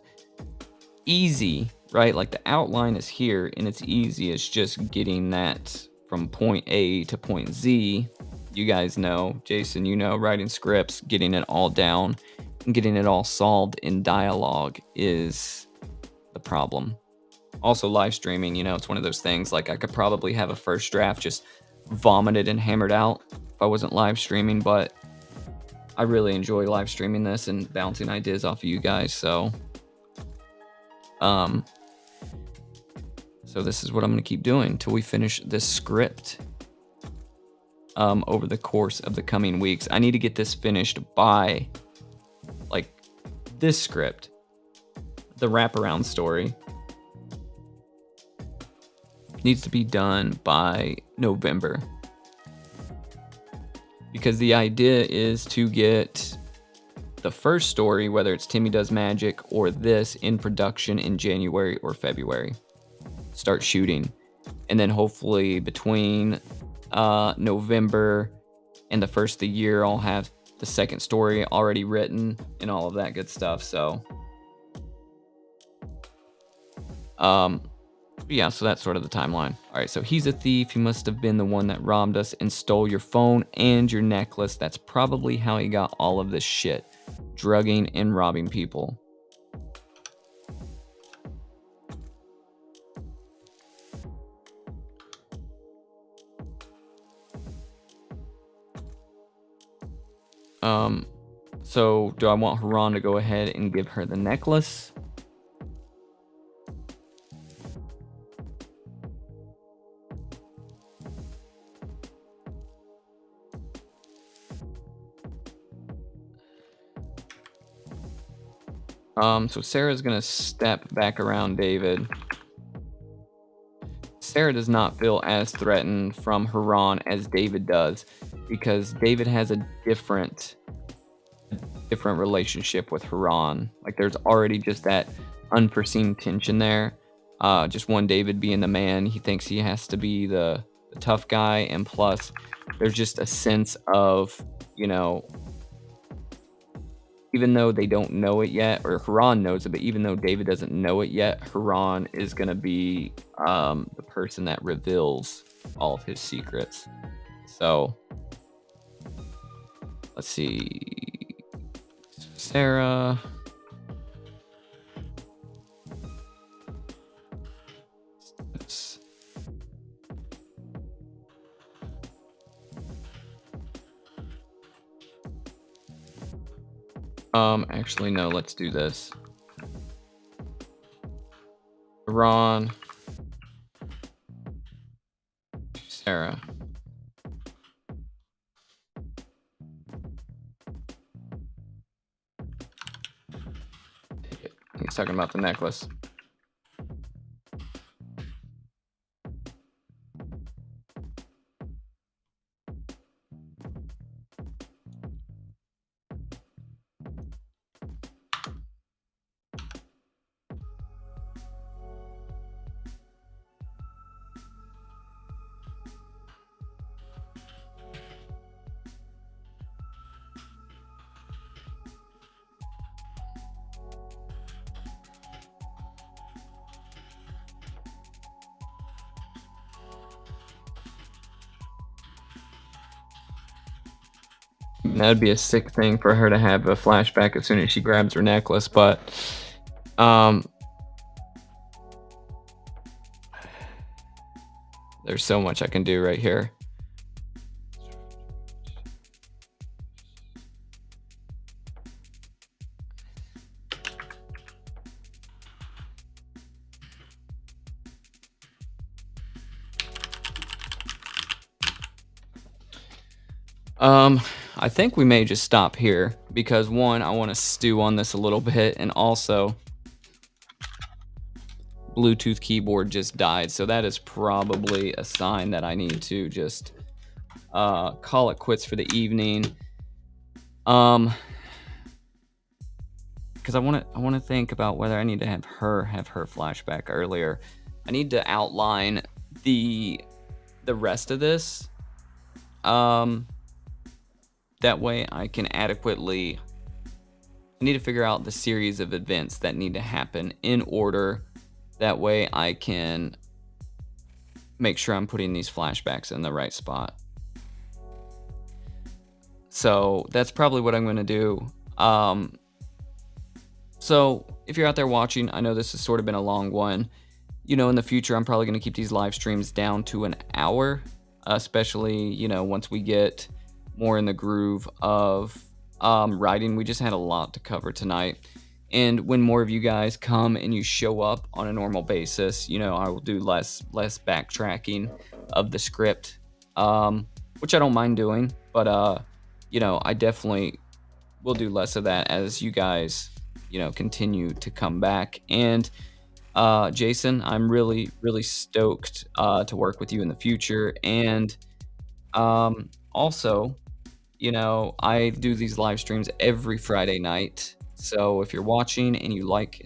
easy, right? Like, the outline is here and it's easy. It's just getting that from point A to point Z. You guys know, Jason, writing scripts, getting it all down and getting it all solved in dialogue is the problem. Also, live streaming, it's one of those things, like, I could probably have a first draft just vomited and hammered out if I wasn't live streaming, but I really enjoy live streaming this and bouncing ideas off of you guys. So this is what I'm going to keep doing until we finish this script over the course of the coming weeks. I need to get this finished by, like, this script, the wraparound story, needs to be done by November. Because the idea is to get the first story, whether it's Timmy Does Magic or this, in production in January or February. Start shooting. And then hopefully between November and the first of the year, I'll have the second story already written and all of that good stuff. So yeah, so that's sort of the timeline. All right, so he's a thief. He must have been the one that robbed us and stole your phone and your necklace. That's probably how he got all of this shit. Drugging and robbing people. So do I want Haran to go ahead and give her the necklace? So Sarah's gonna step back around David. Sarah does not feel as threatened from Haran as David does, because David has a different relationship with Haran. Like, there's already just that unforeseen tension there. Just one, David being the man, he thinks he has to be the tough guy, and plus there's just a sense of, even though they don't know it yet, or Haran knows it, but even though David doesn't know it yet, Haran is going to be the person that reveals all of his secrets. So, let's see. Sarah. Actually, no, let's do this. Ron, Sarah. He's talking about the necklace. That'd be a sick thing for her to have a flashback as soon as she grabs her necklace, but there's so much I can do right here. I think we may just stop here because one, I want to stew on this a little bit, and also Bluetooth keyboard just died, so that is probably a sign that I need to just call it quits for the evening. Because I want to think about whether I need to have her flashback earlier. I need to outline the rest of this. That way I can adequately. I need to figure out the series of events that need to happen in order. That way I can make sure I'm putting these flashbacks in the right spot. So that's probably what I'm going to do. So if you're out there watching, I know this has sort of been a long one. You know, in the future, I'm probably going to keep these live streams down to an hour, especially, you know, once we get more in the groove of writing. We just had a lot to cover tonight. And when more of you guys come and you show up on a normal basis, you know, I will do less backtracking of the script, which I don't mind doing. But, you know, I definitely will do less of that as you guys, you know, continue to come back. And Jason, I'm really, really stoked to work with you in the future. And also, you know, I do these live streams every Friday night. So if you're watching and you like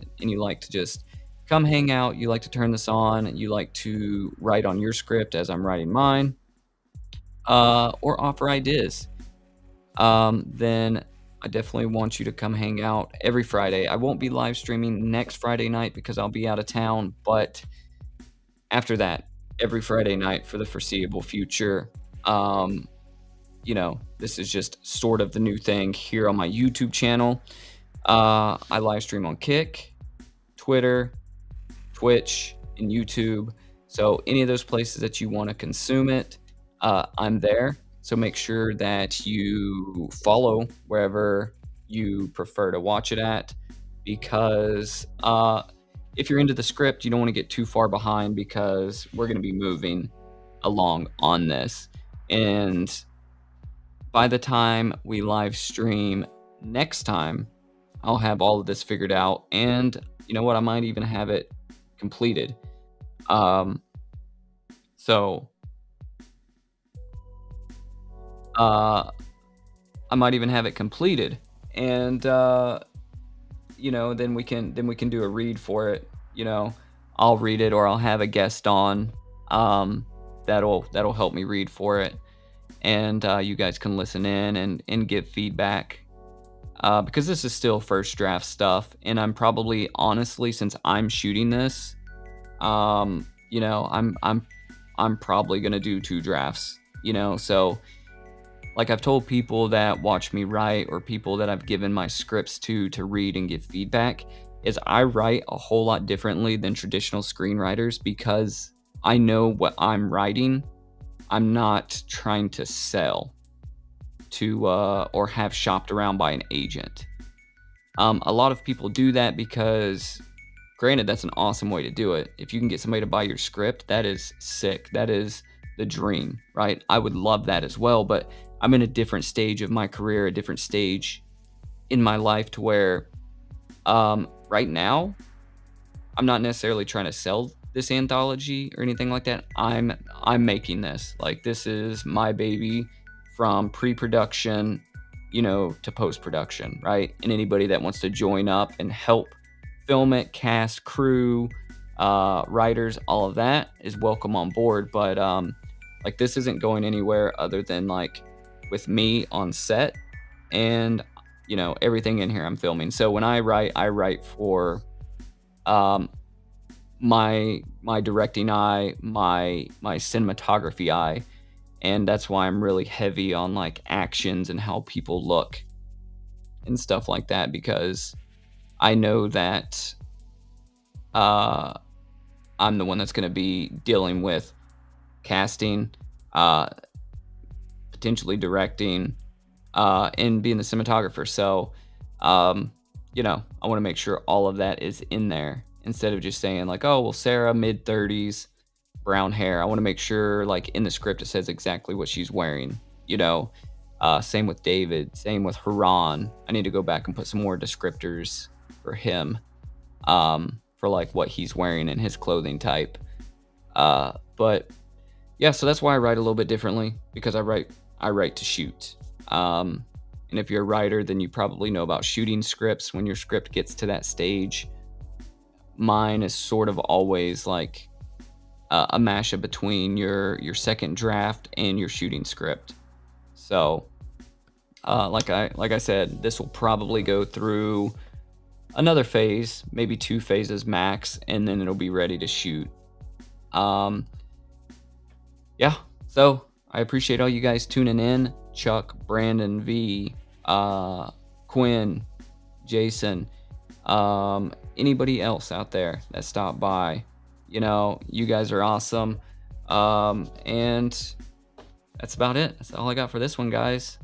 to just come hang out, you like to turn this on, you like to write on your script as I'm writing mine, or offer ideas, then I definitely want you to come hang out every Friday. I won't be live streaming next Friday night because I'll be out of town, but after that, every Friday night for the foreseeable future. You know, this is just sort of the new thing here on my YouTube channel. I live stream on Kick, Twitter, Twitch, and YouTube. So any of those places that you want to consume it, I'm there. So make sure that you follow wherever you prefer to watch it at, because if you're into the script, you don't want to get too far behind because we're going to be moving along on this. And by the time we live stream next time, I'll have all of this figured out. And you know what? I might even have it completed. So I might even have it completed, and you know, then we can do a read for it. You know, I'll read it, or I'll have a guest on that'll help me read for it, and you guys can listen in and give feedback, because this is still first draft stuff, and I'm probably, honestly, since I'm shooting this, you know, I'm probably gonna do 2 drafts. You know, so like I've told people that watch me write, or people that I've given my scripts to read and give feedback, is I write a whole lot differently than traditional screenwriters because I know what I'm writing. I'm not trying to sell to or have shopped around by an agent. A lot of people do that because, granted, that's an awesome way to do it. If you can get somebody to buy your script, that is sick. That is the dream, right? I would love that as well, but I'm in a different stage of my career, a different stage in my life to where right now I'm not necessarily trying to sell this anthology or anything like that. I'm making this. Like, this is my baby from pre-production, to post-production, right? And anybody that wants to join up and help film it, cast, crew, writers, all of that is welcome on board. But like, this isn't going anywhere other than like with me on set and everything in here I'm filming. So when I write for um my directing eye, my cinematography eye, and that's why I'm really heavy on like actions and how people look and stuff like that, because I know that uh I'm the one that's going to be dealing with casting, uh potentially directing, and being the cinematographer. So, I want to make sure all of that is in there instead of just saying like, oh, well, Sarah, mid-30s, brown hair. I want to make sure like in the script it says exactly what she's wearing. Same with David. Same with Haran. I need to go back and put some more descriptors for him, for like what he's wearing and his clothing type. But yeah, so that's why I write a little bit differently, because I write to shoot. And if you're a writer, then you probably know about shooting scripts when your script gets to that stage. Mine is sort of always like a mashup between your second draft and your shooting script. So, like I said, this will probably go through another phase, maybe 2 phases max, and then it'll be ready to shoot. Yeah, so I appreciate all you guys tuning in. Chuck, Brandon, V, Quinn, Jason, anybody else out there that stopped by. You guys are awesome. And that's about it. That's all I got for this one, guys.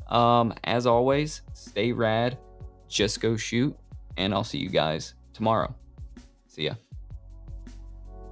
As always, stay rad, just go shoot, and I'll see you guys tomorrow. See ya.